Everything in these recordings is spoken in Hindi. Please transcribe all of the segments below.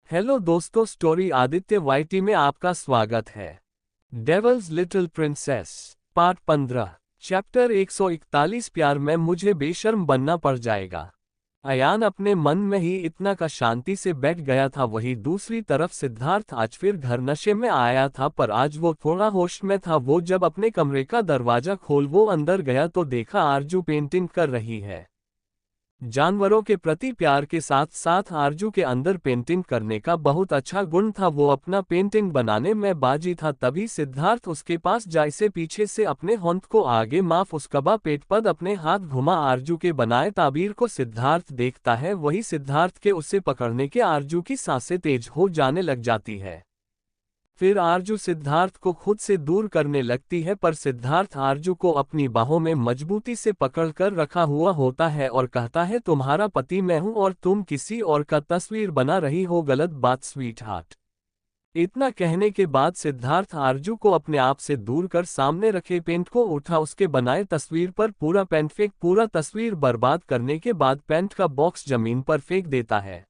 हेलो दोस्तों, स्टोरी आदित्य वाईटी में आपका स्वागत है। Devil's little princess part 15 chapter 141 प्यार में मुझे बेशर्म बनना पड़ जाएगा। अयान अपने मन में ही इतना का शांति से बैठ गया था। वही दूसरी तरफ सिद्धार्थ आज फिर घर नशे में आया था, पर आज वो थोड़ा होश में था। वो जब अपने कमरे का दरवाजा खोल वो अंदर गया तो देखा आरजू पेंटिंग कर रही है। जानवरों के प्रति प्यार के साथ साथ आरजू के अंदर पेंटिंग करने का बहुत अच्छा गुण था। वो अपना पेंटिंग बनाने में बाजी था। तभी सिद्धार्थ उसके पास जाए से पीछे से अपने होंठ को आगे माफ उसकबा पेट पर अपने हाथ घुमा। आरजू के बनाए ताबीर को सिद्धार्थ देखता है। वही सिद्धार्थ के उसे पकड़ने के आरजू की सांसें तेज हो जाने लग जाती है। फिर आरजू सिद्धार्थ को खुद से दूर करने लगती है, पर सिद्धार्थ आरजू को अपनी बाहों में मजबूती से पकड़कर रखा हुआ होता है और कहता है, तुम्हारा पति मैं हूं और तुम किसी और का तस्वीर बना रही हो। गलत बात स्वीट हार्ट। इतना कहने के बाद सिद्धार्थ आरजू को अपने आप से दूर कर सामने रखे पेंट को उठा। उसके बनाए तस्वीर पर पूरा पेंट फेंक पूरा तस्वीर बर्बाद करने के बाद पेंट का बॉक्स जमीन पर फेंक देता है।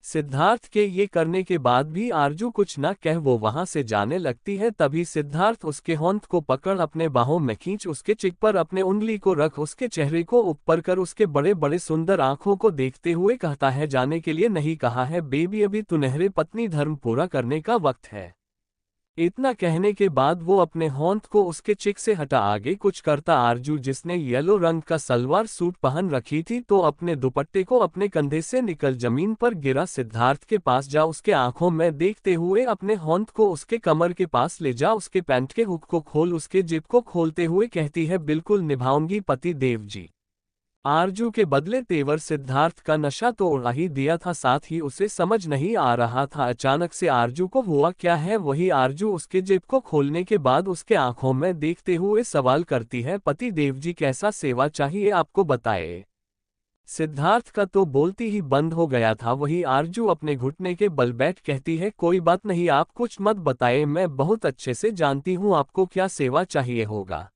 सिद्धार्थ के ये करने के बाद भी आरजू कुछ न कह वो वहां से जाने लगती है। तभी सिद्धार्थ उसके होंठ को पकड़ अपने बाहों में खींच उसके चिक पर अपने उंगली को रख उसके चेहरे को ऊपर कर उसके बड़े बड़े सुंदर आंखों को देखते हुए कहता है, जाने के लिए नहीं कहा है बेबी, अभी सुनहरे पत्नी धर्म पूरा करने का वक्त है। इतना कहने के बाद वो अपने होंठ को उसके चिक से हटा आगे कुछ करता। आरजू जिसने येलो रंग का सलवार सूट पहन रखी थी तो अपने दुपट्टे को अपने कंधे से निकल जमीन पर गिरा। सिद्धार्थ के पास जा उसके आंखों में देखते हुए अपने होंठ को उसके कमर के पास ले जा उसके पैंट के हुक को खोल उसके जिप को खोलते हुए कहती है, बिल्कुल निभाऊंगी पति देव जी। आरजू के बदले तेवर सिद्धार्थ का नशा तो उड़ा ही दिया था, साथ ही उसे समझ नहीं आ रहा था अचानक से आरजू को हुआ क्या है। वही आरजू उसके जेब को खोलने के बाद उसके आंखों में देखते हुए सवाल करती है, पति देव जी कैसा सेवा चाहिए आपको बताए। सिद्धार्थ का तो बोलती ही बंद हो गया था। वही आरजू अपने घुटने के बल बैठ कहती है, कोई बात नहीं आप कुछ मत बताए, मैं बहुत अच्छे से जानती हूँ आपको क्या सेवा चाहिए होगा।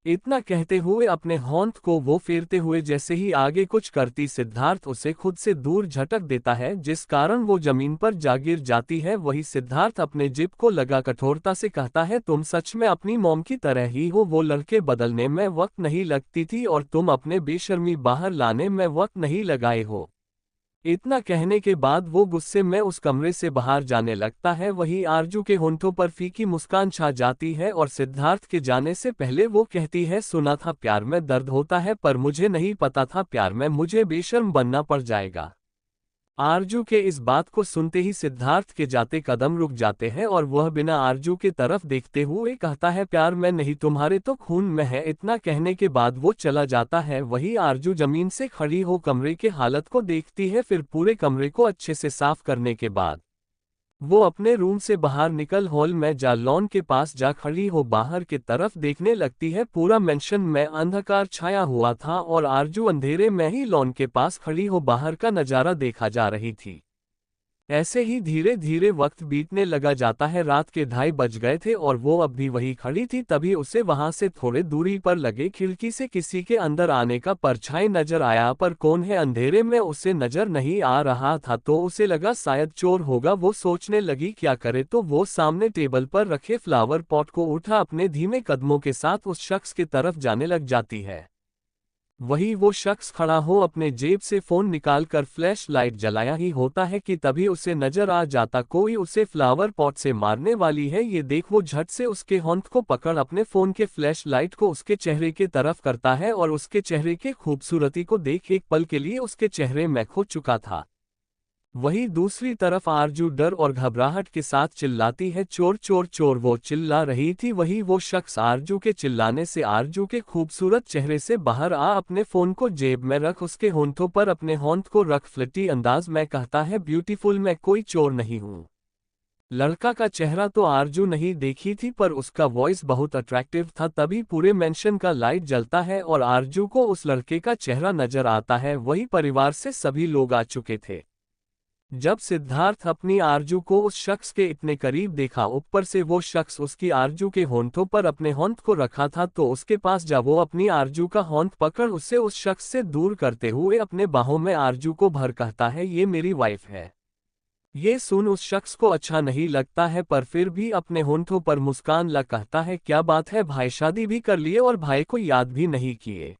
इतना कहते हुए अपने होंठ को वो फेरते हुए जैसे ही आगे कुछ करती सिद्धार्थ उसे खुद से दूर झटक देता है, जिस कारण वो जमीन पर जा गिर जाती है। वही सिद्धार्थ अपने जिप को लगा कठोरता से कहता है, तुम सच में अपनी मॉम की तरह ही हो। वो लड़के बदलने में वक्त नहीं लगती थी और तुम अपने बेशर्मी बाहर लाने में वक्त नहीं लगाए हो। इतना कहने के बाद वो गुस्से में उस कमरे से बाहर जाने लगता है। वही आरजू के होंठों पर फीकी मुस्कान छा जाती है और सिद्धार्थ के जाने से पहले वो कहती है, सुना था प्यार में दर्द होता है, पर मुझे नहीं पता था प्यार में मुझे बेशर्म बनना पड़ जाएगा। आरजू के इस बात को सुनते ही सिद्धार्थ के जाते कदम रुक जाते हैं और वह बिना आरजू के तरफ देखते हुए कहता है, प्यार में नहीं तुम्हारे तो खून में है। इतना कहने के बाद वो चला जाता है। वही आरजू जमीन से खड़ी हो कमरे के हालत को देखती है। फिर पूरे कमरे को अच्छे से साफ करने के बाद वो अपने रूम से बाहर निकल हॉल में जा लॉन के पास जा खड़ी हो बाहर की तरफ देखने लगती है। पूरा मेंशन में अंधकार छाया हुआ था और आरजू अंधेरे में ही लॉन के पास खड़ी हो बाहर का नजारा देखा जा रही थी। ऐसे ही धीरे धीरे वक्त बीतने लगा जाता है। रात के 2:30 बज गए थे और वो अब भी वही खड़ी थी। तभी उसे वहां से थोड़े दूरी पर लगे खिड़की से किसी के अंदर आने का परछाई नजर आया, पर कौन है अंधेरे में उसे नजर नहीं आ रहा था तो उसे लगा शायद चोर होगा। वो सोचने लगी क्या करे, तो वो सामने टेबल पर रखे फ्लावर पॉट को उठा अपने धीमे कदमों के साथ उस शख्स की तरफ जाने लग जाती है। वही वो शख्स खड़ा हो अपने जेब से फोन निकालकर फ्लैश लाइट जलाया ही होता है कि तभी उसे नजर आ जाता कोई उसे फ्लावर पॉट से मारने वाली है। ये देख वो झट से उसके होंठ को पकड़ अपने फोन के फ्लैश लाइट को उसके चेहरे के तरफ करता है और उसके चेहरे के खूबसूरती को देख एक पल के लिए उसके चेहरे में खो चुका था। वहीं दूसरी तरफ आरजू डर और घबराहट के साथ चिल्लाती है, चोर चोर चोर। वो चिल्ला रही थी। वही वो शख्स आरजू के चिल्लाने से आरजू के खूबसूरत चेहरे से बाहर आ अपने फोन को जेब में रख उसके होंठों पर अपने होंठ को रख फ्लटी अंदाज में कहता है, ब्यूटीफुल मैं कोई चोर नहीं हूँ। लड़का का चेहरा तो आरजू नहीं देखी थी, पर उसका वॉइस बहुत अट्रैक्टिव था। तभी पूरे मेंशन का लाइट जलता है और आरजू को उस लड़के का चेहरा नजर आता है। वही परिवार से सभी लोग आ चुके थे। जब सिद्धार्थ अपनी आरजू को उस शख्स के इतने करीब देखा, ऊपर से वो शख्स उसकी आरजू के होंठों पर अपने होंठ को रखा था, तो उसके पास जा वो अपनी आरजू का होंठ पकड़ उसे उस शख्स से दूर करते हुए अपने बाहों में आरजू को भर कहता है, ये मेरी वाइफ है। ये सुन उस शख्स को अच्छा नहीं लगता है, पर फिर भी अपने होंठों पर मुस्कान ला कहता है, क्या बात है भाई, शादी भी कर लिए और भाई को याद भी नहीं किए।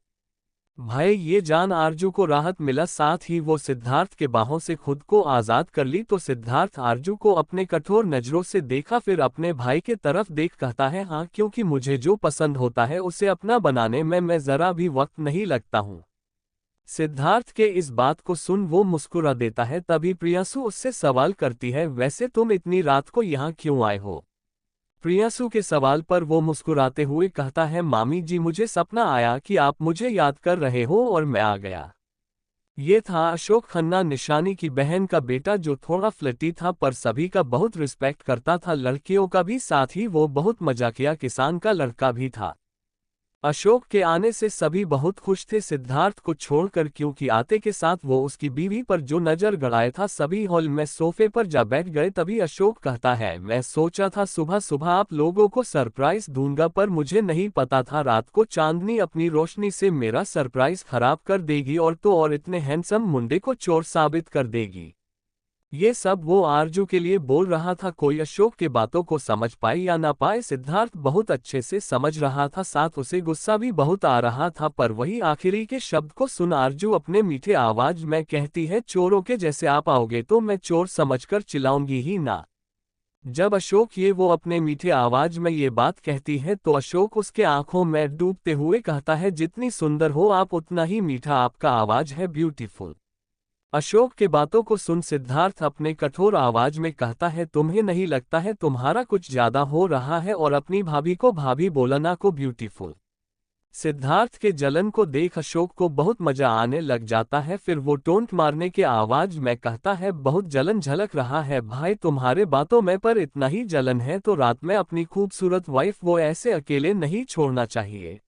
भाई ये जान आरजू को राहत मिला, साथ ही वो सिद्धार्थ के बाहों से खुद को आज़ाद कर ली। तो सिद्धार्थ आरजू को अपने कठोर नज़रों से देखा, फिर अपने भाई के तरफ देख कहता है, हाँ क्योंकि मुझे जो पसंद होता है उसे अपना बनाने में मैं ज़रा भी वक्त नहीं लगता हूँ। सिद्धार्थ के इस बात को सुन वो मुस्कुरा देता है। तभी प्रियांशु उससे सवाल करती है, वैसे तुम इतनी रात को यहाँ क्यों आए हो। प्रियांशु के सवाल पर वो मुस्कुराते हुए कहता है, मामी जी मुझे सपना आया कि आप मुझे याद कर रहे हो और मैं आ गया। ये था अशोक खन्ना निशानी की बहन का बेटा, जो थोड़ा फ्लर्टी था पर सभी का बहुत रिस्पेक्ट करता था, लड़कियों का भी, साथ ही वो बहुत मजाकिया किसान का लड़का भी था। अशोक के आने से सभी बहुत खुश थे सिद्धार्थ को छोड़कर, क्योंकि आते के साथ वो उसकी बीवी पर जो नजर गड़ाए था। सभी हॉल में सोफे पर जा बैठ गए। तभी अशोक कहता है, मैं सोचा था सुबह सुबह आप लोगों को सरप्राइज दूंगा, पर मुझे नहीं पता था रात को चांदनी अपनी रोशनी से मेरा सरप्राइज खराब कर देगी, और तो और इतने हैंडसम मुंडे को चोर साबित कर देगी। ये सब वो आरजू के लिए बोल रहा था। कोई अशोक के बातों को समझ पाए या ना पाए, सिद्धार्थ बहुत अच्छे से समझ रहा था, साथ उसे गुस्सा भी बहुत आ रहा था। पर वही आखिरी के शब्द को सुन आरजू अपने मीठे आवाज में कहती है, चोरों के जैसे आप आओगे तो मैं चोर समझकर चिल्लाऊंगी ही ना। जब अशोक वो अपने मीठे आवाज में ये बात कहती है तो अशोक उसके आंखों में डूबते हुए कहता है, जितनी सुंदर हो आप उतना ही मीठा आपका आवाज है, ब्यूटीफुल। अशोक के बातों को सुन सिद्धार्थ अपने कठोर आवाज में कहता है, तुम्हें नहीं लगता है तुम्हारा कुछ ज्यादा हो रहा है, और अपनी भाभी को भाभी बोलना को ब्यूटीफुल। सिद्धार्थ के जलन को देख अशोक को बहुत मजा आने लग जाता है। फिर वो टोंट मारने के आवाज में कहता है, बहुत जलन झलक रहा है भाई तुम्हारे बातों में, पर इतना ही जलन है तो रात में अपनी खूबसूरत वाइफ वो ऐसे अकेले नहीं छोड़ना चाहिए।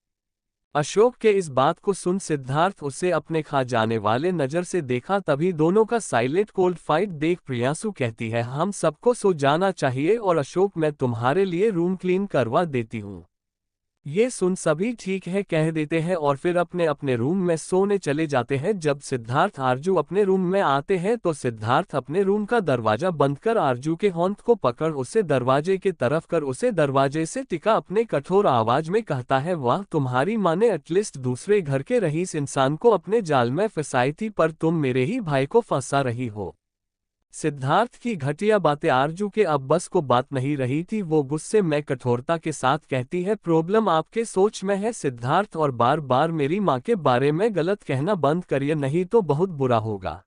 अशोक के इस बात को सुन सिद्धार्थ उसे अपने खा जाने वाले नजर से देखा। तभी दोनों का साइलेंट कोल्ड फाइट देख प्रियांशु कहती है, हम सबको सो जाना चाहिए, और अशोक मैं तुम्हारे लिए रूम क्लीन करवा देती हूँ। ये सुन सभी ठीक है कह देते हैं और फिर अपने अपने रूम में सोने चले जाते हैं। जब सिद्धार्थ आरजू अपने रूम में आते हैं तो सिद्धार्थ अपने रूम का दरवाजा बंद कर आरजू के होंठ को पकड़ उसे दरवाजे के तरफ कर उसे दरवाजे से टिका अपने कठोर आवाज में कहता है, वाह तुम्हारी माँ ने एटलीस्ट दूसरे घर के रईस इंसान को अपने जाल में फंसाई थी, पर तुम मेरे ही भाई को फंसा रही हो। सिद्धार्थ की घटिया बातें आरजू के अब बस को बात नहीं रही थी। वो गुस्से में कठोरता के साथ कहती है, प्रॉब्लम आपके सोच में है सिद्धार्थ, और बार बार मेरी माँ के बारे में गलत कहना बंद करिए, नहीं तो बहुत बुरा होगा।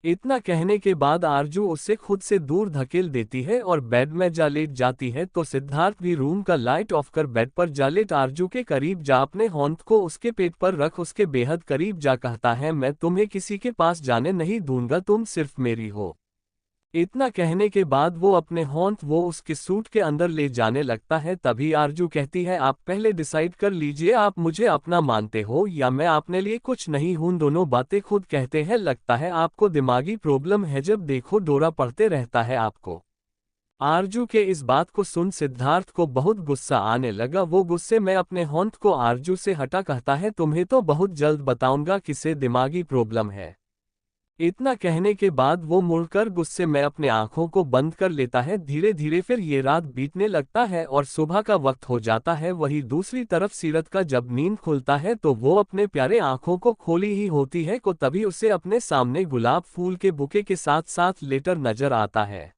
इतना कहने के बाद आरजू उसे खुद से दूर धकेल देती है और बेड में जा लेट जाती है। तो सिद्धार्थ भी रूम का लाइट ऑफ कर बेड पर जा लेट आरजू के करीब जा अपने होंठ को उसके पेट पर रख उसके बेहद करीब जा कहता है, मैं तुम्हें किसी के पास जाने नहीं दूंगा, तुम सिर्फ मेरी हो। इतना कहने के बाद वो अपने होंठ वो उसके सूट के अंदर ले जाने लगता है। तभी आरजू कहती है, आप पहले डिसाइड कर लीजिए, आप मुझे अपना मानते हो या मैं अपने लिए कुछ नहीं हूं। दोनों बातें खुद कहते हैं, लगता है आपको दिमागी प्रॉब्लम है, जब देखो डोरा पड़ते रहता है आपको। आरजू के इस बात को सुन सिद्धार्थ को बहुत गुस्सा आने लगा। वो गुस्से में अपने होंठ को आरजू से हटा कहता है, तुम्हें तो बहुत जल्द बताऊंगा किसे दिमागी प्रॉब्लम है। इतना कहने के बाद वो मुड़कर गुस्से में अपने आंखों को बंद कर लेता है। धीरे धीरे फिर ये रात बीतने लगता है और सुबह का वक्त हो जाता है। वही दूसरी तरफ सीरत का जब नींद खुलता है तो वो अपने प्यारे आंखों को खोली ही होती है को तभी उसे अपने सामने गुलाब फूल के बुके के साथ साथ लेटर नजर आता है।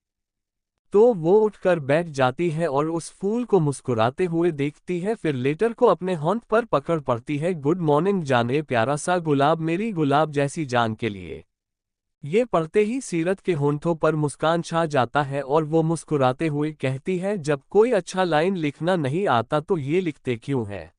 तो वो उठकर बैठ जाती है और उस फूल को मुस्कुराते हुए देखती है, फिर लेटर को अपने होंठ पर पकड़ पड़ती है। गुड मॉर्निंग जाने प्यारा सा गुलाब, मेरी गुलाब जैसी जान के लिए। ये पढ़ते ही सीरत के होंठों पर मुस्कान छा जाता है और वो मुस्कुराते हुए कहती है, जब कोई अच्छा लाइन लिखना नहीं आता तो ये लिखते क्यों है।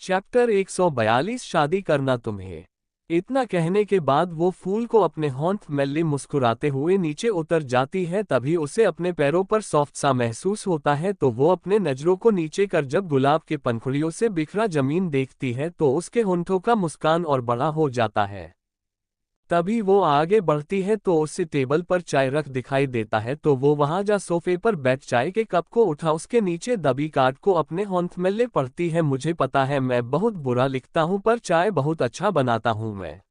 चैप्टर 142 शादी करना तुम्हें। इतना कहने के बाद वो फूल को अपने होंठ में ले मुस्कुराते हुए नीचे उतर जाती है। तभी उसे अपने पैरों पर सॉफ्ट सा महसूस होता है तो वो अपने नजरों को नीचे कर जब गुलाब के पंखुड़ियों से बिखरा जमीन देखती है तो उसके होंठों का मुस्कान और बड़ा हो जाता है। तभी वो आगे बढ़ती है तो उसे टेबल पर चाय रख दिखाई देता है तो वो वहां जा सोफे पर बैठ चाय के कप को उठा उसके नीचे दबी कार्ड को अपने होंठ में ले पड़ती है, मुझे पता है मैं बहुत बुरा लिखता हूँ पर चाय बहुत अच्छा बनाता हूँ मैं।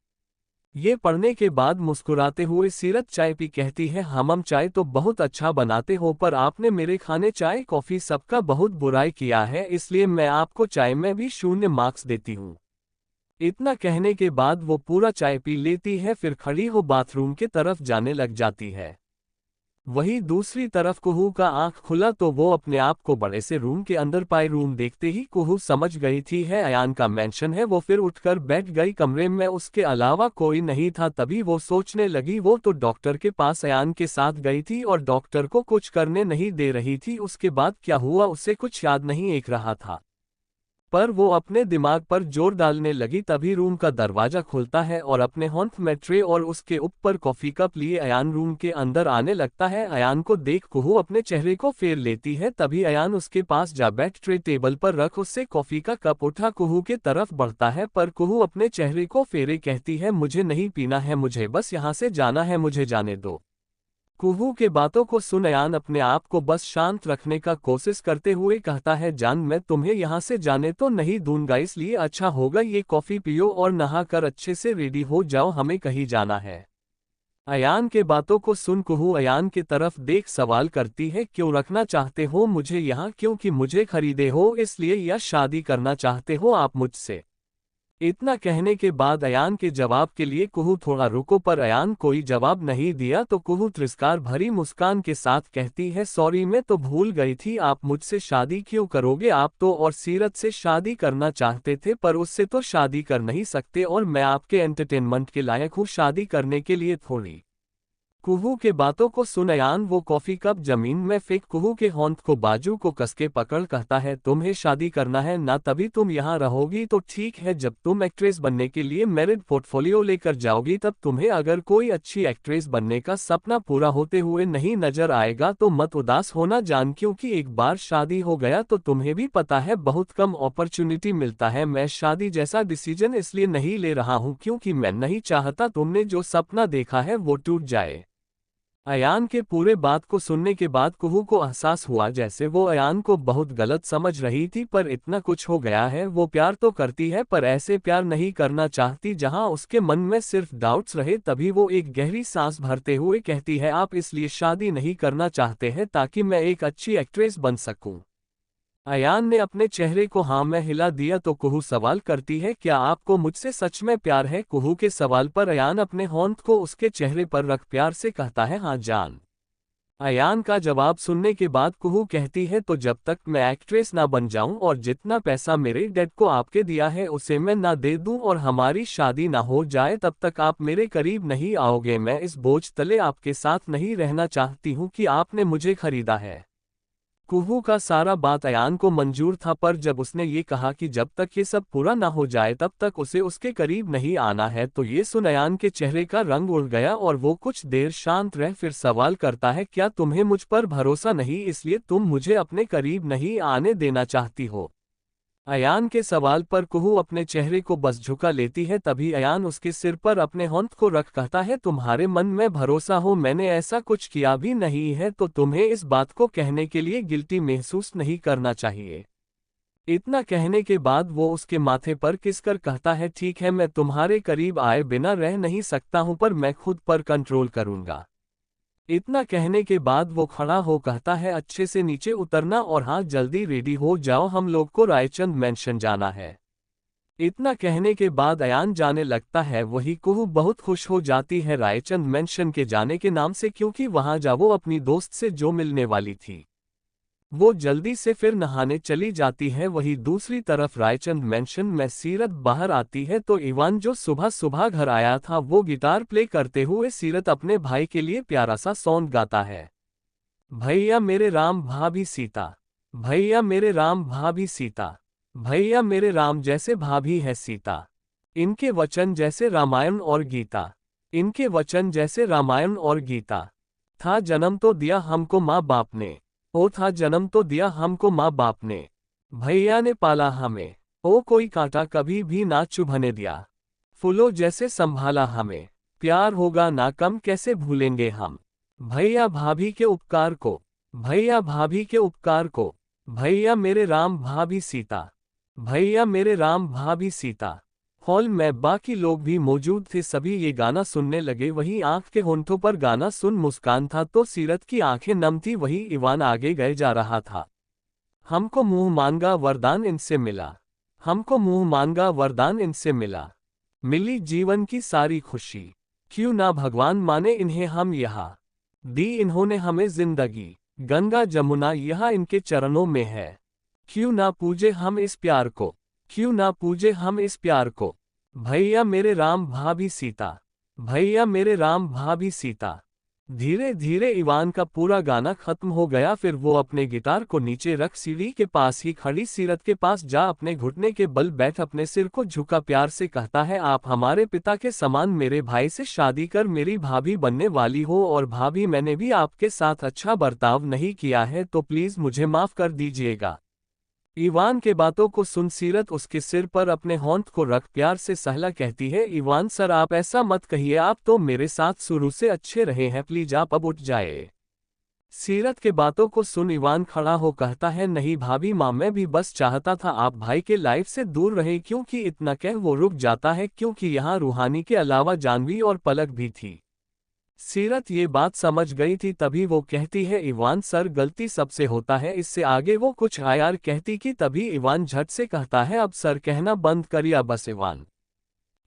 ये पढ़ने के बाद मुस्कुराते हुए सीरत चाय पी कहती है, हम चाय तो बहुत अच्छा बनाते हो, पर आपने मेरे खाने चाय कॉफी सबका बहुत बुराई किया है, इसलिए मैं आपको चाय में भी 0 मार्क्स देती हूँ। इतना कहने के बाद वो पूरा चाय पी लेती है, फिर खड़ी हो बाथरूम के तरफ जाने लग जाती है। वहीं दूसरी तरफ कुहू का आंख खुला तो वो अपने आप को बड़े से रूम के अंदर पाए। रूम देखते ही कुहू समझ गई थी है अयान का मेंशन है। वो फिर उठकर बैठ गई। कमरे में उसके अलावा कोई नहीं था। तभी वो सोचने लगी, वो तो डॉक्टर के पास अयान के साथ गई थी और डॉक्टर को कुछ करने नहीं दे रही थी। उसके बाद क्या हुआ उसे कुछ याद नहीं एक रहा था, पर वो अपने दिमाग पर जोर डालने लगी। तभी रूम का दरवाजा खुलता है और अपने हाथ में ट्रे और उसके ऊपर कॉफी कप लिए अयान रूम के अंदर आने लगता है। अयान को देख कुहू अपने चेहरे को फेर लेती है। तभी अयान उसके पास जा बैठ ट्रे टेबल पर रख उससे कॉफी का कप उठा कुहू के तरफ बढ़ता है, पर कुहू अपने चेहरे को फेरे कहती है, मुझे नहीं पीना है, मुझे बस यहाँ से जाना है, मुझे जाने दो। कुहू के बातों को सुन अयान अपने आप को बस शांत रखने का कोशिश करते हुए कहता है, जान मैं तुम्हें यहाँ से जाने तो नहीं दूंगा, इसलिए अच्छा होगा ये कॉफी पियो और नहा कर अच्छे से रेडी हो जाओ, हमें कहीं जाना है। अयान के बातों को सुन कुहू अयान की तरफ देख सवाल करती है, क्यों रखना चाहते हो मुझे यहाँ, क्योंकि मुझे खरीदे हो इसलिए, या शादी करना चाहते हो आप मुझसे? इतना कहने के बाद अयान के जवाब के लिए कुहू थोड़ा रुको, पर अयान कोई जवाब नहीं दिया तो कुहू तिरस्कार भरी मुस्कान के साथ कहती है, सॉरी मैं तो भूल गई थी, आप मुझसे शादी क्यों करोगे? आप तो और सीरत से शादी करना चाहते थे, पर उससे तो शादी कर नहीं सकते और मैं आपके एंटरटेनमेंट के लायक हूँ शादी करने के लिए थोड़ी। कुहू के बातों को सुन अयान वो कॉफी कप जमीन में फेंक कुहू के होंठ को बाजू को कसके पकड़ कहता है, तुम्हें शादी करना है ना, तभी तुम यहाँ रहोगी तो ठीक है, जब तुम एक्ट्रेस बनने के लिए मेरिट पोर्टफोलियो लेकर जाओगी तब तुम्हें अगर कोई अच्छी एक्ट्रेस बनने का सपना पूरा होते हुए नहीं नजर आएगा तो मत उदास होना जान, क्योंकि एक बार शादी हो गया तो तुम्हें भी पता है बहुत कम अपॉर्चुनिटी मिलता है। मैं शादी जैसा डिसीजन इसलिए नहीं ले रहा हूँ क्योंकि मैं नहीं चाहता तुमने जो सपना देखा है वो टूट जाए। अयान के पूरे बात को सुनने के बाद कुहू को एहसास हुआ जैसे वो अयान को बहुत गलत समझ रही थी, पर इतना कुछ हो गया है, वो प्यार तो करती है पर ऐसे प्यार नहीं करना चाहती जहां उसके मन में सिर्फ डाउट्स रहे। तभी वो एक गहरी सांस भरते हुए कहती है, आप इसलिए शादी नहीं करना चाहते हैं ताकि मैं एक अच्छी एक्ट्रेस बन सकूं? अयान ने अपने चेहरे को हाँ में हिला दिया तो कुहू सवाल करती है, क्या आपको मुझसे सच में प्यार है? कुहू के सवाल पर अयान अपने होंठ को उसके चेहरे पर रख प्यार से कहता है, हाँ जान। अयान का जवाब सुनने के बाद कुहू कहती है, तो जब तक मैं एक्ट्रेस ना बन जाऊं और जितना पैसा मेरे डैड को आपके दिया है उसे मैं ना दे दूं और हमारी शादी ना हो जाए तब तक आप मेरे करीब नहीं आओगे। मैं इस बोझ तले आपके साथ नहीं रहना चाहती हूं कि आपने मुझे खरीदा है। कुहू का सारा बात अयान को मंजूर था, पर जब उसने ये कहा कि जब तक ये सब पूरा ना हो जाए तब तक उसे उसके करीब नहीं आना है, तो ये सुन अयान के चेहरे का रंग उड़ गया और वो कुछ देर शांत रह फिर सवाल करता है, क्या तुम्हें मुझ पर भरोसा नहीं इसलिए तुम मुझे अपने करीब नहीं आने देना चाहती हो? अयान के सवाल पर कुहू अपने चेहरे को बस झुका लेती है। तभी अयान उसके सिर पर अपने होंठ को रख कहता है, तुम्हारे मन में भरोसा हो, मैंने ऐसा कुछ किया भी नहीं है, तो तुम्हें इस बात को कहने के लिए गिल्टी महसूस नहीं करना चाहिए। इतना कहने के बाद वो उसके माथे पर किसकर कहता है, ठीक है मैं तुम्हारे करीब आए बिना रह नहीं सकता हूं, पर मैं खुद पर कंट्रोल करूंगा। इतना कहने के बाद वो खड़ा हो कहता है, अच्छे से नीचे उतरना और हाँ जल्दी रेडी हो जाओ, हम लोग को रायचंद मेंशन जाना है। इतना कहने के बाद अयान जाने लगता है। वही कुहू बहुत खुश हो जाती है रायचंद मेंशन के जाने के नाम से, क्योंकि वहां जा वो अपनी दोस्त से जो मिलने वाली थी। वो जल्दी से फिर नहाने चली जाती है। वही दूसरी तरफ रायचंद मेंशन में सीरत बाहर आती है तो इवान जो सुबह सुबह घर आया था वो गिटार प्ले करते हुए सीरत अपने भाई के लिए प्यारा सा सॉन्ग गाता है, भैया मेरे राम भाभी सीता, भैया मेरे राम भाभी सीता, भैया मेरे राम जैसे भाभी है सीता, इनके वचन जैसे रामायण और गीता, इनके वचन जैसे रामायण और गीता। था जन्म तो दिया हमको माँ बाप ने, ओ था जन्म तो दिया हमको माँ बाप ने, भैया ने पाला हमें, ओ कोई कांटा कभी भी ना चुभने दिया, फूलों जैसे संभाला हमें, प्यार होगा ना कम कैसे भूलेंगे हम, भैया भाभी के उपकार को, भैया भाभी के उपकार को, भैया मेरे राम भाभी सीता, भैया मेरे राम भाभी सीता। हॉल में बाकी लोग भी मौजूद थे, सभी ये गाना सुनने लगे। वही आंख के होंठों पर गाना सुन मुस्कान था तो सीरत की आंखें नम थी। वही इवान आगे गए जा रहा था। हमको मुंह मांगा वरदान इनसे मिला, हमको मुंह मांगा वरदान इनसे मिला, मिली जीवन की सारी खुशी, क्यों ना भगवान माने इन्हें हम यहाँ, दी इन्होंने हमें जिंदगी, गंगा जमुना यहाँ इनके चरणों में है, क्यों ना पूजे हम इस प्यार को, क्यों ना पूजे हम इस प्यार को, भैया मेरे राम भाभी सीता, भैया मेरे राम भाभी सीता। धीरे धीरे इवान का पूरा गाना खत्म हो गया। फिर वो अपने गिटार को नीचे रख सीढ़ी के पास ही खड़ी सीरत के पास जा अपने घुटने के बल बैठ अपने सिर को झुका प्यार से कहता है, आप हमारे पिता के समान मेरे भाई से शादी कर मेरी भाभी बनने वाली हो, और भाभी मैंने भी आपके साथ अच्छा बर्ताव नहीं किया है तो प्लीज मुझे माफ कर दीजिएगा। इवान के बातों को सुन सीरत उसके सिर पर अपने होंठ को रख प्यार से सहला कहती है, इवान सर आप ऐसा मत कहिए, आप तो मेरे साथ शुरू से अच्छे रहे हैं, प्लीज आप अब उठ जाए। सीरत के बातों को सुन इवान खड़ा हो कहता है, नहीं भाभी माँ मैं भी बस चाहता था आप भाई के लाइफ से दूर रहे, क्योंकि इतना कह वो रुक जाता है क्योंकि यहाँ रूहानी के अलावा जानवी और पलक भी थी। सीरत ये बात समझ गई थी, तभी वो कहती है, इवान सर गलती सबसे होता है, इससे आगे वो कुछ यार कहती कि तभी इवान झट से कहता है, अब सर कहना बंद कर या बस इवान।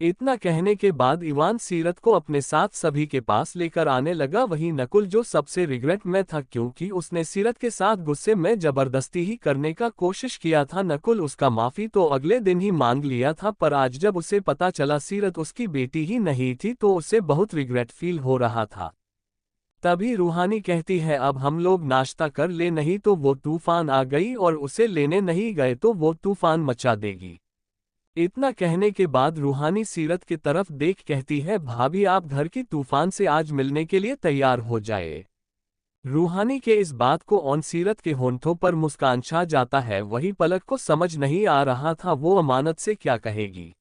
इतना कहने के बाद इवान सीरत को अपने साथ सभी के पास लेकर आने लगा। वही नकुल जो सबसे रिग्रेट में था क्योंकि उसने सीरत के साथ गुस्से में जबरदस्ती ही करने का कोशिश किया था। नकुल उसका माफी तो अगले दिन ही मांग लिया था, पर आज जब उसे पता चला सीरत उसकी बेटी ही नहीं थी तो उसे बहुत रिग्रेट फील हो रहा था। तभी रूहानी कहती है, अब हम लोग नाश्ता कर ले, नहीं तो वो तूफान आ गई और उसे लेने नहीं गए तो वो तूफान मचा देगी। इतना कहने के बाद रूहानी सीरत की तरफ देख कहती है, भाभी आप घर की तूफान से आज मिलने के लिए तैयार हो जाए। रूहानी के इस बात को ऑन सीरत के होंठों पर मुस्कान छा जाता है। वही पलक को समझ नहीं आ रहा था वो अमानत से क्या कहेगी।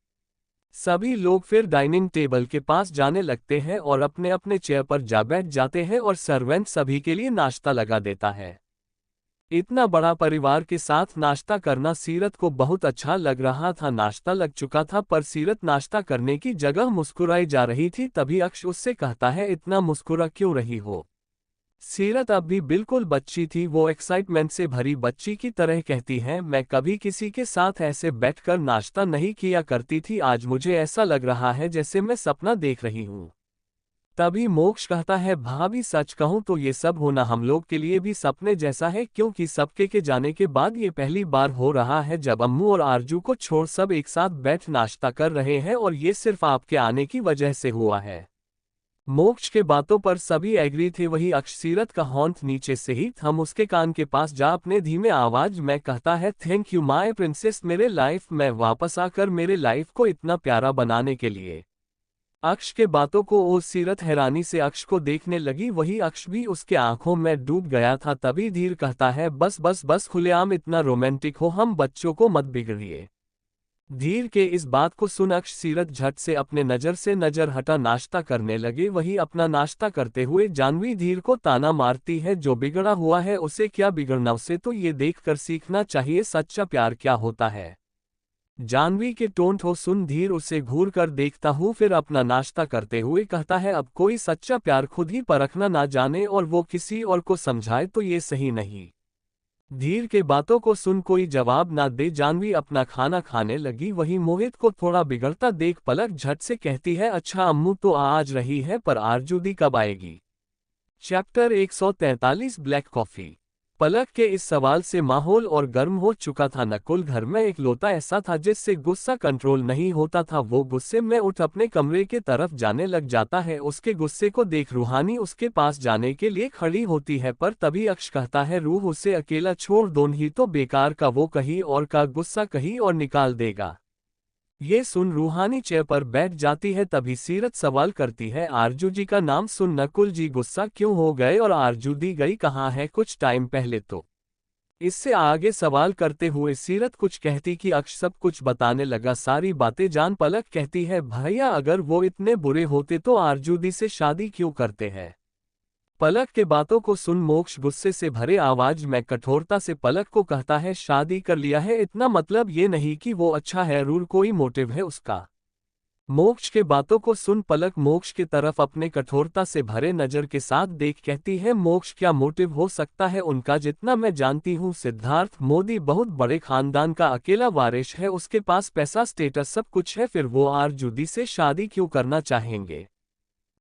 सभी लोग फिर डाइनिंग टेबल के पास जाने लगते हैं और अपने अपने चेयर पर जा बैठ जाते हैं और सर्वेंट सभी के लिए नाश्ता लगा देता है। इतना बड़ा परिवार के साथ नाश्ता करना सीरत को बहुत अच्छा लग रहा था। नाश्ता लग चुका था पर सीरत नाश्ता करने की जगह मुस्कुराई जा रही थी। तभी अक्ष उससे कहता है, इतना मुस्कुरा क्यों रही हो। सीरत अब भी बिल्कुल बच्ची थी, वो एक्साइटमेंट से भरी बच्ची की तरह कहती है, मैं कभी किसी के साथ ऐसे बैठकर नाश्ता नहीं किया करती थी, आज मुझे ऐसा लग रहा है जैसे मैं सपना देख रही हूँ। तभी मोक्ष कहता है, भाभी सच कहूं तो ये सब होना हम लोग के लिए भी सपने जैसा है, क्योंकि सबके के जाने के बाद ये पहली बार हो रहा है जब अम्मू और आरजू को छोड़ सब एक साथ बैठ नाश्ता कर रहे हैं, और ये सिर्फ आपके आने की वजह से हुआ है। मोक्ष के बातों पर सभी एग्री थे। वही अक्ष सीरत का होंठ नीचे से ही थम उसके कान के पास जा अपने धीमे आवाज में कहता है, थैंक यू माय प्रिंसेस, मेरे लाइफ में वापस आकर मेरे लाइफ को इतना प्यारा बनाने के लिए। अक्ष के बातों को ओ सीरत हैरानी से अक्ष को देखने लगी। वही अक्ष भी उसके आंखों में डूब गया था। तभी धीर कहता है, बस बस बस खुलेआम इतना रोमांटिक हो, हम बच्चों को मत बिगड़िए। धीर के इस बात को सुन अक्ष सीरत झट से अपने नजर से नजर हटा नाश्ता करने लगे। वही अपना नाश्ता करते हुए जानवी धीर को ताना मारती है, जो बिगड़ा हुआ है उसे क्या बिगड़ना, उसे तो ये देखकर सीखना चाहिए सच्चा प्यार क्या होता है। जानवी के टोन हो सुन धीर उसे घूर कर देखता हूँ, फिर अपना नाश्ता करते हुए कहता है, अब कोई सच्चा प्यार खुद ही परखना ना जाने और वो किसी और को समझाए तो ये सही नहीं। धीर के बातों को सुन कोई जवाब ना दे जानवी अपना खाना खाने लगी। वही मोहित को थोड़ा बिगड़ता देख पलक झट से कहती है, अच्छा अम्मू तो आज रही है पर आरजू दी कब आएगी। Chapter 143 black coffee. पलक के इस सवाल से माहौल और गर्म हो चुका था। नकुल घर में एक लौता ऐसा था जिससे गुस्सा कंट्रोल नहीं होता था। वो गुस्से में उठ अपने कमरे के तरफ जाने लग जाता है। उसके गुस्से को देख रूहानी उसके पास जाने के लिए खड़ी होती है, पर तभी अक्ष कहता है, रूह उसे अकेला छोड़ दो, नहीं तो बेकार का वो कहीं और का गुस्सा कहीं और निकाल देगा। ये सुन रूहानी चेयर पर बैठ जाती है। तभी सीरत सवाल करती है, आरजू जी का नाम सुन नकुल जी गुस्सा क्यों हो गए और आरजू दी गई कहाँ है कुछ टाइम पहले तो। इससे आगे सवाल करते हुए सीरत कुछ कहती कि अक्ष सब कुछ बताने लगा, सारी बातें जान। पलक कहती है, भैया अगर वो इतने बुरे होते तो आरजू दी से शादी क्यों करते हैं। पलक के बातों को सुन मोक्ष गुस्से से भरे आवाज में कठोरता से पलक को कहता है, शादी कर लिया है इतना मतलब ये नहीं कि वो अच्छा है, रूर कोई मोटिव है उसका। मोक्ष के बातों को सुन पलक मोक्ष की तरफ अपने कठोरता से भरे नजर के साथ देख कहती है, मोक्ष क्या मोटिव हो सकता है उनका? जितना मैं जानती हूँ सिद्धार्थ मोदी बहुत बड़े खानदान का अकेला वारिस है, उसके पास पैसा स्टेटस सब कुछ है, फिर वो आरजुदी से शादी क्यों करना चाहेंगे?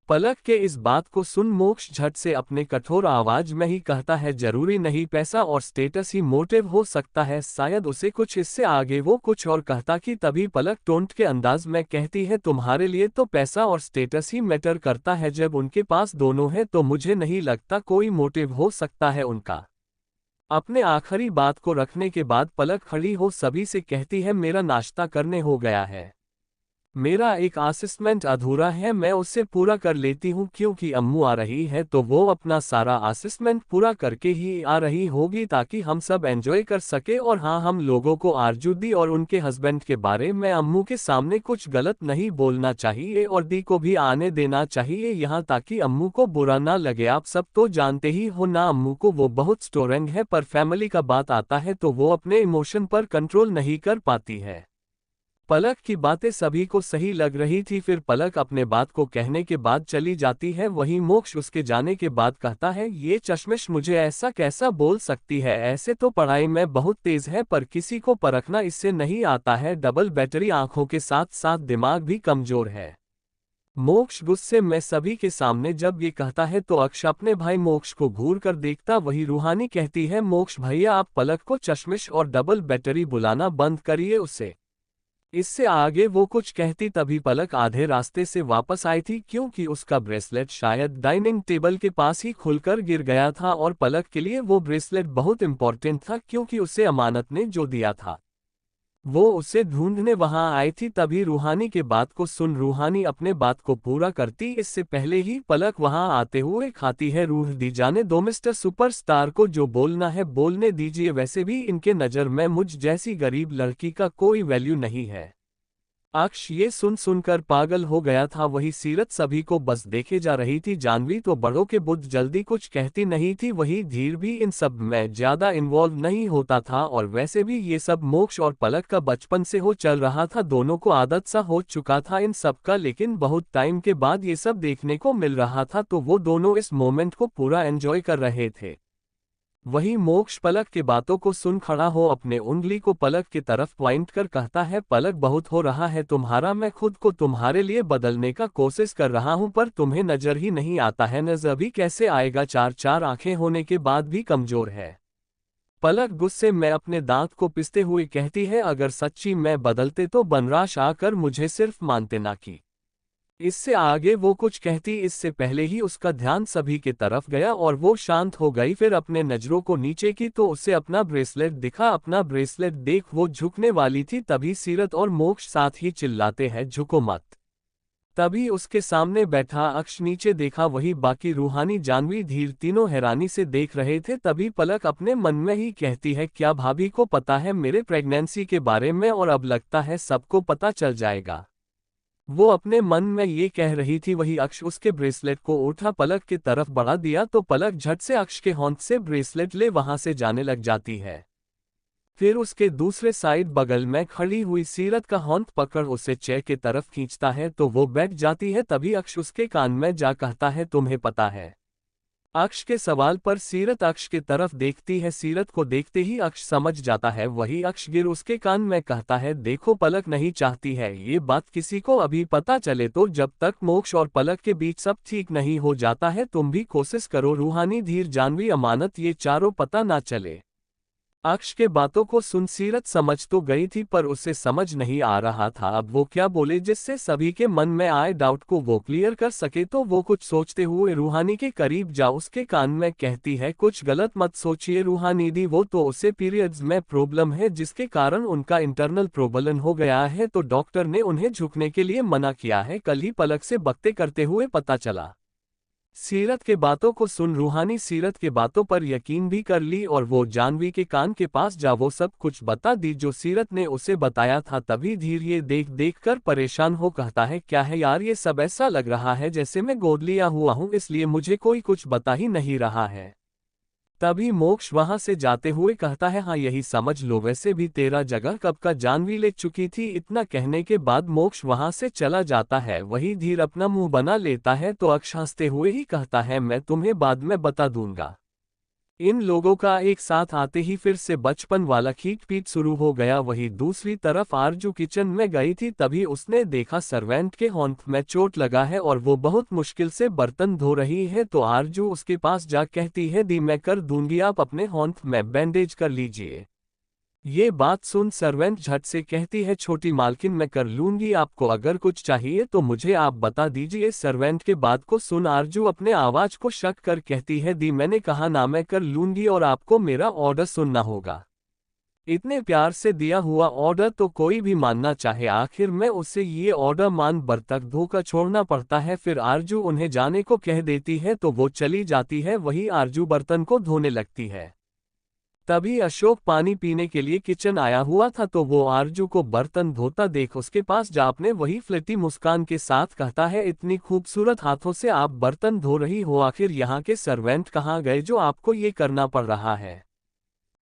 पलक के इस बात को सुन मोक्ष झट से अपने कठोर आवाज में ही कहता है, जरूरी नहीं पैसा और स्टेटस ही मोटिव हो सकता है, शायद उसे कुछ इससे आगे वो कुछ और कहता कि तभी पलक टोंट के अंदाज में कहती है, तुम्हारे लिए तो पैसा और स्टेटस ही मैटर करता है, जब उनके पास दोनों है तो मुझे नहीं लगता कोई मोटिव हो सकता है उनका। अपने आखिरी बात को रखने के बाद पलक खड़ी हो सभी से कहती है, मेरा नाश्ता करने हो गया है, मेरा एक असेसमेंट अधूरा है, मैं उससे पूरा कर लेती हूँ, क्योंकि अम्मू आ रही है तो वो अपना सारा असेसमेंट पूरा करके ही आ रही होगी ताकि हम सब एंजॉय कर सके। और हाँ, हम लोगों को आरजू दी और उनके हस्बैंड के बारे में अम्मू के सामने कुछ गलत नहीं बोलना चाहिए और दी को भी आने देना चाहिए यहाँ, ताकि अम्मू को बुरा ना लगे। आप सब तो जानते ही हो ना अम्मू को, वो बहुत स्ट्रोंग है, पर फैमिली का बात आता है तो वो अपने इमोशन पर कंट्रोल नहीं कर पाती है। पलक की बातें सभी को सही लग रही थी, फिर पलक अपने बात को कहने के बाद चली जाती है। वहीं मोक्ष उसके जाने के बाद कहता है, ये चश्मिश मुझे ऐसा कैसा बोल सकती है, ऐसे तो पढ़ाई में बहुत तेज है पर किसी को परखना इससे नहीं आता है, डबल बैटरी आंखों के साथ साथ दिमाग भी कमजोर है। मोक्ष गुस्से में सभी के सामने जब ये कहता है तो अक्ष अपने भाई मोक्ष को घूर कर देखता, वही रूहानी कहती है, मोक्ष भैया आप पलक को चश्मिश और डबल बैटरी बुलाना बंद करिए उसे। इससे आगे वो कुछ कहती तभी पलक आधे रास्ते से वापस आई थी, क्योंकि उसका ब्रेसलेट शायद डाइनिंग टेबल के पास ही खुलकर गिर गया था और पलक के लिए वो ब्रेसलेट बहुत इंपॉर्टेंट था, क्योंकि उसे अमानत ने जो दिया था वो उसे ढूंढने वहां आई थी। तभी रूहानी के बात को सुन रूहानी अपने बात को पूरा करती, इससे पहले ही पलक वहां आते हुए खाती है, रूह दी जाने दो मिस्टर सुपरस्टार को, जो बोलना है बोलने दीजिए, वैसे भी इनके नज़र में मुझ जैसी गरीब लड़की का कोई वैल्यू नहीं है। अक्ष ये सुन सुनकर पागल हो गया था, वही सीरत सभी को बस देखे जा रही थी, जानवी तो बड़ों के बुद्ध जल्दी कुछ कहती नहीं थी, वही धीर भी इन सब में ज्यादा इन्वॉल्व नहीं होता था, और वैसे भी ये सब मोक्ष और पलक का बचपन से हो चल रहा था, दोनों को आदत सा हो चुका था इन सब का, लेकिन बहुत टाइम के बाद ये सब देखने को मिल रहा था तो वो दोनों इस मोमेंट को पूरा एंजॉय कर रहे थे। वही मोक्ष पलक के बातों को सुन खड़ा हो अपने उंगली को पलक की तरफ पॉइंट कर कहता है, पलक बहुत हो रहा है तुम्हारा, मैं खुद को तुम्हारे लिए बदलने का कोशिश कर रहा हूं पर तुम्हें नजर ही नहीं आता है, नजर भी कैसे आएगा, चार चार आंखें होने के बाद भी कमजोर है। पलक गुस्से में अपने दांत को पिसते हुए कहती है, अगर सच्ची मैं बदलते तो बनराश आकर मुझे सिर्फ मानते ना कि। इससे आगे वो कुछ कहती, इससे पहले ही उसका ध्यान सभी के तरफ गया और वो शांत हो गई, फिर अपने नजरों को नीचे की तो उसे अपना ब्रेसलेट दिखा, अपना ब्रेसलेट देख वो झुकने वाली थी, तभी सीरत और मोक्ष साथ ही चिल्लाते हैं, झुको मत। तभी उसके सामने बैठा अक्ष नीचे देखा, वही बाकी रूहानी जानवी धीर तीनों हैरानी से देख रहे थे। तभी पलक अपने मन में ही कहती है, क्या भाभी को पता है मेरे प्रेगनेंसी के बारे में, और अब लगता है सबको पता चल जाएगा। वो अपने मन में ये कह रही थी, वही अक्ष उसके ब्रेसलेट को उठा पलक की तरफ बढ़ा दिया तो पलक झट से अक्ष के होंठ से ब्रेसलेट ले वहां से जाने लग जाती है। फिर उसके दूसरे साइड बगल में खड़ी हुई सीरत का होंठ पकड़ उसे चेयर की तरफ खींचता है तो वो बैठ जाती है। तभी अक्ष उसके कान में जा कहता है, तुम्हें पता है? अक्ष के सवाल पर सीरत अक्ष की तरफ देखती है, सीरत को देखते ही अक्ष समझ जाता है, वही अक्ष गिर उसके कान में कहता है, देखो पलक नहीं चाहती है ये बात किसी को अभी पता चले, तो जब तक मोक्ष और पलक के बीच सब ठीक नहीं हो जाता है तुम भी कोशिश करो, रूहानी धीर जानवी अमानत ये चारों पता ना चले। अक्ष के बातों को सुन सीरत समझ तो गई थी पर उसे समझ नहीं आ रहा था अब वो क्या बोले जिससे सभी के मन में आए डाउट को वो क्लियर कर सके। तो वो कुछ सोचते हुए रूहानी के करीब जा उसके कान में कहती है, कुछ गलत मत सोचिए रूहानी दी, वो तो उसे पीरियड्स में प्रॉब्लम है जिसके कारण उनका इंटरनल प्रोबलन हो गया है, तो डॉक्टर ने उन्हें झुकने के लिए मना किया है, कल ही पलक से बातें करते हुए पता चला। सीरत के बातों को सुन रूहानी सीरत के बातों पर यकीन भी कर ली और वो जानवी के कान के पास जा वो सब कुछ बता दी जो सीरत ने उसे बताया था। तभी धीर ये देख देख कर परेशान हो कहता है, क्या है यार ये सब, ऐसा लग रहा है जैसे मैं गोद लिया हुआ हूँ, इसलिए मुझे कोई कुछ बता ही नहीं रहा है। तभी मोक्ष वहां से जाते हुए कहता है, हाँ यही समझ लो, वैसे भी तेरा जगह कब का जानवी ले चुकी थी। इतना कहने के बाद मोक्ष वहां से चला जाता है। वही धीर अपना मुंह बना लेता है तो अक्ष हंसते हुए ही कहता है, मैं तुम्हें बाद में बता दूंगा। इन लोगों का एक साथ आते ही फिर से बचपन वाला खींच पीट शुरू हो गया। वही दूसरी तरफ आरजू किचन में गई थी, तभी उसने देखा सर्वेंट के हाथ में चोट लगा है और वो बहुत मुश्किल से बर्तन धो रही है। तो आरजू उसके पास जा कहती है, दी मैं कर दूंगी, आप अपने हाथ में बैंडेज कर लीजिए। ये बात सुन सर्वेंट झट से कहती है, छोटी मालकिन मैं कर लूंगी, आपको अगर कुछ चाहिए तो मुझे आप बता दीजिए। सर्वेंट के बात को सुन आरजू अपने आवाज को शक कर कहती है, दी मैंने कहा ना मैं कर लूंगी और आपको मेरा ऑर्डर सुनना होगा। इतने प्यार से दिया हुआ ऑर्डर तो कोई भी मानना चाहे, आखिर में उसे ये ऑर्डर मान बर्तन धोकर छोड़ना पड़ता है। फिर आरजू उन्हें जाने को कह देती है तो वो चली जाती है। वही आरजू बर्तन को धोने लगती है। तभी अशोक पानी पीने के लिए किचन आया हुआ था तो वो आरजू को बर्तन धोता देख उसके पास जा अपने वही फ्लैटी मुस्कान के साथ कहता है, इतनी खूबसूरत हाथों से आप बर्तन धो रही हो, आखिर यहाँ के सर्वेंट कहाँ गए जो आपको ये करना पड़ रहा है।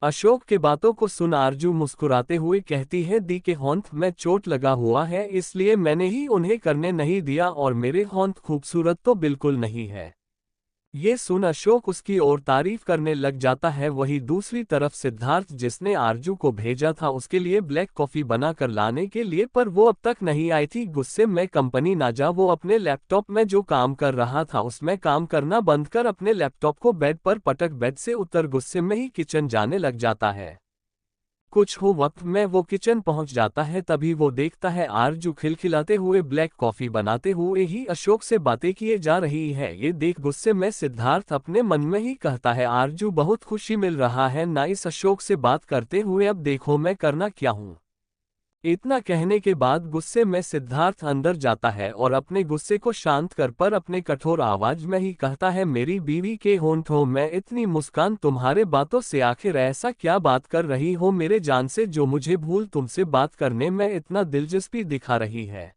अशोक के बातों को सुन आरजू मुस्कुराते हुए कहती है, दी के हाथ में चोट लगा हुआ है इसलिए मैंने ही उन्हें करने नहीं दिया, और मेरे हाथ खूबसूरत तो बिल्कुल नहीं है। ये सुन अशोक उसकी ओर तारीफ करने लग जाता है। वही दूसरी तरफ सिद्धार्थ, जिसने आरजू को भेजा था उसके लिए ब्लैक कॉफी बनाकर लाने के लिए, पर वो अब तक नहीं आई थी, गुस्से में कंपनी ना जा वो अपने लैपटॉप में जो काम कर रहा था उसमें काम करना बंद कर अपने लैपटॉप को बेड पर पटक बेड से उतर गुस्से में ही किचन जाने लग जाता है। कुछ हो वक्त में वो किचन पहुंच जाता है, तभी वो देखता है आरजू खिलखिलाते हुए ब्लैक कॉफी बनाते हुए ही अशोक से बातें किए जा रही है। ये देख गुस्से में सिद्धार्थ अपने मन में ही कहता है, आरजू बहुत खुशी मिल रहा है नाइस अशोक से बात करते हुए, अब देखो मैं करना क्या हूँ। इतना कहने के बाद गुस्से में सिद्धार्थ अंदर जाता है और अपने गुस्से को शांत कर पर अपने कठोर आवाज में ही कहता है, मेरी बीवी के होंठों में इतनी मुस्कान, तुम्हारे बातों से आखिर ऐसा क्या बात कर रही हो मेरे जान से जो मुझे भूल तुमसे बात करने में इतना दिलचस्पी दिखा रही है।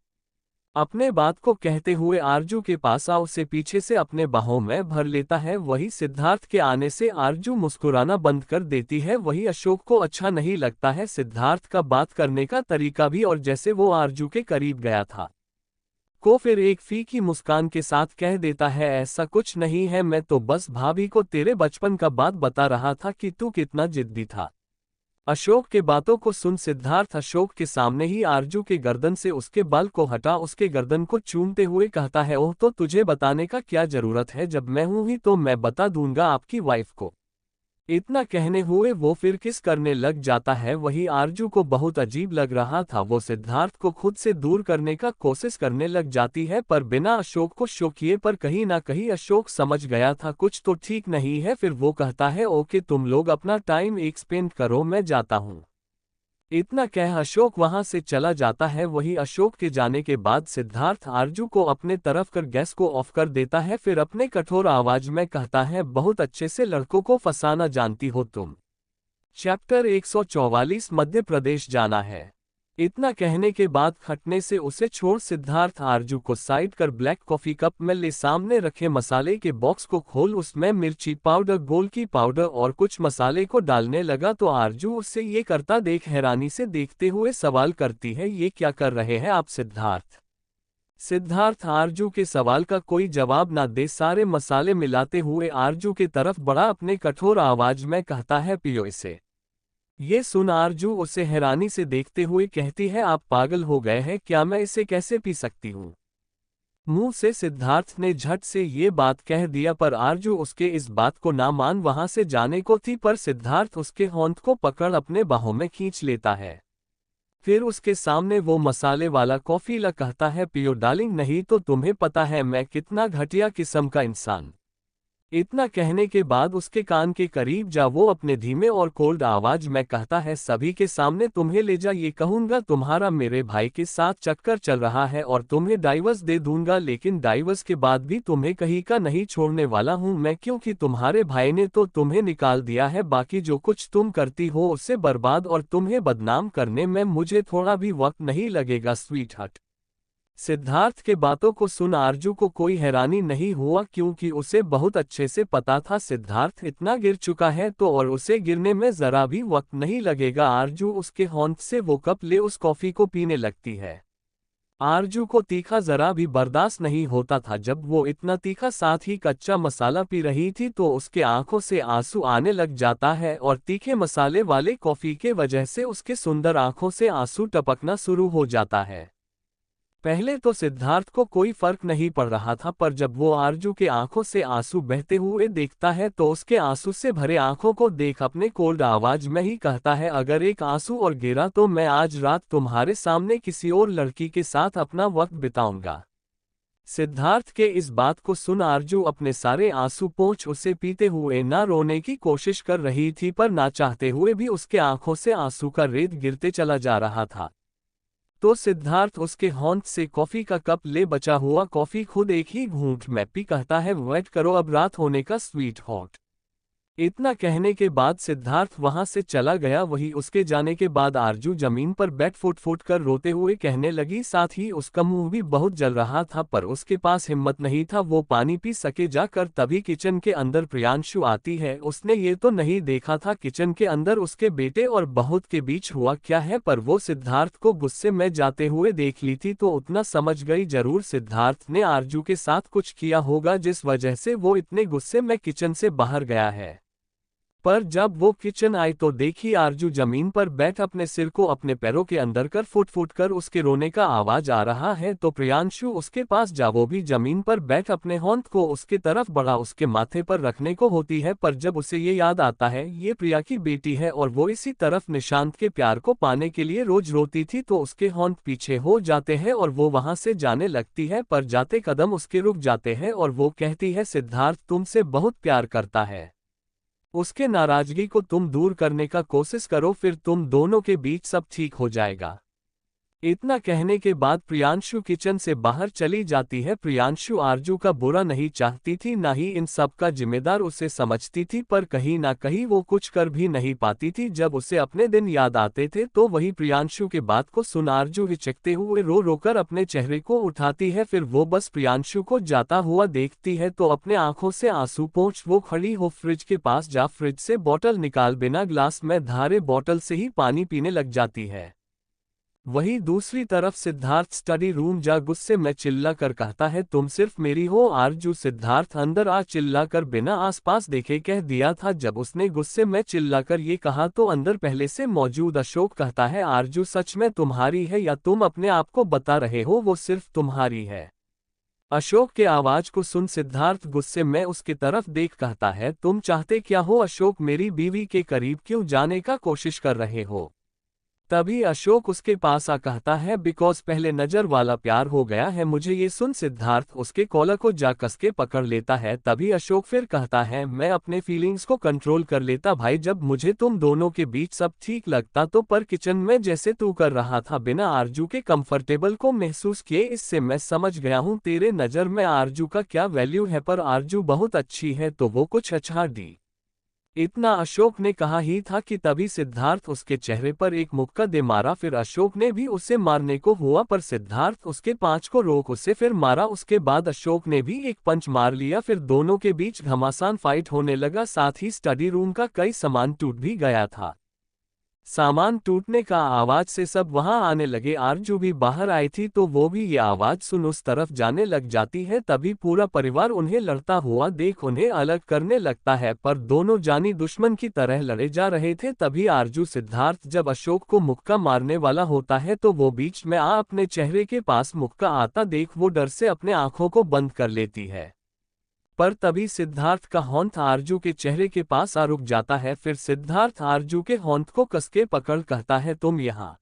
अपने बात को कहते हुए आरजू के पास आ उसे पीछे से अपने बाहों में भर लेता है। वही सिद्धार्थ के आने से आरजू मुस्कुराना बंद कर देती है। वही अशोक को अच्छा नहीं लगता है सिद्धार्थ का बात करने का तरीका भी, और जैसे वो आरजू के करीब गया था को फिर एक फीकी मुस्कान के साथ कह देता है, ऐसा कुछ नहीं है, मैं तो बस भाभी को तेरे बचपन का बात बता रहा था कि तू कितना जिद्दी था। अशोक के बातों को सुन सिद्धार्थ अशोक के सामने ही आरजू के गर्दन से उसके बाल को हटा उसके गर्दन को चूमते हुए कहता है, ओह तो तुझे बताने का क्या जरूरत है, जब मैं हूं ही तो मैं बता दूंगा आपकी वाइफ को। इतना कहने हुए वो फिर किस करने लग जाता है। वही आरजू को बहुत अजीब लग रहा था, वो सिद्धार्थ को खुद से दूर करने का कोशिश करने लग जाती है पर बिना अशोक को शो किए, पर कहीं ना कहीं अशोक समझ गया था कुछ तो ठीक नहीं है। फिर वो कहता है, ओके तुम लोग अपना टाइम एक्सपेंड करो, मैं जाता हूँ। इतना कह अशोक वहां से चला जाता है। वही अशोक के जाने के बाद सिद्धार्थ आरजू को अपने तरफ कर गैस को ऑफ कर देता है, फिर अपने कठोर आवाज में कहता है, बहुत अच्छे से लड़कों को फंसाना जानती हो तुम। चैप्टर 144 मध्य प्रदेश जाना है। इतना कहने के बाद खटने से उसे छोड़ सिद्धार्थ आरजू को साइड कर ब्लैक कॉफी कप में ले सामने रखे मसाले के बॉक्स को खोल उसमें मिर्ची पाउडर, गोलकी पाउडर और कुछ मसाले को डालने लगा। तो आरजू उससे ये करता देख हैरानी से देखते हुए सवाल करती है, ये क्या कर रहे हैं आप सिद्धार्थ। सिद्धार्थ आरजू के सवाल का कोई जवाब ना दे सारे मसाले मिलाते हुए आरजू के तरफ बढ़ा अपने कठोर आवाज में कहता है, पियो इसे। ये सुन आरजू उसे हैरानी से देखते हुए कहती है, आप पागल हो गए हैं क्या, मैं इसे कैसे पी सकती हूँ। मुंह से सिद्धार्थ ने झट से ये बात कह दिया पर आरजू उसके इस बात को ना मान वहां से जाने को थी, पर सिद्धार्थ उसके होंठ को पकड़ अपने बाहों में खींच लेता है। फिर उसके सामने वो मसाले वाला कॉफी ला कहता है, पियो डार्लिंग, नहीं तो तुम्हें पता है मैं कितना घटिया किस्म का इंसान। इतना कहने के बाद उसके कान के करीब जा वो अपने धीमे और कोल्ड आवाज में कहता है, सभी के सामने तुम्हें ले जा ये कहूंगा तुम्हारा मेरे भाई के साथ चक्कर चल रहा है और तुम्हें डाइवर्स दे दूंगा, लेकिन डाइवर्स के बाद भी तुम्हें कहीं का नहीं छोड़ने वाला हूं मैं, क्योंकि तुम्हारे भाई ने तो तुम्हें निकाल दिया है। बाकी जो कुछ तुम करती हो उससे बर्बाद और तुम्हें बदनाम करने में मुझे थोड़ा भी वक्त नहीं लगेगा स्वीट हार्ट। सिद्धार्थ के बातों को सुन आरजू को कोई हैरानी नहीं हुआ क्योंकि उसे बहुत अच्छे से पता था सिद्धार्थ इतना गिर चुका है तो और उसे गिरने में जरा भी वक्त नहीं लगेगा। आरजू उसके होंठ से वो कप ले उस कॉफी को पीने लगती है। आरजू को तीखा जरा भी बर्दाश्त नहीं होता था। जब वो इतना तीखा साथ ही कच्चा मसाला पी रही थी तो उसके आंखों से आंसू आने लग जाता है और तीखे मसाले वाले कॉफी के वजह से उसके सुंदर आंखों से आंसू टपकना शुरू हो जाता है। पहले तो सिद्धार्थ को कोई फर्क नहीं पड़ रहा था, पर जब वो आरजू के आंखों से आंसू बहते हुए देखता है तो उसके आंसू से भरे आंखों को देख अपने कोल्ड आवाज में ही कहता है, अगर एक आंसू और गिरा तो मैं आज रात तुम्हारे सामने किसी और लड़की के साथ अपना वक्त बिताऊंगा। सिद्धार्थ के इस बात को सुन आरजू अपने सारे आंसू पोंछ उसे पीते हुए ना रोने की कोशिश कर रही थी, पर ना चाहते हुए भी उसके आंखों से आंसू का रेत गिरते चला जा रहा था। तो सिद्धार्थ उसके होंठ से कॉफी का कप ले बचा हुआ कॉफी खुद एक ही घूंट में पी कहता है, वेट करो अब रात होने का स्वीट हॉट। इतना कहने के बाद सिद्धार्थ वहां से चला गया। वही उसके जाने के बाद आरजू जमीन पर बैठ फुट फुट कर रोते हुए कहने लगी, साथ ही उसका मुंह भी बहुत जल रहा था पर उसके पास हिम्मत नहीं था वो पानी पी सके जाकर। तभी किचन के अंदर प्रियांशु आती है। उसने ये तो नहीं देखा था किचन के अंदर उसके बेटे और बहू के बीच हुआ क्या है, पर वो सिद्धार्थ को गुस्से में जाते हुए देख ली थी तो उतना समझ गई जरूर सिद्धार्थ ने आरजू के साथ कुछ किया होगा जिस वजह से वो इतने गुस्से में किचन से बाहर गया है। पर जब वो किचन आई तो देखी आरजू जमीन पर बैठ अपने सिर को अपने पैरों के अंदर कर फुट फुट कर उसके रोने का आवाज आ रहा है। तो प्रियांशु उसके पास जा वो भी जमीन पर बैठ अपने होंठ को उसके तरफ बढ़ा उसके माथे पर रखने को होती है, पर जब उसे ये याद आता है ये प्रिया की बेटी है और वो इसी तरफ निशांत के प्यार को पाने के लिए रोज रोती थी तो उसके होंठ पीछे हो जाते हैं और वो वहां से जाने लगती है, पर जाते कदम उसके रुक जाते हैं और वो कहती है, सिद्धार्थ तुमसे बहुत प्यार करता है, उसके नाराजगी को तुम दूर करने का कोशिश करो फिर तुम दोनों के बीच सब ठीक हो जाएगा। इतना कहने के बाद प्रियांशु किचन से बाहर चली जाती है। प्रियांशु आरजू का बुरा नहीं चाहती थी, ना ही इन सब का जिम्मेदार उसे समझती थी, पर कहीं ना कहीं वो कुछ कर भी नहीं पाती थी। जब उसे अपने दिन याद आते थे तो वही प्रियांशु के बात को सुन आरजू हिचकते हुए रो रोकर अपने चेहरे को उठाती है। फिर वो बस प्रियांशु को जाता हुआ देखती है तो अपने आंखों से आंसू पोंछ वो खड़ी हो फ्रिज के पास जा फ्रिज से बोतल निकाल बिना ग्लास में धारे बोतल से ही पानी पीने लग जाती है। वहीं दूसरी तरफ सिद्धार्थ स्टडी रूम जा गुस्से में चिल्ला कर कहता है, तुम सिर्फ मेरी हो आरजू। सिद्धार्थ अंदर आ चिल्ला कर बिना आसपास देखे कह दिया था। जब उसने गुस्से में चिल्ला कर ये कहा तो अंदर पहले से मौजूद अशोक कहता है, आरजू सच में तुम्हारी है या तुम अपने आप को बता रहे हो वो सिर्फ तुम्हारी है। अशोक के आवाज को सुन सिद्धार्थ गुस्से में उसकी तरफ देख कहता है, तुम चाहते क्या हो अशोक, मेरी बीवी के करीब क्यों जाने का कोशिश कर रहे हो। तभी अशोक उसके पास आ कहता है, बिकॉज पहले नजर वाला प्यार हो गया है मुझे। ये सुन सिद्धार्थ उसके कॉलर को जा कस के पकड़ लेता है। तभी अशोक फिर कहता है, मैं अपने फीलिंग्स को कंट्रोल कर लेता भाई, जब मुझे तुम दोनों के बीच सब ठीक लगता तो, पर किचन में जैसे तू कर रहा था बिना आरजू के कंफर्टेबल को महसूस किए, इससे मैं समझ गया हूँ तेरे नजर में आरजू का क्या वैल्यू है, पर आरजू बहुत अच्छी है तो वो कुछ अच्छा दी। इतना अशोक ने कहा ही था कि तभी सिद्धार्थ उसके चेहरे पर एक मुक्का दे मारा। फिर अशोक ने भी उसे मारने को हुआ पर सिद्धार्थ उसके पांच को रोक उसे फिर मारा। उसके बाद अशोक ने भी एक पंच मार लिया। फिर दोनों के बीच घमासान फाइट होने लगा। साथ ही स्टडी रूम का कई सामान टूट भी गया था। सामान टूटने का आवाज से सब वहां आने लगे। आरजू भी बाहर आई थी तो वो भी ये आवाज सुन उस तरफ जाने लग जाती है। तभी पूरा परिवार उन्हें लड़ता हुआ देख उन्हें अलग करने लगता है, पर दोनों जानी दुश्मन की तरह लड़े जा रहे थे। तभी आरजू सिद्धार्थ जब अशोक को मुक्का मारने वाला होता है तो वो बीच में आ अपने चेहरे के पास मुक्का आता देख वो डर से अपने आंखों को बंद कर लेती है। पर तभी सिद्धार्थ का होंठ आरजू के चेहरे के पास आ रुक जाता है। फिर सिद्धार्थ आरजू के होंठ को कसके पकड़ कहता है, तुम यहाँ।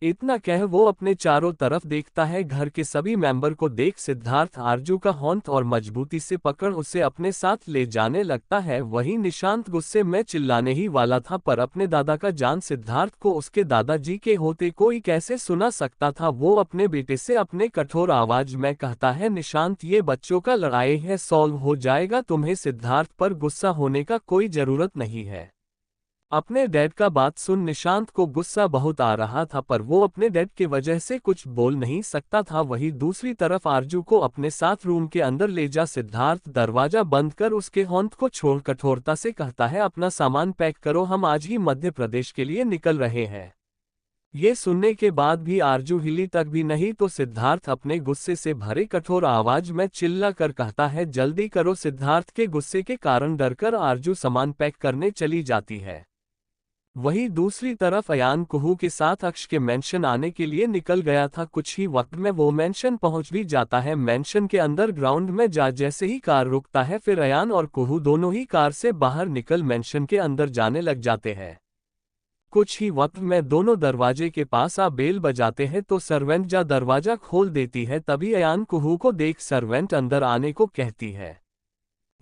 इतना कह वो अपने चारों तरफ देखता है। घर के सभी मेंबर को देख सिद्धार्थ आरजू का होंठ और मजबूती से पकड़ उसे अपने साथ ले जाने लगता है। वहीं निशांत गुस्से में चिल्लाने ही वाला था, पर अपने दादा का जान सिद्धार्थ को उसके दादाजी के होते कोई कैसे सुना सकता था। वो अपने बेटे से अपने कठोर आवाज में कहता है, निशांत ये बच्चों का लड़ाई है, सॉल्व हो जाएगा, तुम्हें सिद्धार्थ पर गुस्सा होने का कोई जरूरत नहीं है। अपने डैड का बात सुन निशांत को गुस्सा बहुत आ रहा था, पर वो अपने डैड के वजह से कुछ बोल नहीं सकता था। वहीं दूसरी तरफ आरजू को अपने साथ रूम के अंदर ले जा सिद्धार्थ दरवाजा बंद कर उसके होंठ को छोड़ कठोरता से कहता है, अपना सामान पैक करो, हम आज ही मध्य प्रदेश के लिए निकल रहे हैं। ये सुनने के बाद भी आरजू हिली तक भी नहीं तो सिद्धार्थ अपने गुस्से से भरे कठोर आवाज में चिल्ला कर कहता है, जल्दी करो। सिद्धार्थ के गुस्से के कारण डरकर आरजू सामान पैक करने चली जाती है। वहीं दूसरी तरफ अयान कुहू के साथ अक्ष के मेंशन आने के लिए निकल गया था। कुछ ही वक्त में वो मेंशन पहुंच भी जाता है। मेंशन के अंदर ग्राउंड में जा जैसे ही कार रुकता है, फिर अयान और कुहू दोनों ही कार से बाहर निकल मेंशन के अंदर जाने लग जाते हैं। कुछ ही वक्त में दोनों दरवाजे के पास आ बेल बजाते हैं तो सर्वेंट जा दरवाजा खोल देती है। तभी अयान कुहू को देख सर्वेंट अंदर आने को कहती है।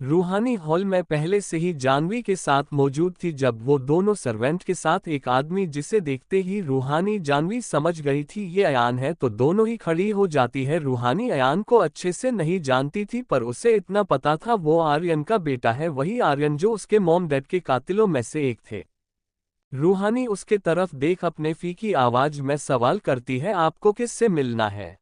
रूहानी हॉल में पहले से ही जानवी के साथ मौजूद थी। जब वो दोनों सर्वेंट के साथ एक आदमी जिसे देखते ही रूहानी जानवी समझ गई थी ये अयान है, तो दोनों ही खड़ी हो जाती है। रूहानी अयान को अच्छे से नहीं जानती थी, पर उसे इतना पता था वो आर्यन का बेटा है, वही आर्यन जो उसके मॉम डैड के कातिलों में से एक थे। रूहानी उसके तरफ देख अपने फीकी आवाज में सवाल करती है, आपको किससे मिलना है?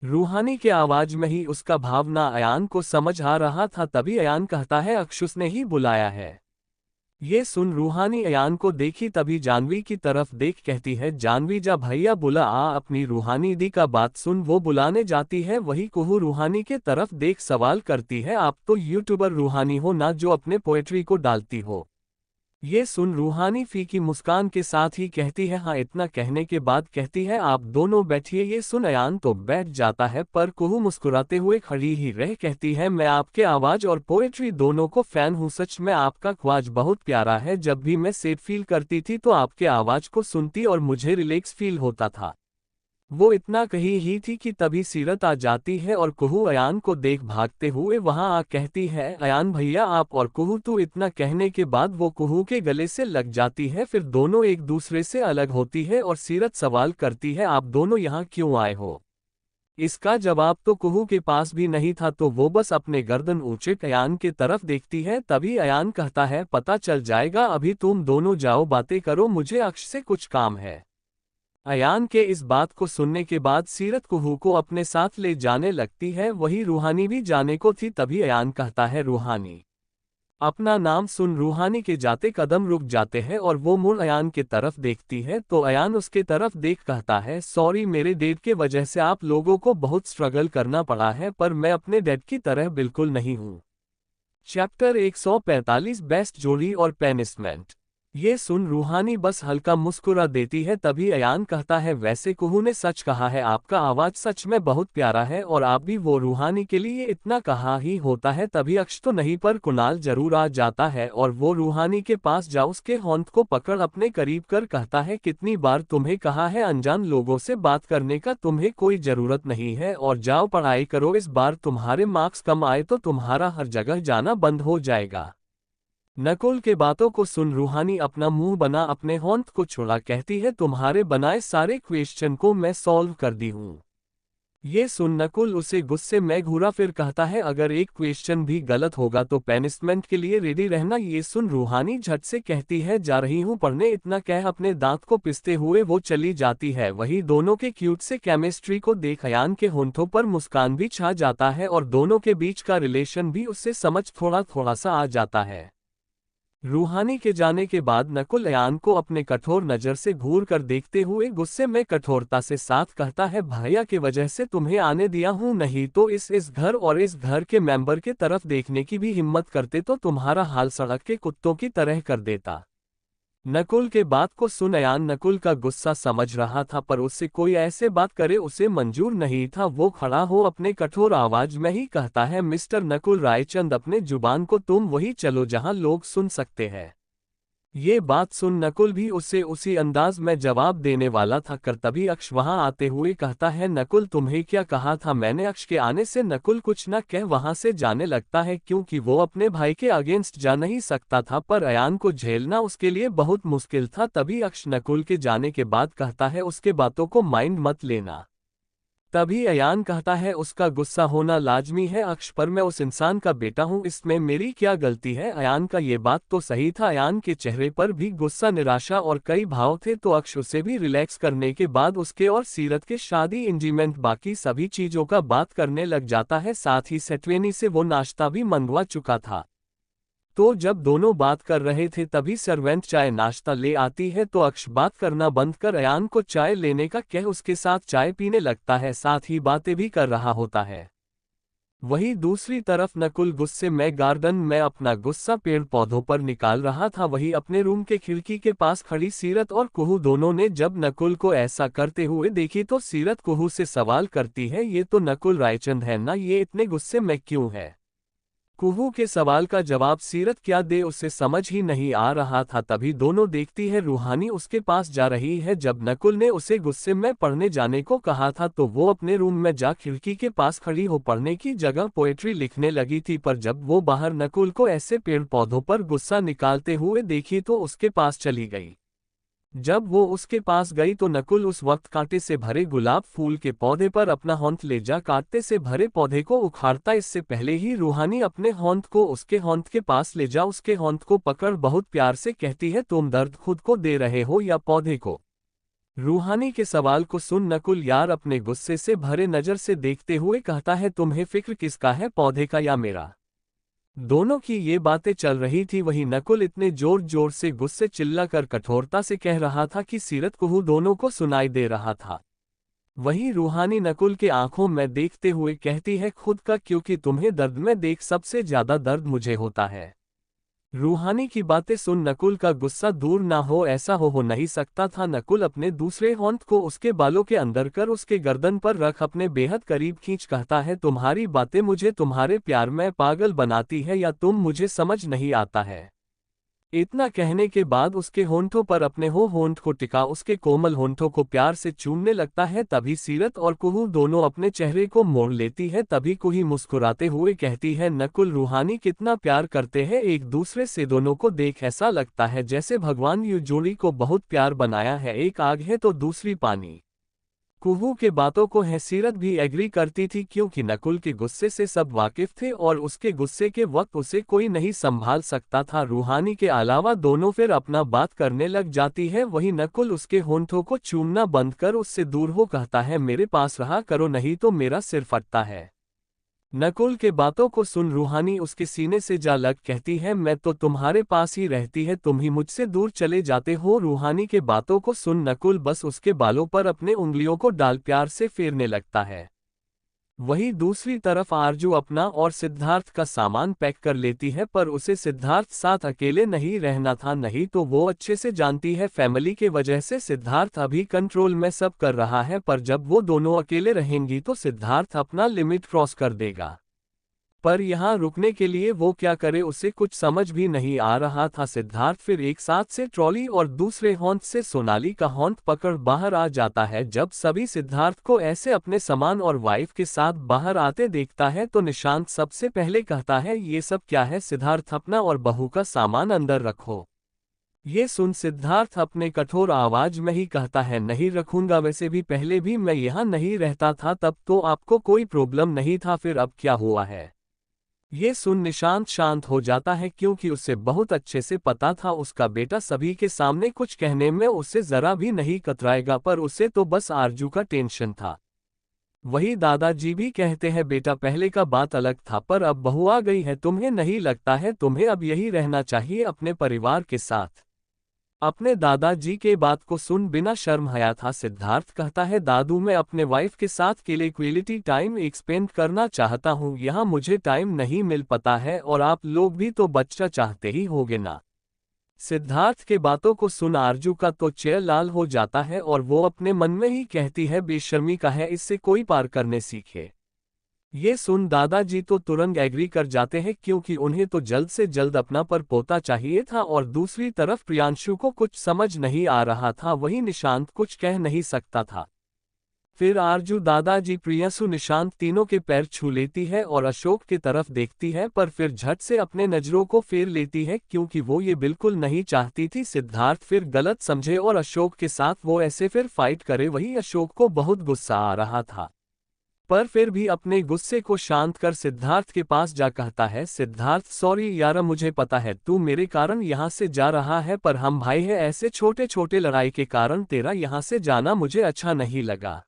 रूहानी के आवाज में ही उसका भावना अयान को समझ आ रहा था। तभी अयान कहता है, अक्षुस ने ही बुलाया है। ये सुन रूहानी अयान को देखी तभी जानवी की तरफ देख कहती है, जानवी जा भैया बुला आ। अपनी रूहानी दी का बात सुन वो बुलाने जाती है। वही कुहू रूहानी के तरफ देख सवाल करती है, आप तो यूट्यूबर रूहानी हो ना, जो अपने पोएट्री को डालती हो? ये सुन रूहानी फीकी मुस्कान के साथ ही कहती है, हाँ। इतना कहने के बाद कहती है, आप दोनों बैठिए। ये सुन अयान तो बैठ जाता है, पर कुहू मुस्कुराते हुए खड़ी ही रह कहती है, मैं आपके आवाज और पोएट्री दोनों को फैन हूँ। सच में आपका ख्वाज बहुत प्यारा है। जब भी मैं सैड फील करती थी तो आपके आवाज को सुनती और मुझे रिलैक्स फील होता था। वो इतना कही ही थी कि तभी सीरत आ जाती है और कुहू अयान को देख भागते हुए वहां आ कहती है, अयान भैया आप और कुहू तू। इतना कहने के बाद वो कुहू के गले से लग जाती है। फिर दोनों एक दूसरे से अलग होती है और सीरत सवाल करती है, आप दोनों यहाँ क्यों आए हो? इसका जवाब तो कुहू के पास भी नहीं था, तो वो बस अपने गर्दन ऊंचे अयान के तरफ देखती है। तभी अयान कहता है, पता चल जाएगा, अभी तुम दोनों जाओ बातें करो, मुझे अक्ष से कुछ काम है। अयान के इस बात को सुनने के बाद सीरत कुहू को अपने साथ ले जाने लगती है। वही रूहानी भी जाने को थी। तभी अयान कहता है, रूहानी। अपना नाम सुन रूहानी के जाते कदम रुक जाते हैं और वो मुड़ अयान के तरफ देखती है तो अयान उसके तरफ देख कहता है, सॉरी, मेरे डैड के वजह से आप लोगों को बहुत स्ट्रगल करना पड़ा है, पर मैं अपने डैड की तरह बिल्कुल नहीं हूँ। चैप्टर 145 बेस्ट जोड़ी और पेनिशमेंट। ये सुन रूहानी बस हल्का मुस्कुरा देती है। तभी अयान कहता है, वैसे कुहू ने सच कहा है, आपका आवाज सच में बहुत प्यारा है और आप भी। वो रूहानी के लिए इतना कहा ही होता है। तभी अक्ष तो नहीं पर कुणाल जरूर आ जाता है और वो रूहानी के पास जा उसके होंठ को पकड़ अपने करीब कर कहता है, कितनी बार तुम्हें कहा है अनजान लोगों से बात करने का तुम्हें कोई जरूरत नहीं है, और जाओ पढ़ाई करो। इस बार तुम्हारे मार्क्स कम आए तो तुम्हारा हर जगह जाना बंद हो जाएगा। नकुल के बातों को सुन रूहानी अपना मुंह बना अपने होंठ को छोड़ा कहती है, तुम्हारे बनाए सारे क्वेश्चन को मैं सॉल्व कर दी हूँ। ये सुन नकुल उसे गुस्से में घूरा, फिर कहता है, अगर एक क्वेश्चन भी गलत होगा तो पेनिशमेंट के लिए रेडी रहना। ये सुन रूहानी झट से कहती है, जा रही हूँ पढ़ने। इतना कह अपने दांत को पिसते हुए वो चली जाती है। वही दोनों के क्यूट से केमिस्ट्री को देख अयान के होंठों पर मुस्कान भी छा जाता है और दोनों के बीच का रिलेशन भी उससे समझ थोड़ा थोड़ा सा आ जाता है। रूहानी के जाने के बाद नकुल अयान को अपने कठोर नजर से घूर कर देखते हुए गुस्से में कठोरता से साथ कहता है, भैया की वजह से तुम्हें आने दिया हूं, नहीं तो इस घर और इस घर के मेंबर के तरफ देखने की भी हिम्मत करते तो तुम्हारा हाल सड़क के कुत्तों की तरह कर देता। नकुल के बात को सुन अयान नकुल का गुस्सा समझ रहा था, पर उससे कोई ऐसे बात करे उसे मंजूर नहीं था। वो खड़ा हो अपने कठोर आवाज में ही कहता है, मिस्टर नकुल रायचंद, अपने जुबान को तुम वही चलो जहां लोग सुन सकते हैं। ये बात सुन नकुल भी उसे उसी अंदाज में जवाब देने वाला था कर तभी अक्ष वहां आते हुए कहता है, नकुल तुम्हें क्या कहा था मैंने? अक्ष के आने से नकुल कुछ न कह वहां से जाने लगता है, क्योंकि वो अपने भाई के अगेंस्ट जा नहीं सकता था, पर अयान को झेलना उसके लिए बहुत मुश्किल था। तभी अक्ष नकुल के जाने के बाद कहता है, उसके बातों को माइंड मत लेना। तभी अयान कहता है उसका गुस्सा होना लाजमी है अक्ष, पर मैं उस इंसान का बेटा हूँ, इसमें मेरी क्या गलती है। अयान का ये बात तो सही था, अयान के चेहरे पर भी गुस्सा, निराशा और कई भाव थे। तो अक्ष उसे भी रिलैक्स करने के बाद उसके और सीरत के शादी इंजीमेंट बाकी सभी चीजों का बात करने लग जाता है। साथ ही सेटवेनी से वो नाश्ता भी मंगवा चुका था। तो जब दोनों बात कर रहे थे तभी सर्वेंट चाय नाश्ता ले आती है। तो अक्ष बात करना बंद कर अयान को चाय लेने का कह उसके साथ चाय पीने लगता है, साथ ही बातें भी कर रहा होता है। वहीं दूसरी तरफ नकुल गुस्से में गार्डन में अपना गुस्सा पेड़ पौधों पर निकाल रहा था। वहीं अपने रूम के खिड़की के पास खड़ी सीरत और कुहू दोनों ने जब नकुल को ऐसा करते हुए देखी तो सीरत कुहू से सवाल करती है, ये तो नकुल रायचंद है ना, ये इतने गुस्से में क्यों है। कुहू के सवाल का जवाब सीरत क्या दे उसे समझ ही नहीं आ रहा था। तभी दोनों देखती है रूहानी उसके पास जा रही है। जब नकुल ने उसे गुस्से में पढ़ने जाने को कहा था तो वो अपने रूम में जा खिड़की के पास खड़ी हो पढ़ने की जगह पोएट्री लिखने लगी थी। पर जब वो बाहर नकुल को ऐसे पेड़ पौधों पर गुस्सा निकालते हुए देखी तो उसके पास चली गई। जब वो उसके पास गई तो नकुल उस वक्त कांटे से भरे गुलाब फूल के पौधे पर अपना होंठ ले जा कांटे से भरे पौधे को उखाड़ता। इससे पहले ही रूहानी अपने होंठ को उसके होंठ के पास ले जा उसके होंठ को पकड़ बहुत प्यार से कहती है, तुम दर्द खुद को दे रहे हो या पौधे को। रूहानी के सवाल को सुन नकुल यार अपने गुस्से से भरे नजर से देखते हुए कहता है, तुम्हें फिक्र किसका है, पौधे का या मेरा। दोनों की ये बातें चल रही थी। वहीं नकुल इतने जोर जोर से गुस्से चिल्लाकर कठोरता से कह रहा था कि सीरत कुहू दोनों को सुनाई दे रहा था। वहीं रूहानी नकुल के आंखों में देखते हुए कहती है, खुद का, क्योंकि तुम्हें दर्द में देख सबसे ज्यादा दर्द मुझे होता है। रूहानी की बातें सुन नकुल का गुस्सा दूर ना हो, ऐसा हो नहीं सकता था। नकुल अपने दूसरे होंठ को उसके बालों के अंदर कर उसके गर्दन पर रख अपने बेहद करीब खींच कहता है, तुम्हारी बातें मुझे तुम्हारे प्यार में पागल बनाती है या तुम मुझे समझ नहीं आता है। इतना कहने के बाद उसके होंठों पर अपने होंठ को टिका उसके कोमल होंठों को प्यार से चूमने लगता है। तभी सीरत और कुहू दोनों अपने चेहरे को मोड़ लेती है। तभी कुही मुस्कुराते हुए कहती है, नकुल रूहानी कितना प्यार करते हैं एक दूसरे से, दोनों को देख ऐसा लगता है जैसे भगवान यू जोड़ी को बहुत प्यार बनाया है, एक आग है तो दूसरी पानी। कुहू के बातों को सीरत भी एग्री करती थी क्योंकि नकुल के गुस्से से सब वाकिफ थे और उसके गुस्से के वक्त उसे कोई नहीं संभाल सकता था। रूहानी के अलावा दोनों फिर अपना बात करने लग जाती है। वहीं नकुल उसके होंठों को चूमना बंद कर उससे दूर हो कहता है, मेरे पास रहा करो नहीं तो मेरा सिर फटता है। नकुल के बातों को सुन रूहानी उसके सीने से जा लग कहती है, मैं तो तुम्हारे पास ही रहती है, तुम ही मुझसे दूर चले जाते हो। रूहानी के बातों को सुन नकुल बस उसके बालों पर अपने उंगलियों को डाल प्यार से फेरने लगता है। वहीं दूसरी तरफ आरजू अपना और सिद्धार्थ का सामान पैक कर लेती है, पर उसे सिद्धार्थ साथ अकेले नहीं रहना था, नहीं तो वो अच्छे से जानती है फैमिली के वजह से सिद्धार्थ अभी कंट्रोल में सब कर रहा है, पर जब वो दोनों अकेले रहेंगी तो सिद्धार्थ अपना लिमिट क्रॉस कर देगा। पर यहाँ रुकने के लिए वो क्या करे उसे कुछ समझ भी नहीं आ रहा था। सिद्धार्थ फिर एक साथ से ट्रॉली और दूसरे होंठ से सोनाली का होंठ पकड़ बाहर आ जाता है। जब सभी सिद्धार्थ को ऐसे अपने सामान और वाइफ के साथ बाहर आते देखता है तो निशांत सबसे पहले कहता है, ये सब क्या है सिद्धार्थ, अपना और बहू का सामान अंदर रखो। ये सुन सिद्धार्थ अपने कठोर आवाज में ही कहता है, नहीं रखूंगा, वैसे भी पहले भी मैं यहाँ नहीं रहता था, तब तो आपको कोई प्रॉब्लम नहीं था, फिर अब क्या हुआ है। ये सुन निशांत शांत हो जाता है क्योंकि उसे बहुत अच्छे से पता था उसका बेटा सभी के सामने कुछ कहने में उससे जरा भी नहीं कतराएगा, पर उसे तो बस आरजू का टेंशन था। वही दादाजी भी कहते हैं, बेटा पहले का बात अलग था, पर अब बहू आ गई है, तुम्हें नहीं लगता है तुम्हें अब यही रहना चाहिए अपने परिवार के साथ। अपने दादाजी के बात को सुन बिना शर्म हया था सिद्धार्थ कहता है, दादू मैं अपने वाइफ के साथ के लिए क्वालिटी टाइम एक्सपेंड करना चाहता हूँ, यहाँ मुझे टाइम नहीं मिल पाता है और आप लोग भी तो बच्चा चाहते ही होगे ना। सिद्धार्थ के बातों को सुन आरजू का तो चेहरा लाल हो जाता है और वो अपने मन में ही कहती है, बेशर्मी का है, इससे कोई पार करने सीखे। ये सुन दादाजी तो तुरंत एग्री कर जाते हैं क्योंकि उन्हें तो जल्द से जल्द अपना पर पोता चाहिए था और दूसरी तरफ प्रियांशु को कुछ समझ नहीं आ रहा था, वही निशांत कुछ कह नहीं सकता था। फिर आरजू दादाजी प्रियांशु निशांत तीनों के पैर छू लेती है और अशोक की तरफ देखती है, पर फिर झट से अपने नजरों को फेर लेती है क्योंकि वो ये बिल्कुल नहीं चाहती थी सिद्धार्थ फिर गलत समझे और अशोक के साथ वो ऐसे फिर फाइट करे। वही अशोक को बहुत गुस्सा आ रहा था। पर फिर भी अपने गुस्से को शांत कर सिद्धार्थ के पास जा कहता है, सिद्धार्थ सॉरी यार, मुझे पता है तू मेरे कारण यहाँ से जा रहा है, पर हम भाई हैं, ऐसे छोटे छोटे लड़ाई के कारण तेरा यहाँ से जाना मुझे अच्छा नहीं लगा।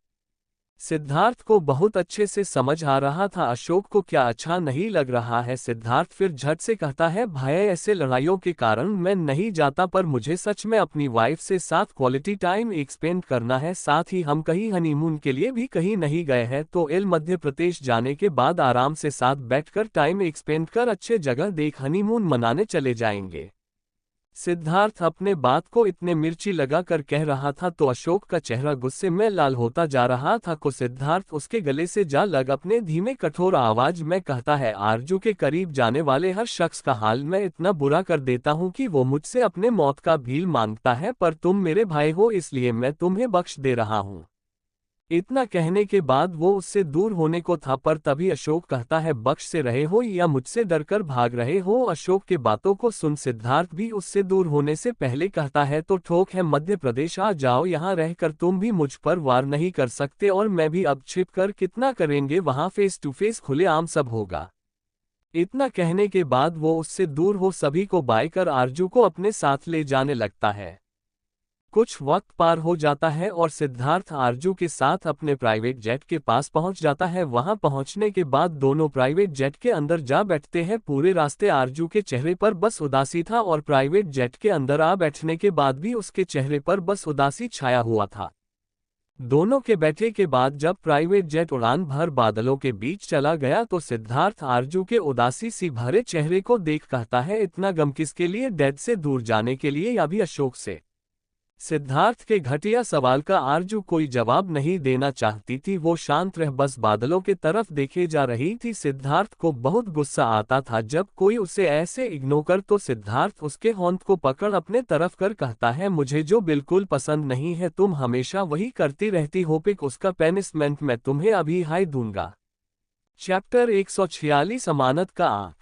सिद्धार्थ को बहुत अच्छे से समझ आ रहा था अशोक को क्या अच्छा नहीं लग रहा है। सिद्धार्थ फिर झट से कहता है, भाई ऐसे लड़ाइयों के कारण मैं नहीं जाता, पर मुझे सच में अपनी वाइफ से साथ क्वालिटी टाइम एक्सपेंड करना है। साथ ही हम कहीं हनीमून के लिए भी कहीं नहीं गए हैं, तो मध्य प्रदेश जाने के बाद आराम से साथ बैठकर टाइम एक्सपेंड कर अच्छे जगह देख हनीमून मनाने चले जाएंगे। सिद्धार्थ अपने बात को इतने मिर्ची लगा कर कह रहा था तो अशोक का चेहरा गुस्से में लाल होता जा रहा था। को सिद्धार्थ उसके गले से जा लग अपने धीमे कठोर आवाज में कहता है, आरजू के करीब जाने वाले हर शख्स का हाल मैं इतना बुरा कर देता हूँ कि वो मुझसे अपने मौत का भील मांगता है, पर तुम मेरे भाई हो इसलिए मैं तुम्हें बख्श दे रहा हूँ। इतना कहने के बाद वो उससे दूर होने को था, पर तभी अशोक कहता है, बख्श से रहे हो या मुझसे डरकर भाग रहे हो। अशोक के बातों को सुन सिद्धार्थ भी उससे दूर होने से पहले कहता है, तो ठोक है मध्य प्रदेश आ जाओ, यहाँ रहकर तुम भी मुझ पर वार नहीं कर सकते और मैं भी, अब छिप कर कितना करेंगे, वहाँ फेस टू फेस खुलेआम सब होगा। इतना कहने के बाद वो उससे दूर हो सभी को बाय कर आरजू को अपने साथ ले जाने लगता है। कुछ वक्त पार हो जाता है और सिद्धार्थ आरजू के साथ अपने प्राइवेट जेट के पास पहुंच जाता है। वहां पहुंचने के बाद दोनों प्राइवेट जेट के अंदर जा बैठते हैं। पूरे रास्ते आरजू के चेहरे पर बस उदासी था और प्राइवेट जेट के अंदर आ बैठने के बाद भी उसके चेहरे पर बस उदासी छाया हुआ था। दोनों के बैठे के बाद जब प्राइवेट जेट उड़ान भर बादलों के बीच चला गया तो सिद्धार्थ आरजू के उदासी सी भरे चेहरे को देख कहता है, इतना गम किसके लिए, डैड से दूर जाने के लिए या भी अशोक से। सिद्धार्थ के घटिया सवाल का आरजू कोई जवाब नहीं देना चाहती थी। वो शांत रह बस बादलों के तरफ देखे जा रही थी। सिद्धार्थ को बहुत गुस्सा आता था जब कोई उसे ऐसे इग्नोर कर, तो सिद्धार्थ उसके होंठ को पकड़ अपने तरफ कर कहता है, मुझे जो बिल्कुल पसंद नहीं है तुम हमेशा वही करती रहती हो, पिक उसका पेनिशमेंट मैं तुम्हें अभी हाई दूंगा। चैप्टर 146 अमानत का आंख।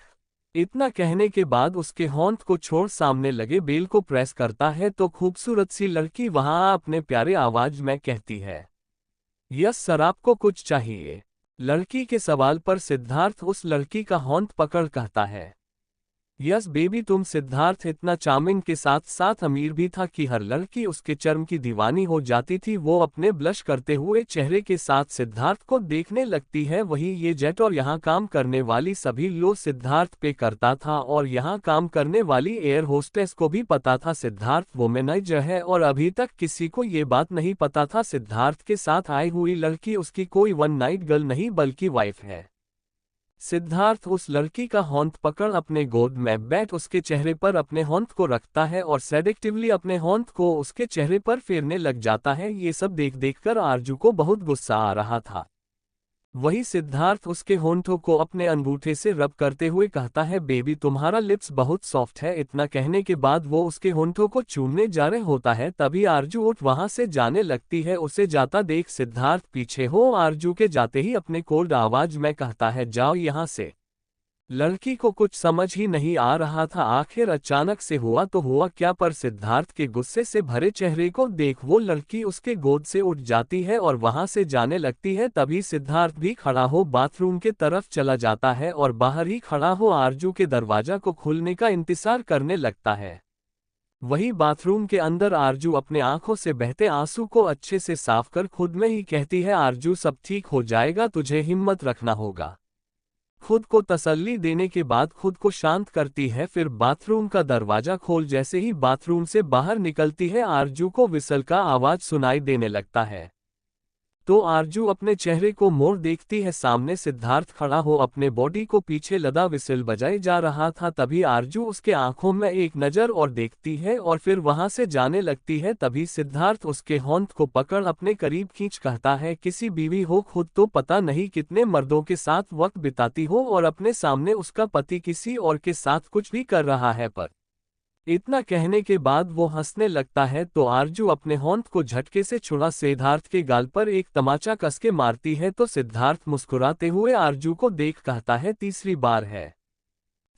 इतना कहने के बाद उसके होंठ को छोड़ सामने लगे बेल को प्रेस करता है तो खूबसूरत सी लड़की वहां अपने प्यारे आवाज में कहती है, यस सर आपको कुछ चाहिए। लड़की के सवाल पर सिद्धार्थ उस लड़की का होंठ पकड़ कहता है, यस बेबी तुम। सिद्धार्थ इतना चार्मिंग के साथ साथ अमीर भी था कि हर लड़की उसके चर्म की दीवानी हो जाती थी। वो अपने ब्लश करते हुए चेहरे के साथ सिद्धार्थ को देखने लगती है। वही ये जेट और यहाँ काम करने वाली सभी लोग सिद्धार्थ पे करता था और यहाँ काम करने वाली एयर होस्टेस को भी पता था सिद्धार्थ वुमेनाइजर है, और अभी तक किसी को ये बात नहीं पता था सिद्धार्थ के साथ आई हुई लड़की उसकी कोई वन नाइट गर्ल नहीं बल्कि वाइफ है। सिद्धार्थ उस लड़की का होंठ पकड़ अपने गोद में बैठ उसके चेहरे पर अपने होंठ को रखता है और सेडेक्टिवली अपने होंठ को उसके चेहरे पर फेरने लग जाता है। ये सब देख देखकर आरजू को बहुत गुस्सा आ रहा था। वही सिद्धार्थ उसके होंठों को अपने अंगूठे से रब करते हुए कहता है, बेबी तुम्हारा लिप्स बहुत सॉफ्ट है। इतना कहने के बाद वो उसके होंठों को चूमने जा रहे होता है तभी आरजू उठ वहां से जाने लगती है। उसे जाता देख सिद्धार्थ पीछे हो आरजू के जाते ही अपने कोल्ड आवाज में कहता है, जाओ यहाँ से। लड़की को कुछ समझ ही नहीं आ रहा था आखिर अचानक से हुआ तो हुआ क्या, पर सिद्धार्थ के गुस्से से भरे चेहरे को देख वो लड़की उसके गोद से उठ जाती है और वहां से जाने लगती है। तभी सिद्धार्थ भी खड़ा हो बाथरूम के तरफ चला जाता है और बाहर ही खड़ा हो आरजू के दरवाजा को खुलने का इंतजार करने लगता है। वही बाथरूम के अंदर आरजू अपने आंखों से बहते आंसू को अच्छे से साफ कर खुद में ही कहती है, आरजू सब ठीक हो जाएगा, तुझे हिम्मत रखना होगा। खुद को तसल्ली देने के बाद खुद को शांत करती है। फिर बाथरूम का दरवाजा खोल जैसे ही बाथरूम से बाहर निकलती है आरजू को विसल का आवाज सुनाई देने लगता है। तो आरजू अपने चेहरे को मोड़ देखती है, सामने सिद्धार्थ खड़ा हो अपने बॉडी को पीछे लदा विसल बजाए जा रहा था। तभी आरजू उसके आंखों में एक नजर और देखती है और फिर वहां से जाने लगती है। तभी सिद्धार्थ उसके होंठ को पकड़ अपने करीब खींच कहता है, किसी बीवी हो खुद तो पता नहीं कितने मर्दों के साथ वक्त बिताती हो और अपने सामने उसका पति किसी और के साथ कुछ भी कर रहा है, पर इतना कहने के बाद वो हंसने लगता है तो आरजू अपने होंठ को झटके से छुड़ा सिद्धार्थ के गाल पर एक तमाचा कस के मारती है। तो सिद्धार्थ मुस्कुराते हुए आरजू को देख कहता है, तीसरी बार है।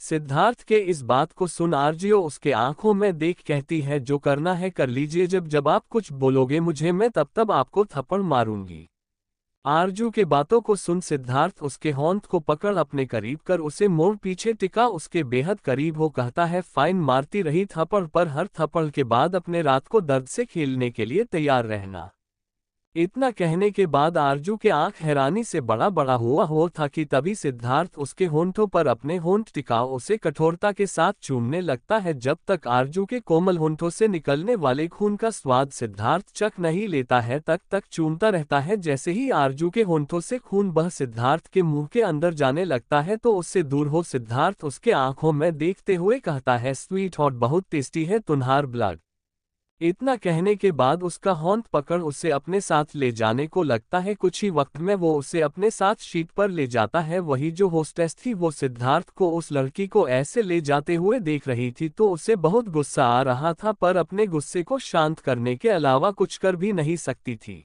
सिद्धार्थ के इस बात को सुन आरजू उसके आंखों में देख कहती है, जो करना है कर लीजिए, जब जब आप कुछ बोलोगे मुझे मैं तब तब आपको थप्पड़ मारूंगी। आरजू के बातों को सुन सिद्धार्थ उसके होंठ को पकड़ अपने करीब कर उसे मोड़ पीछे टिका उसके बेहद करीब हो कहता है फाइन मारती रही थप्पड़ पर हर थप्पड़ के बाद अपने रात को दर्द से खेलने के लिए तैयार रहना। इतना कहने के बाद आरजू के आंख हैरानी से बड़ा बड़ा हुआ हो था कि तभी सिद्धार्थ उसके होंठों पर अपने होंठ टिका उसे कठोरता के साथ चूमने लगता है। जब तक आरजू के कोमल होंठों से निकलने वाले खून का स्वाद सिद्धार्थ चख नहीं लेता है तक चूमता रहता है। जैसे ही आरजू के होंठों से खून बह सिद्धार्थ के मुंह के अंदर जाने लगता है तो उससे दूर हो सिद्धार्थ उसके आंखों में देखते हुए कहता है स्वीट हॉट बहुत टेस्टी है तुम्हार ब्लड। इतना कहने के बाद उसका होंठ पकड़ उसे अपने साथ ले जाने को लगता है। कुछ ही वक्त में वो उसे अपने साथ शीट पर ले जाता है। वही जो होस्टेस थी वो सिद्धार्थ को उस लड़की को ऐसे ले जाते हुए देख रही थी तो उसे बहुत गुस्सा आ रहा था पर अपने गुस्से को शांत करने के अलावा कुछ कर भी नहीं सकती थी।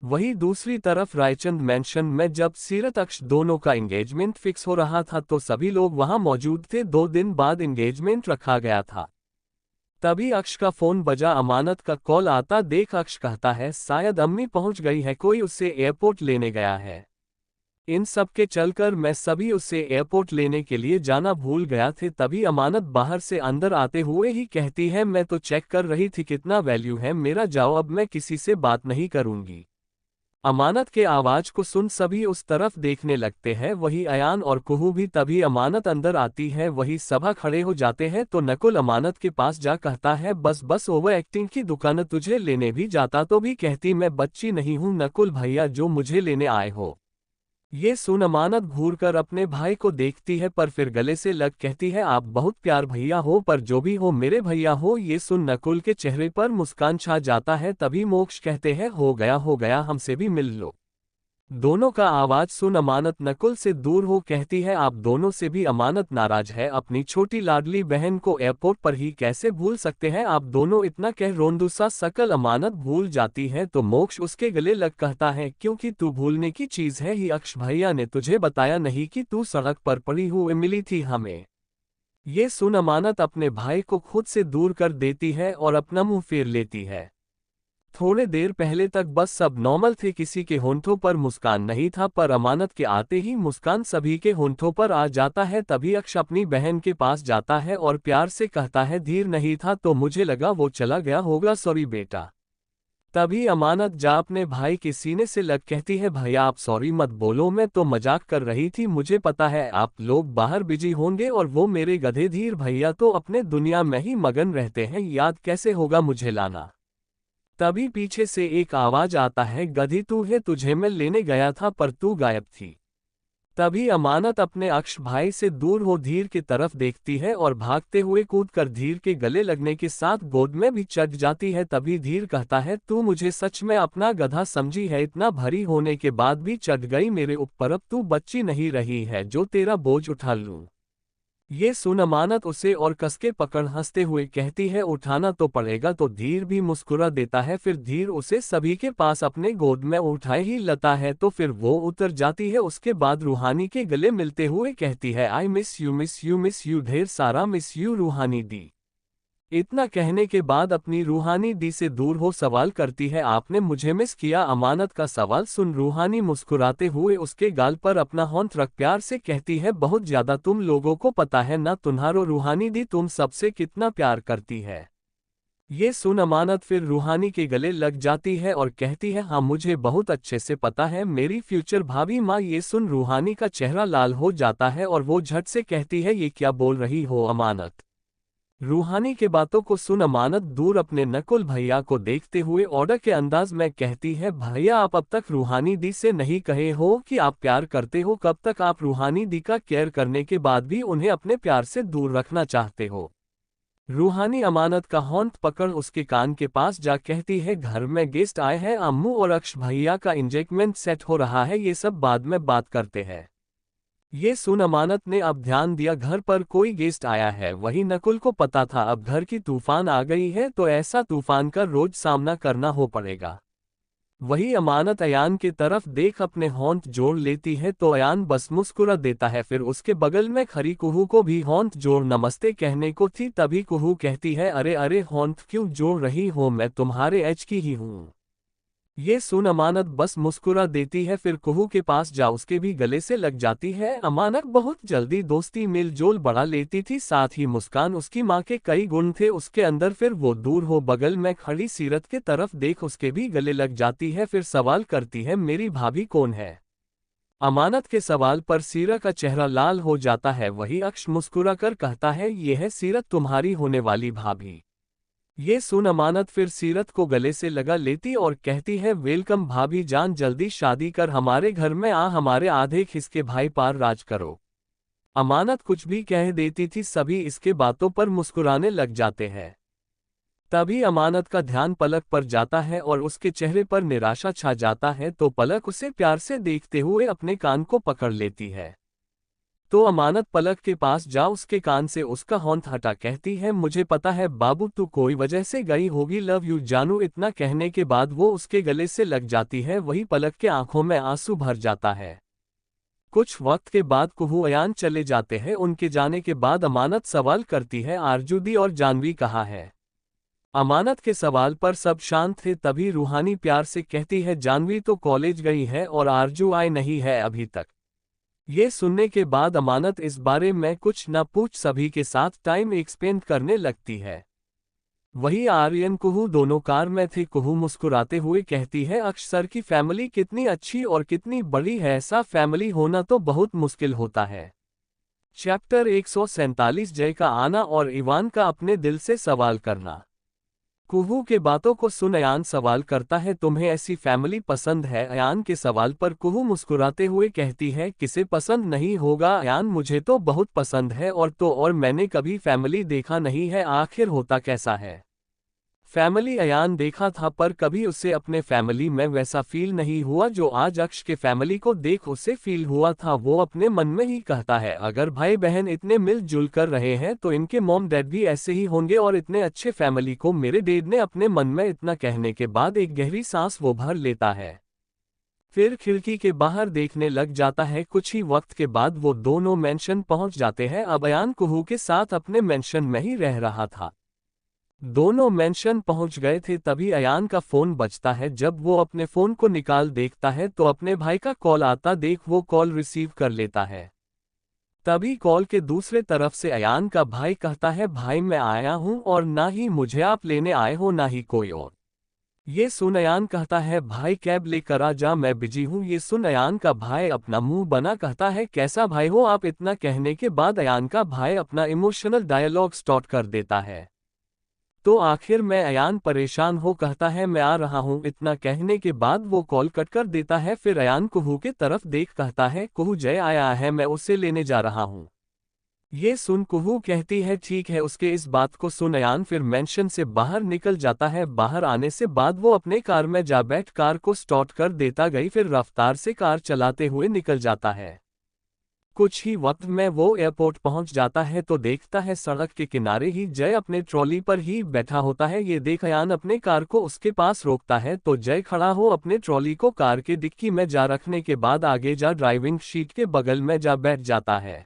वही दूसरी तरफ रायचंद मैंशन में जब सीरत अक्ष दोनों का एंगेजमेंट फिक्स हो रहा था तो सभी लोग वहां मौजूद थे। 2 दिन बाद एंगेजमेंट रखा गया था। तभी अक्ष का फोन बजा। अमानत का कॉल आता देख अक्ष कहता है शायद अम्मी पहुंच गई है कोई उसे एयरपोर्ट लेने गया है। इन सब के चलकर मैं सभी उसे एयरपोर्ट लेने के लिए जाना भूल गया थे। तभी अमानत बाहर से अंदर आते हुए ही कहती है मैं तो चेक कर रही थी कितना वैल्यू है मेरा जाओ अब मैं किसी से बात नहीं करूंगी। अमानत के आवाज को सुन सभी उस तरफ देखने लगते हैं। वही अयान और कुहू भी। तभी अमानत अंदर आती है। वही सभा खड़े हो जाते हैं तो नकुल अमानत के पास जा कहता है बस ओवर एक्टिंग की दुकान तुझे लेने भी जाता तो भी कहती मैं बच्ची नहीं हूं नकुल भैया जो मुझे लेने आए हो। ये सुन अमानत घूरकर अपने भाई को देखती है पर फिर गले से लग कहती है आप बहुत प्यार भैया हो पर जो भी हो मेरे भैया हो। ये सुन नकुल के चेहरे पर मुस्कान छा जाता है। तभी मोक्ष कहते हैं हो गया हमसे भी मिल लो। दोनों का आवाज सुन अमानत नकुल से दूर हो कहती है आप दोनों से भी। अमानत नाराज है अपनी छोटी लाडली बहन को एयरपोर्ट पर ही कैसे भूल सकते हैं आप दोनों इतना कह रोंदुसा सकल अमानत भूल जाती है तो मोक्ष उसके गले लग कहता है क्योंकि तू भूलने की चीज है ही। अक्ष भैया ने तुझे बताया नहीं कि तू सड़क पर पड़ी हुई मिली थी हमें। ये सुन अमानत अपने भाई को खुद से दूर कर देती है और अपना मुंह फेर लेती है। थोड़े देर पहले तक बस सब नॉर्मल थे किसी के होंठों पर मुस्कान नहीं था पर अमानत के आते ही मुस्कान सभी के होंठों पर आ जाता है। तभी अक्ष अपनी बहन के पास जाता है और प्यार से कहता है धीर नहीं था तो मुझे लगा वो चला गया होगा सॉरी बेटा। तभी अमानत जा अपने भाई के सीने से लग कहती है भैया आप सॉरी मत बोलो मैं तो मजाक कर रही थी मुझे पता है आप लोग बाहर बिजी होंगे और वो मेरे गधे धीर भैया तो अपने दुनिया में ही मगन रहते हैं याद कैसे होगा मुझे लाना। तभी पीछे से एक आवाज आता है गधी तू है तुझे मैं लेने गया था पर तू गायब थी। तभी अमानत अपने अक्ष भाई से दूर हो धीर की तरफ देखती है और भागते हुए कूदकर धीर के गले लगने के साथ गोद में भी चढ़ जाती है। तभी धीर कहता है तू मुझे सच में अपना गधा समझी है इतना भारी होने के बाद भी चढ़ गई मेरे ऊपर अब तू बच्ची नहीं रही है जो तेरा बोझ उठा लूं। ये सुन अमानत उसे और कसके पकड़ हंसते हुए कहती है उठाना तो पड़ेगा तो धीर भी मुस्कुरा देता है। फिर धीर उसे सभी के पास अपने गोद में उठाए ही लेता है तो फिर वो उतर जाती है। उसके बाद रूहानी के गले मिलते हुए कहती है आई मिस यू ढेर सारा मिस यू रूहानी दी। इतना कहने के बाद अपनी रूहानी दी से दूर हो सवाल करती है आपने मुझे मिस किया। अमानत का सवाल सुन रूहानी मुस्कुराते हुए उसके गाल पर अपना होंठ रख प्यार से कहती है बहुत ज्यादा तुम लोगों को पता है ना तुम्हारो रूहानी दी तुम सबसे कितना प्यार करती है। ये सुन अमानत फिर रूहानी के गले लग जाती है और कहती है हाँ मुझे बहुत अच्छे से पता है मेरी फ्यूचर भाभी माँ। ये सुन रूहानी का चेहरा लाल हो जाता है और वो झट से कहती है ये क्या बोल रही हो अमानत। रूहानी के बातों को सुन अमानत दूर अपने नकुल भैया को देखते हुए ऑर्डर के अंदाज में कहती है भैया आप अब तक रूहानी दी से नहीं कहे हो कि आप प्यार करते हो कब तक आप रूहानी दी का केयर करने के बाद भी उन्हें अपने प्यार से दूर रखना चाहते हो। रूहानी अमानत का होंठ पकड़ उसके कान के पास जा कहती है घर में गेस्ट आए हैं अम्मू और अक्ष भैया का इंजेक्टमेंट सेट हो रहा है ये सब बाद में बात करते हैं। ये सुन अमानत ने अब ध्यान दिया घर पर कोई गेस्ट आया है। वही नकुल को पता था अब घर की तूफान आ गई है तो ऐसा तूफान का रोज सामना करना हो पड़ेगा। वही अमानत अयान की तरफ देख अपने होंठ जोड़ लेती है तो अयान बस मुस्कुरा देता है। फिर उसके बगल में खड़ी कुहू को भी होंठ जोड़ नमस्ते कहने को थी तभी कुहू कहती है अरे अरे होंठ क्यों जोड़ रही हो मैं तुम्हारे एज की ही हूँ। ये सुन अमानत बस मुस्कुरा देती है, फिर कुहू के पास जा उसके भी गले से लग जाती है। अमानत बहुत जल्दी दोस्ती मिलजोल बढ़ा लेती थी, साथ ही मुस्कान उसकी माँ के कई गुण थे उसके अंदर। फिर वो दूर हो बगल में खड़ी सीरत के तरफ देख उसके भी गले लग जाती है, फिर सवाल करती है मेरी भाभी कौन है। अमानत के सवाल पर सीरत का चेहरा लाल हो जाता है। वही अक्ष मुस्कुरा कर कहता है ये है सीरत तुम्हारी होने वाली भाभी। ये सुन अमानत फिर सीरत को गले से लगा लेती और कहती है वेलकम भाभी जान, जल्दी शादी कर हमारे घर में आ, हमारे आधे खिसके भाई पार राज करो। अमानत कुछ भी कह देती थी, सभी इसके बातों पर मुस्कुराने लग जाते हैं। तभी अमानत का ध्यान पलक पर जाता है और उसके चेहरे पर निराशा छा जाता है, तो पलक उसे प्यार से देखते हुए अपने कान को पकड़ लेती है। तो अमानत पलक के पास जा उसके कान से उसका होंठ हटा कहती है मुझे पता है बाबू तू कोई वजह से गई होगी, लव यू जानू। इतना कहने के बाद वो उसके गले से लग जाती है। वही पलक के आंखों में आंसू भर जाता है। कुछ वक्त के बाद कुहू अयान चले जाते हैं। उनके जाने के बाद अमानत सवाल करती है आरजू दी और जानवी कहाँ है। अमानत के सवाल पर सब शांत थे, तभी रूहानी प्यार से कहती है जानवी तो कॉलेज गई है और आरजू आई नहीं है अभी तक। ये सुनने के बाद अमानत इस बारे में कुछ न पूछ सभी के साथ टाइम एक्सपेंड करने लगती है। वही आर्यन कुहू दोनों कार में थे। कुहू मुस्कुराते हुए कहती है अक्षर की फैमिली कितनी अच्छी और कितनी बड़ी है, ऐसा फैमिली होना तो बहुत मुश्किल होता है। चैप्टर 147 जय का आना और इवान का अपने दिल से सवाल करना। कुहू के बातों को सुन अयान सवाल करता है तुम्हें ऐसी फैमिली पसंद है। अयान के सवाल पर कुहू मुस्कुराते हुए कहती है किसे पसंद नहीं होगा अयान, मुझे तो बहुत पसंद है। और मैंने कभी फैमिली देखा नहीं है, आखिर होता कैसा है। फैमिली अयान देखा था पर कभी उसे अपने फैमिली में वैसा फील नहीं हुआ जो आज अक्ष के फैमिली को देख उसे फील हुआ था। वो अपने मन में ही कहता है अगर भाई बहन इतने मिलजुल कर रहे हैं तो इनके मॉम डैड भी ऐसे ही होंगे और इतने अच्छे फैमिली को मेरे डैड ने। अपने मन में इतना कहने के बाद एक गहरी सांस वो भर लेता है, फिर खिड़की के बाहर देखने लग जाता है। कुछ ही वक्त के बाद वो दोनों मेंशन पहुंच जाते हैं। अब अयान कुहू के साथ अपने मेंशन में ही रह रहा था। दोनों मेंशन पहुंच गए थे, तभी अयान का फोन बजता है। जब वो अपने फोन को निकाल देखता है तो अपने भाई का कॉल आता देख वो कॉल रिसीव कर लेता है। तभी कॉल के दूसरे तरफ से अयान का भाई कहता है भाई मैं आया हूं और ना ही मुझे आप लेने आए हो ना ही कोई और। ये सुन अयान कहता है भाई कैब लेकर आ जा, मैं बिजी हूं। ये सुन अयान का भाई अपना मुंह बना कहता है कैसा भाई हो आप। इतना कहने के बाद अयान का भाई अपना इमोशनल डायलॉग स्टार्ट कर देता है। तो आखिर में अयान परेशान हो कहता है मैं आ रहा हूं। इतना कहने के बाद वो कॉल कट कर देता है। फिर अयान कुहू के तरफ देख कहता है कुहू जय आया है, मैं उसे लेने जा रहा हूं। ये सुन कुहू कहती है ठीक है। उसके इस बात को सुन अयान फिर मेंशन से बाहर निकल जाता है। बाहर आने से बाद वो अपने कार में जा बैठ कार को स्टार्ट कर देता गई, फिर रफ्तार से कार चलाते हुए निकल जाता है। कुछ ही वक्त में वो एयरपोर्ट पहुंच जाता है तो देखता है सड़क के किनारे ही जय अपने ट्रॉली पर ही बैठा होता है। ये देख अयान अपने कार को उसके पास रोकता है तो जय खड़ा हो अपने ट्रॉली को कार के डिक्की में जा रखने के बाद आगे जा ड्राइविंग सीट के बगल में जा बैठ जाता है।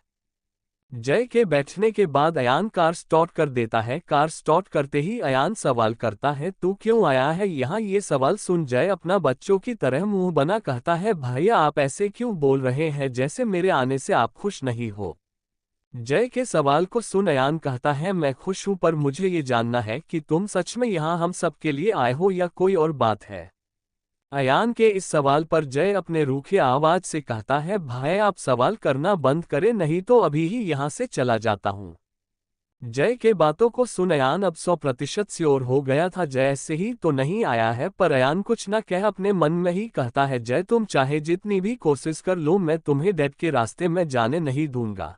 जय के बैठने के बाद अयान कार स्टार्ट कर देता है। कार स्टार्ट करते ही अयान सवाल करता है तू क्यों आया है यहाँ। ये सवाल सुन जय अपना बच्चों की तरह मुंह बना कहता है भैया आप ऐसे क्यों बोल रहे हैं जैसे मेरे आने से आप खुश नहीं हो। जय के सवाल को सुन अयान कहता है मैं खुश हूं पर मुझे ये जानना है कि तुम सच में यहाँ हम सब के लिए आए हो या कोई और बात है। अयान के इस सवाल पर जय अपने रूखे आवाज से कहता है भाई आप सवाल करना बंद करें नहीं तो अभी ही यहाँ से चला जाता हूँ। जय के बातों को सुन अयान अब 100% श्योर हो गया था जय ऐसे ही तो नहीं आया है, पर अयान कुछ न कह अपने मन में ही कहता है जय तुम चाहे जितनी भी कोशिश कर लो मैं तुम्हें डैड के रास्ते में जाने नहीं दूंगा।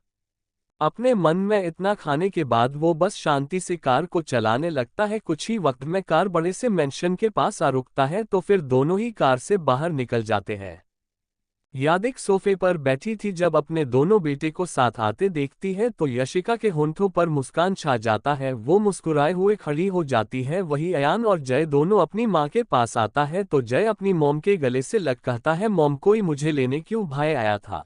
अपने मन में इतना खाने के बाद वो बस शांति से कार को चलाने लगता है। कुछ ही वक्त में कार बड़े से मेंशन के पास आ रुकता है तो फिर दोनों ही कार से बाहर निकल जाते हैं। यादिक सोफे पर बैठी थी, जब अपने दोनों बेटे को साथ आते देखती है तो यशिका के होंठों पर मुस्कान छा जाता है। वो मुस्कुराए हुए खड़ी हो जाती है। वही अयान और जय दोनों अपनी माँ के पास आता है तो जय अपनी मॉम के गले से लग कहता है मॉम कोई मुझे लेने क्यों भाई आया था।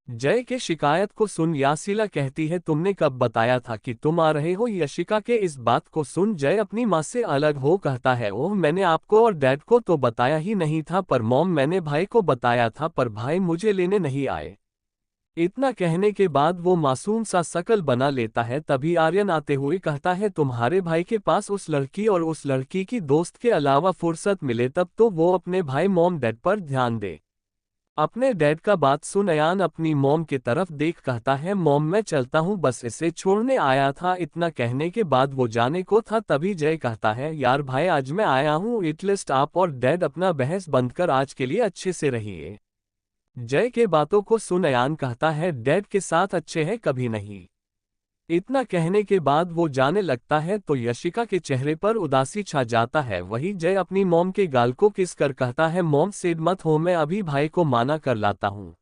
जय के शिकायत को सुन यासिला कहती है तुमने कब बताया था कि तुम आ रहे हो। यशिका के इस बात को सुन जय अपनी माँ से अलग हो कहता है ओह मैंने आपको और डैड को तो बताया ही नहीं था, पर मॉम मैंने भाई को बताया था पर भाई मुझे लेने नहीं आए। इतना कहने के बाद वो मासूम सा शकल बना लेता है। तभी आर्यन आते हुए कहता है तुम्हारे भाई के पास उस लड़की और उस लड़की की दोस्त के अलावा फुर्सत मिले तब तो वो अपने भाई मॉम डैड पर ध्यान दे। अपने डैड का बात सुन अयान अपनी मॉम की तरफ देख कहता है मॉम मैं चलता हूँ, बस इसे छोड़ने आया था। इतना कहने के बाद वो जाने को था तभी जय कहता है यार भाई आज मैं आया हूँ, एटलीस्ट आप और डैड अपना बहस बंद कर आज के लिए अच्छे से रहिए। जय के बातों को सुन अयान कहता है डैड के साथ अच्छे हैं कभी नहीं। इतना कहने के बाद वो जाने लगता है तो यशिका के चेहरे पर उदासी छा जाता है। वही जय अपनी मॉम के गाल को किस कर कहता है मॉम सेड मत हो, मैं अभी भाई को माना कर लाता हूँ।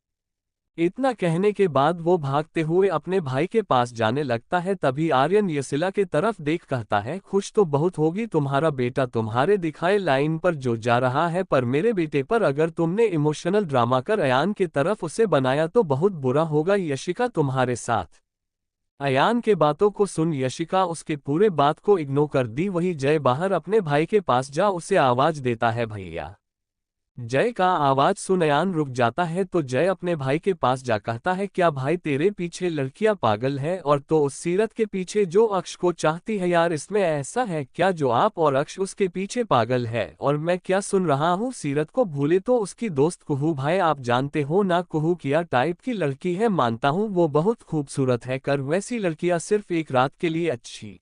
इतना कहने के बाद वो भागते हुए अपने भाई के पास जाने लगता है। तभी आर्यन यशिला के तरफ देख कहता है खुश तो बहुत होगी तुम्हारा बेटा तुम्हारे दिखाए लाइन पर जो जा रहा है, पर मेरे बेटे पर अगर तुमने इमोशनल ड्रामा कर अयान की तरफ उसे बनाया तो बहुत बुरा होगा यशिका तुम्हारे साथ। अयान के बातों को सुन यशिका उसके पूरे बात को इग्नोर कर दी। वही जय बाहर अपने भाई के पास जा उसे आवाज देता है भैया। जय का आवाज सुन अयान रुक जाता है तो जय अपने भाई के पास जा कहता है क्या भाई तेरे पीछे लड़कियां पागल है और तो उस सीरत के पीछे जो अक्ष को चाहती है यार, इसमें ऐसा है क्या जो आप और अक्ष उसके पीछे पागल है। और मैं क्या सुन रहा हूँ, सीरत को भूले तो उसकी दोस्त कुहू भाई आप जानते हो ना, कुहू किया टाइप की लड़की है, मानता हूँ वो बहुत खूबसूरत है, कर वैसी लड़कियां सिर्फ एक रात के लिए अच्छी।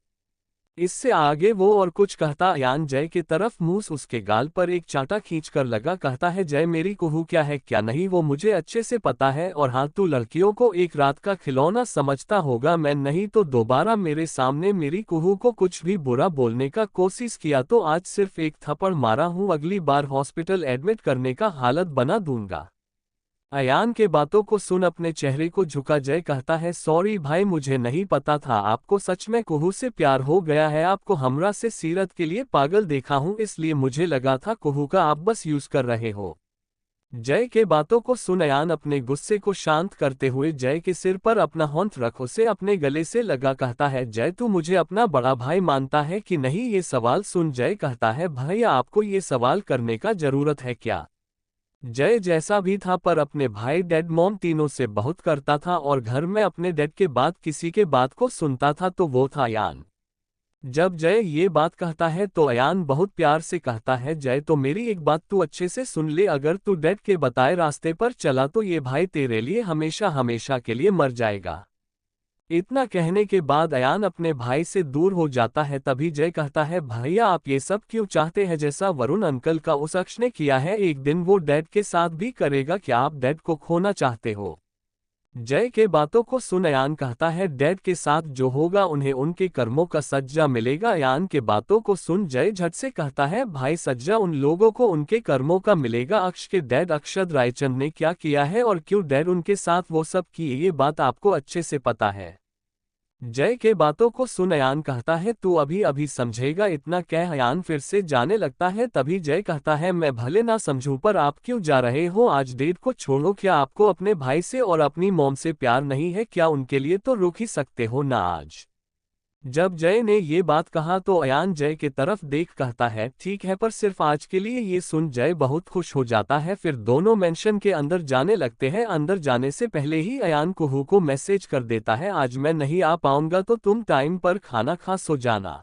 इससे आगे वो और कुछ कहता अयान जय की तरफ मुंह उसके गाल पर एक चांटा खींचकर लगा कहता है जय मेरी कुहू क्या है क्या नहीं वो मुझे अच्छे से पता है, और हाँ तू लड़कियों को एक रात का खिलौना समझता होगा, मैं नहीं तो दोबारा मेरे सामने मेरी कुहू को कुछ भी बुरा बोलने का कोशिश किया तो आज सिर्फ एक थप्पड़ मारा हूँ, अगली बार हॉस्पिटल एडमिट करने का हालत बना दूंगा। अयान के बातों को सुन अपने चेहरे को झुका जय कहता है सॉरी भाई मुझे नहीं पता था, आपको सच में कुहू से प्यार हो गया है, आपको हमरा से सीरत के लिए पागल देखा हूँ इसलिए मुझे लगा था कुहू का आप बस यूज कर रहे हो। जय के बातों को सुन अयान अपने गुस्से को शांत करते हुए जय के सिर पर अपना हाथ रख उसे अपने गले से लगा कहता है जय तू मुझे अपना बड़ा भाई मानता है कि नहीं। ये सवाल सुन जय कहता है भैया आपको ये सवाल करने का जरूरत है क्या। जय जैसा भी था पर अपने भाई डैड मॉम तीनों से बहुत करता था और घर में अपने डैड के बाद किसी के बात को सुनता था तो वो था अयान। जब जय ये बात कहता है तो अयान बहुत प्यार से कहता है जय तो मेरी एक बात तू अच्छे से सुन ले, अगर तू डैड के बताए रास्ते पर चला तो ये भाई तेरे लिए हमेशा हमेशा के लिए मर जाएगा। इतना कहने के बाद अयान अपने भाई से दूर हो जाता है। तभी जय कहता है भैया आप ये सब क्यों चाहते हैं, जैसा वरुण अंकल का उस अक्ष ने किया है एक दिन वो डैड के साथ भी करेगा, क्या आप डैड को खोना चाहते हो। जय के बातों को सुन अयान कहता है डैड के साथ जो होगा उन्हें उनके कर्मों का सज्जा मिलेगा। अयान के बातों को सुन जय झट से कहता है भाई सज्जा उन लोगों को उनके कर्मों का मिलेगा, अक्ष के डैड अक्षत रायचंद ने क्या किया है और क्यों डैड उनके साथ वो सब किए ये बात आपको अच्छे से पता है। जय के बातों को सुन अयान कहता है तू अभी अभी समझेगा, इतना कह अयान फिर से जाने लगता है। तभी जय कहता है मैं भले ना समझूं पर आप क्यों जा रहे हो, आज डेट को छोड़ो, क्या आपको अपने भाई से और अपनी मॉम से प्यार नहीं है क्या, उनके लिए तो रुक ही सकते हो ना आज। जब जय ने ये बात कहा तो अयान जय के तरफ देख कहता है ठीक है पर सिर्फ आज के लिए। ये सुन जय बहुत खुश हो जाता है। फिर दोनों मेंशन के अंदर जाने लगते हैं। अंदर जाने से पहले ही अयान कुहू को मैसेज कर देता है आज मैं नहीं आ पाऊंगा तो तुम टाइम पर खाना खा सो जाना।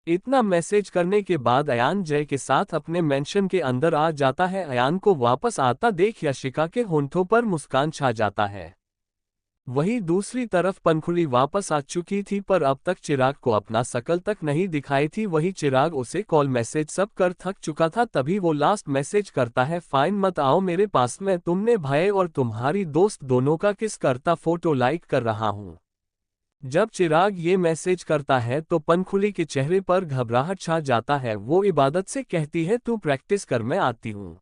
इतना मैसेज करने के बाद अयान जय के साथ अपने मेंशन के अंदर आ जाता है। अयान को वापस आता देख यशिका के होंठों पर मुस्कान छा जाता है। वहीं दूसरी तरफ पनखुड़ी वापस आ चुकी थी पर अब तक चिराग को अपना शकल तक नहीं दिखाई थी। वही चिराग उसे कॉल मैसेज सब कर थक चुका था। तभी वो लास्ट मैसेज करता है फाइन मत आओ मेरे पास, मैं तुमने भाई और तुम्हारी दोस्त दोनों का किस करता फोटो लाइक कर रहा हूँ। जब चिराग ये मैसेज करता है तो पनखुड़ी के चेहरे पर घबराहट छा जाता है। वो इबादत से कहती है तू प्रैक्टिस कर मैं आती हूँ।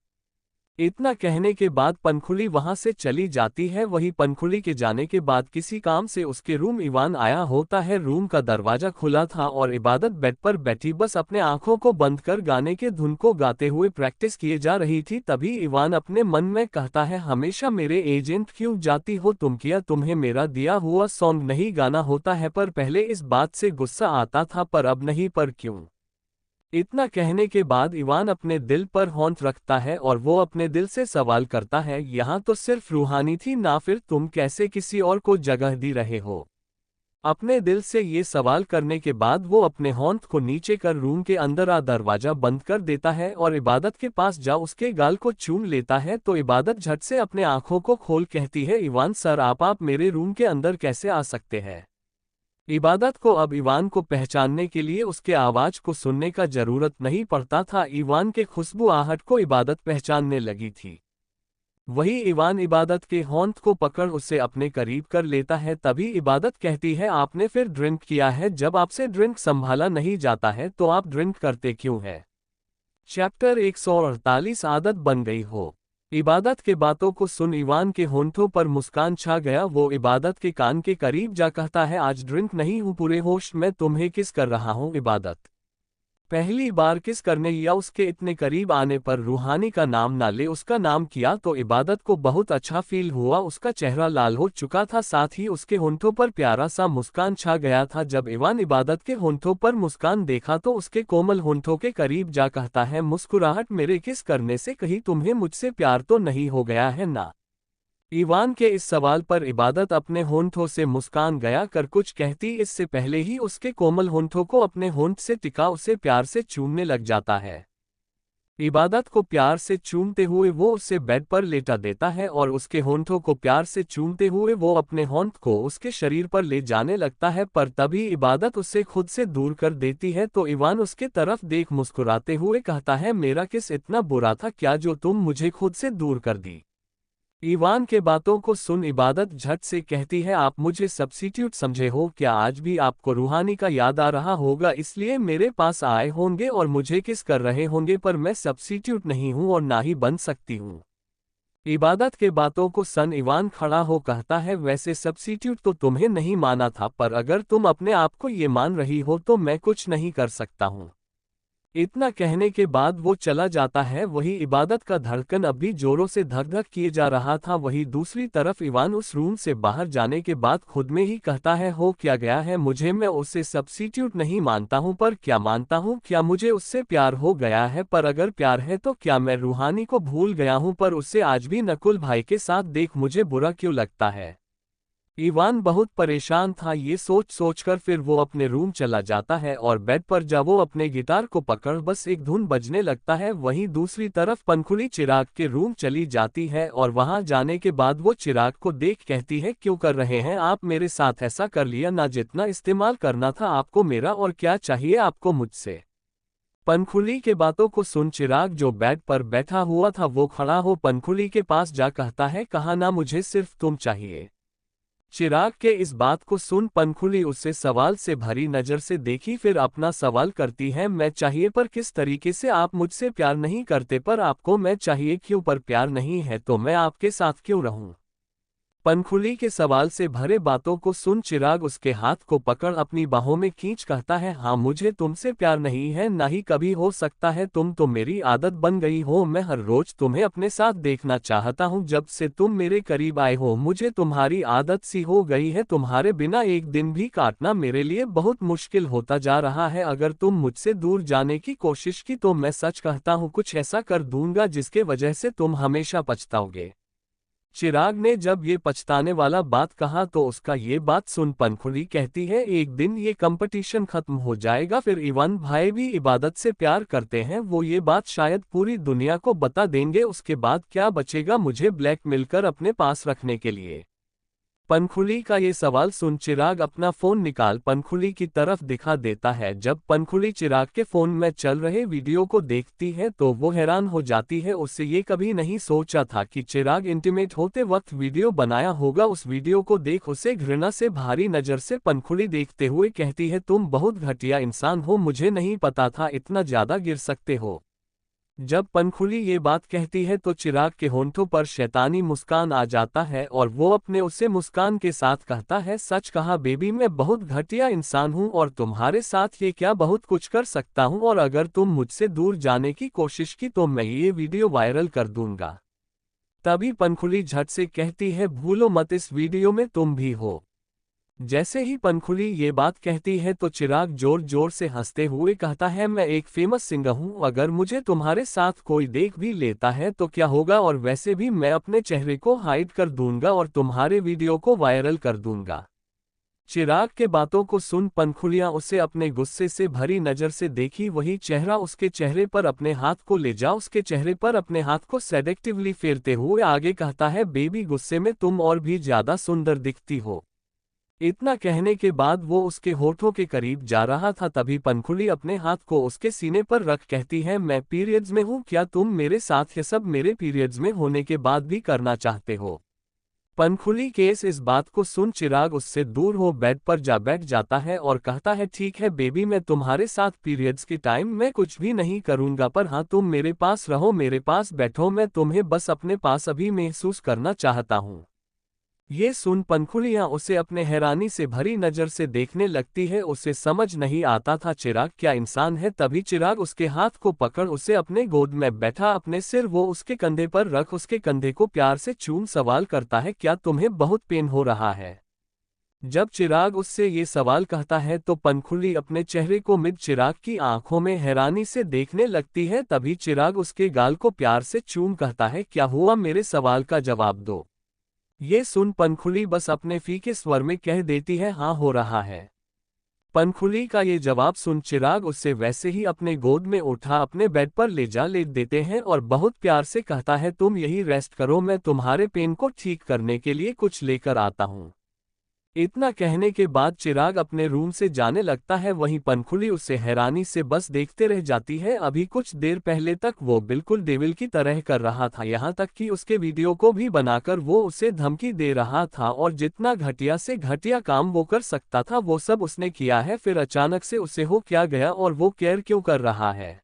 इतना कहने के बाद पंखुली वहां से चली जाती है। वही पंखुली के जाने के बाद किसी काम से उसके रूम इवान आया होता है। रूम का दरवाजा खुला था और इबादत बेड पर बैठी बस अपने आंखों को बंद कर गाने के धुन को गाते हुए प्रैक्टिस किए जा रही थी। तभी इवान अपने मन में कहता है, हमेशा मेरे एजेंट क्यों जाती हो तुम? किया तुम्हें मेरा दिया हुआ सॉन्ग नहीं गाना होता है? पर पहले इस बात से गुस्सा आता था, पर अब नहीं। पर क्यों? इतना कहने के बाद इवान अपने दिल पर होंठ रखता है और वो अपने दिल से सवाल करता है, यहाँ तो सिर्फ रूहानी थी ना, फिर तुम कैसे किसी और को जगह दी रहे हो? अपने दिल से ये सवाल करने के बाद वो अपने होंठ को नीचे कर रूम के अंदर आ दरवाजा बंद कर देता है और इबादत के पास जा उसके गाल को चूम लेता है। तो इबादत झट से अपने आंखों को खोल कहती है, इवान सर, आप मेरे रूम के अंदर कैसे आ सकते हैं? इबादत को अब इवान को पहचानने के लिए उसके आवाज को सुनने का जरूरत नहीं पड़ता था। इवान के खुशबू आहट को इबादत पहचानने लगी थी। वही इवान इबादत के होंठ को पकड़ उसे अपने करीब कर लेता है। तभी इबादत कहती है, आपने फिर ड्रिंक किया है? जब आपसे ड्रिंक संभाला नहीं जाता है तो आप ड्रिंक करते क्यों है? चैप्टर 148 आदत बन गई हो। इबादत के बातों को सुन इवान के होंठों पर मुस्कान छा गया। वो इबादत के कान के करीब जा कहता है, आज ड्रिंक नहीं हूँ पूरे होश में तुम्हें किस कर रहा हूँ। इबादत पहली बार किस करने या उसके इतने करीब आने पर रूहानी का नाम ना ले उसका नाम किया तो इबादत को बहुत अच्छा फील हुआ। उसका चेहरा लाल हो चुका था, साथ ही उसके होंठों पर प्यारा सा मुस्कान छा गया था। जब इवान इबादत के होंठों पर मुस्कान देखा तो उसके कोमल होंठों के करीब जा कहता है, मुस्कुराहट मेरे किस करने से कहीं तुम्हें मुझसे प्यार तो नहीं हो गया है ना? इवान के इस सवाल पर इबादत अपने होंठों से मुस्कान गया कर कुछ कहती इससे पहले ही उसके कोमल होंठों को अपने होंठ से टिका उसे प्यार से चूमने लग जाता है। इबादत को प्यार से चूमते हुए वो उसे बेड पर लेटा देता है और उसके होंठों को प्यार से चूमते हुए वो अपने होंठ को उसके शरीर पर ले जाने लगता है। पर तभी इबादत उसे खुद से दूर कर देती है तो इवान उसके तरफ देख मुस्कुराते हुए कहता है, मेरा किस इतना बुरा था क्या जो तुम मुझे खुद से दूर कर दी? इवान के बातों को सुन इबादत झट से कहती है, आप मुझे सब्स्टिट्यूट समझे हो क्या? आज भी आपको रूहानी का याद आ रहा होगा इसलिए मेरे पास आए होंगे और मुझे किस कर रहे होंगे, पर मैं सब्स्टिट्यूट नहीं हूं और ना ही बन सकती हूं। इबादत के बातों को सन इवान खड़ा हो कहता है, वैसे सब्स्टिट्यूट तो तुम्हें नहीं माना था, पर अगर तुम अपने आप को ये मान रही हो तो मैं कुछ नहीं कर सकता हूं। इतना कहने के बाद वो चला जाता है। वही इबादत का धड़कन अब भी जोरों से धक धक किए जा रहा था। वही दूसरी तरफ इवान उस रूम से बाहर जाने के बाद खुद में ही कहता है, हो क्या गया है मुझे? मैं उससे सब्स्टिट्यूट नहीं मानता हूँ, पर क्या मानता हूँ? क्या मुझे उससे प्यार हो गया है? पर अगर प्यार है तो क्या मैं रूहानी को भूल गया हूँ? पर उसे आज भी नकुल भाई के साथ देख मुझे बुरा क्यों लगता है? इवान बहुत परेशान था। ये सोच सोचकर फिर वो अपने रूम चला जाता है और बेड पर जा वो अपने गिटार को पकड़ बस एक धुन बजने लगता है। वहीं दूसरी तरफ पंखुली चिराग के रूम चली जाती है और वहां जाने के बाद वो चिराग को देख कहती है, क्यों कर रहे हैं आप मेरे साथ ऐसा? कर लिया ना जितना इस्तेमाल करना था आपको मेरा, और क्या चाहिए आपको मुझसे? पंखुली के बातों को सुन चिराग जो बेड पर बैठा हुआ था वो खड़ा हो पंखुली के पास जा कहता है, कहा ना मुझे सिर्फ तुम चाहिए। चिराग के इस बात को सुन पंखुली उससे सवाल से भरी नजर से देखी, फिर अपना सवाल करती है, मैं चाहिए पर किस तरीके से? आप मुझसे प्यार नहीं करते पर आपको मैं चाहिए क्यों? पर प्यार नहीं है तो मैं आपके साथ क्यों रहूं? पंखुली के सवाल से भरे बातों को सुन चिराग उसके हाथ को पकड़ अपनी बाहों में खींच कहता है, हाँ मुझे तुमसे प्यार नहीं है, ना ही कभी हो सकता है। तुम तो मेरी आदत बन गई हो। मैं हर रोज तुम्हें अपने साथ देखना चाहता हूँ। जब से तुम मेरे करीब आए हो मुझे तुम्हारी आदत सी हो गई है। तुम्हारे बिना एक दिन भी काटना मेरे लिए बहुत मुश्किल होता जा रहा है। अगर तुम मुझसे दूर जाने की कोशिश की तो मैं सच कहता हूँ कुछ ऐसा कर दूंगा जिसके वजह से तुम हमेशा पछताओगे। चिराग ने जब ये पछताने वाला बात कहा तो उसका ये बात सुन पंखुली कहती है, एक दिन ये कंपटीशन खत्म हो जाएगा, फिर इवान भाई भी इबादत से प्यार करते हैं, वो ये बात शायद पूरी दुनिया को बता देंगे। उसके बाद क्या बचेगा मुझे ब्लैकमेल कर अपने पास रखने के लिए? पंखुली का ये सवाल सुन चिराग अपना फोन निकाल पंखुली की तरफ दिखा देता है। जब पंखुली चिराग के फोन में चल रहे वीडियो को देखती है तो वो हैरान हो जाती है। उससे ये कभी नहीं सोचा था कि चिराग इंटीमेट होते वक्त वीडियो बनाया होगा। उस वीडियो को देख उसे घृणा से भारी नजर से पंखुली देखते हुए कहती है, तुम बहुत घटिया इंसान हो, मुझे नहीं पता था इतना ज्यादा गिर सकते हो। जब पंखुली ये बात कहती है तो चिराग के होंठों पर शैतानी मुस्कान आ जाता है और वो अपने उसे मुस्कान के साथ कहता है, सच कहा बेबी, मैं बहुत घटिया इंसान हूँ और तुम्हारे साथ ये क्या बहुत कुछ कर सकता हूँ, और अगर तुम मुझसे दूर जाने की कोशिश की तो मैं ये वीडियो वायरल कर दूंगा। तभी पंखुली झट से कहती है, भूलो मत, इस वीडियो में तुम भी हो। जैसे ही पंखुली ये बात कहती है तो चिराग जोर जोर से हंसते हुए कहता है, मैं एक फेमस सिंगर हूँ, अगर मुझे तुम्हारे साथ कोई देख भी लेता है तो क्या होगा, और वैसे भी मैं अपने चेहरे को हाइड कर दूंगा और तुम्हारे वीडियो को वायरल कर दूंगा। चिराग के बातों को सुन पंखुलियां उसे अपने गुस्से से भरी नजर से देखी, वही चेहरा उसके चेहरे पर अपने हाथ को ले जा उसके चेहरे पर अपने हाथ को सेडेक्टिवली फेरते हुए आगे कहता है, बेबी, गुस्से में तुम और भी ज्यादा सुंदर दिखती हो। इतना कहने के बाद वो उसके होठों के करीब जा रहा था, तभी पंखुली अपने हाथ को उसके सीने पर रख कहती है, मैं पीरियड्स में हूँ, क्या तुम मेरे साथ ये सब मेरे पीरियड्स में होने के बाद भी करना चाहते हो। पंखुली के इस बात को सुन चिराग उससे दूर हो बेड पर जा बैठ जाता है और कहता है, ठीक है बेबी, मैं तुम्हारे साथ पीरियड्स के टाइम में कुछ भी नहीं करूंगा, पर हाँ, तुम मेरे पास रहो, मेरे पास बैठो, मैं तुम्हें बस अपने पास अभी महसूस करना चाहता हूँ। ये सुन पंखुलियां उसे अपने हैरानी से भरी नजर से देखने लगती है, उसे समझ नहीं आता था चिराग क्या इंसान है। तभी चिराग उसके हाथ को पकड़ उसे अपने गोद में बैठा अपने सिर वो उसके कंधे पर रख उसके कंधे को प्यार से चूम सवाल करता है, क्या तुम्हें बहुत पेन हो रहा है। जब चिराग उससे ये सवाल कहता है तो पंखुली अपने चेहरे को मिड चिराग की आंखों में हैरानी से देखने लगती है। तभी चिराग उसके गाल को प्यार से चूम कहता है, क्या हुआ, मेरे सवाल का जवाब दो। ये सुन पंखुली बस अपने फीके स्वर में कह देती है, हाँ हो रहा है। पंखुली का ये जवाब सुन चिराग उससे वैसे ही अपने गोद में उठा अपने बेड पर ले जा लेट देते हैं और बहुत प्यार से कहता है, तुम यही रेस्ट करो, मैं तुम्हारे पेन को ठीक करने के लिए कुछ लेकर आता हूँ। इतना कहने के बाद चिराग अपने रूम से जाने लगता है, वहीं पंखुली उसे हैरानी से बस देखते रह जाती है। अभी कुछ देर पहले तक वो बिल्कुल डेविल की तरह कर रहा था, यहाँ तक कि उसके वीडियो को भी बनाकर वो उसे धमकी दे रहा था और जितना घटिया से घटिया काम वो कर सकता था वो सब उसने किया है। फिर अचानक से उसे हो क्या गया और वो केयर क्यों कर रहा है।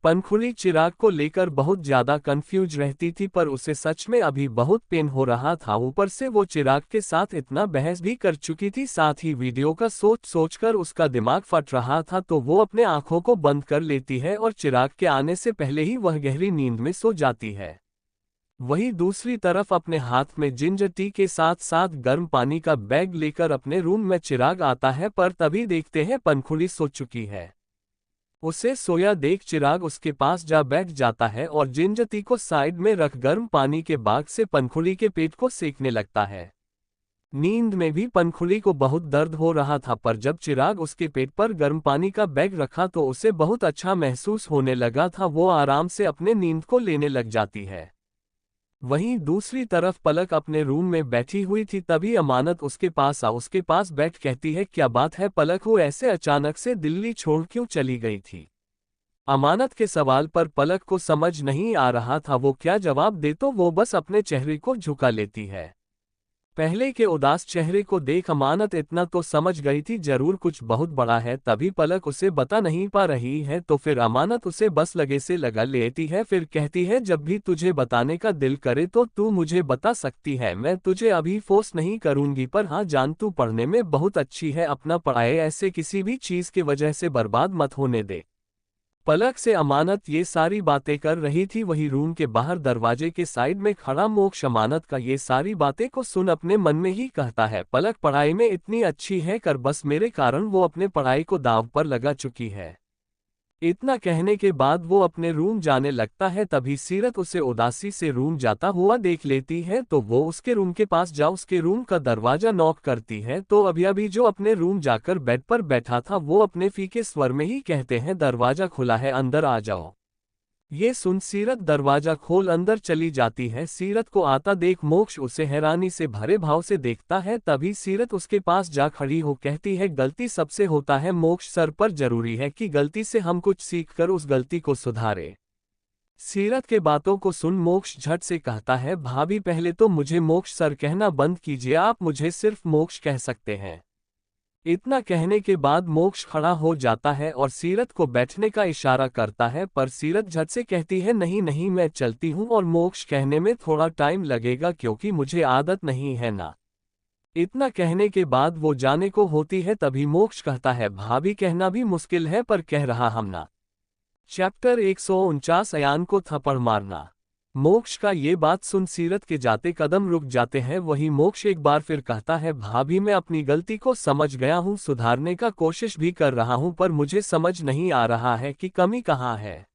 पंखुली चिराग को लेकर बहुत ज्यादा कंफ्यूज रहती थी, पर उसे सच में अभी बहुत पेन हो रहा था। ऊपर से वो चिराग के साथ इतना बहस भी कर चुकी थी, साथ ही वीडियो का सोच सोचकर उसका दिमाग फट रहा था, तो वो अपने आंखों को बंद कर लेती है और चिराग के आने से पहले ही वह गहरी नींद में सो जाती है। वहीं दूसरी तरफ अपने हाथ में जिंजर टी के साथ साथ गर्म पानी का बैग लेकर अपने रूम में चिराग आता है, पर तभी देखते हैं पंखुली सो चुकी है। उसे सोया देख चिराग उसके पास जा बैठ जाता है और जिंजती को साइड में रख गर्म पानी के बाग से पंखुली के पेट को सेकने लगता है। नींद में भी पंखुली को बहुत दर्द हो रहा था, पर जब चिराग उसके पेट पर गर्म पानी का बैग रखा तो उसे बहुत अच्छा महसूस होने लगा था, वो आराम से अपने नींद को लेने लग जाती है। वहीं दूसरी तरफ पलक अपने रूम में बैठी हुई थी, तभी अमानत उसके पास बैठ कहती है, क्या बात है पलक, वो ऐसे अचानक से दिल्ली छोड़ क्यों चली गई थी। अमानत के सवाल पर पलक को समझ नहीं आ रहा था वो क्या जवाब दे, तो वो बस अपने चेहरे को झुका लेती है। पहले के उदास चेहरे को देख अमानत इतना तो समझ गई थी जरूर कुछ बहुत बड़ा है, तभी पलक उसे बता नहीं पा रही है, तो फिर अमानत उसे बस लगे से लगा लेती है। फिर कहती है, जब भी तुझे बताने का दिल करे तो तू मुझे बता सकती है, मैं तुझे अभी फोर्स नहीं करूंगी, पर हाँ जान, तू पढ़ने में बहुत अच्छी है, अपना पढ़ाई ऐसे किसी भी चीज की वजह से बर्बाद मत होने दे। पलक से अमानत ये सारी बातें कर रही थी, वही रूम के बाहर दरवाजे के साइड में खड़ा मोक्ष अमानत का ये सारी बातें को सुन अपने मन में ही कहता है, पलक पढ़ाई में इतनी अच्छी है, कर बस मेरे कारण वो अपने पढ़ाई को दांव पर लगा चुकी है। इतना कहने के बाद वो अपने रूम जाने लगता है, तभी सीरत उसे उदासी से रूम जाता हुआ देख लेती है, तो वो उसके रूम के पास जा उसके रूम का दरवाजा नॉक करती है, तो अभी जो अपने रूम जाकर बेड पर बैठा था वो अपने फीके स्वर में ही कहते हैं, दरवाजा खुला है, अंदर आ जाओ। ये सुन सीरत दरवाजा खोल अंदर चली जाती है। सीरत को आता देख मोक्ष उसे हैरानी से भरे भाव से देखता है, तभी सीरत उसके पास जा खड़ी हो कहती है, गलती सबसे होता है मोक्ष सर, पर जरूरी है कि गलती से हम कुछ सीख कर उस गलती को सुधारे। सीरत के बातों को सुन मोक्ष झट से कहता है, भाभी पहले तो मुझे मोक्ष सर कहना बंद कीजिए, आप मुझे सिर्फ मोक्ष कह सकते हैं। इतना कहने के बाद मोक्ष खड़ा हो जाता है और सीरत को बैठने का इशारा करता है, पर सीरत झट से कहती है नहीं नहीं मैं चलती हूँ, और मोक्ष कहने में थोड़ा टाइम लगेगा क्योंकि मुझे आदत नहीं है ना। इतना कहने के बाद वो जाने को होती है, तभी मोक्ष कहता है भाभी कहना भी मुश्किल है पर कह रहा हम ना। चैप्टर 149 अयान को थप्पड़ मारना। मोक्ष का ये बात सुन सीरत के जाते कदम रुक जाते हैं। वही मोक्ष एक बार फिर कहता है भाभी मैं अपनी गलती को समझ गया हूँ, सुधारने का कोशिश भी कर रहा हूँ, पर मुझे समझ नहीं आ रहा है कि कमी कहाँ है।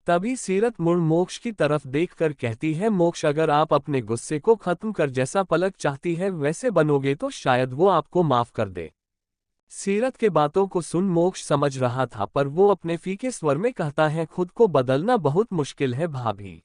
तभी सीरत मुड़ मोक्ष की तरफ देखकर कहती है मोक्ष अगर आप अपने गुस्से को खत्म कर जैसा पलक चाहती है वैसे बनोगे तो शायद वो आपको माफ कर दे। सीरत के बातों को सुन मोक्ष समझ रहा था, पर वो अपने फीके स्वर में कहता है खुद को बदलना बहुत मुश्किल है भाभी।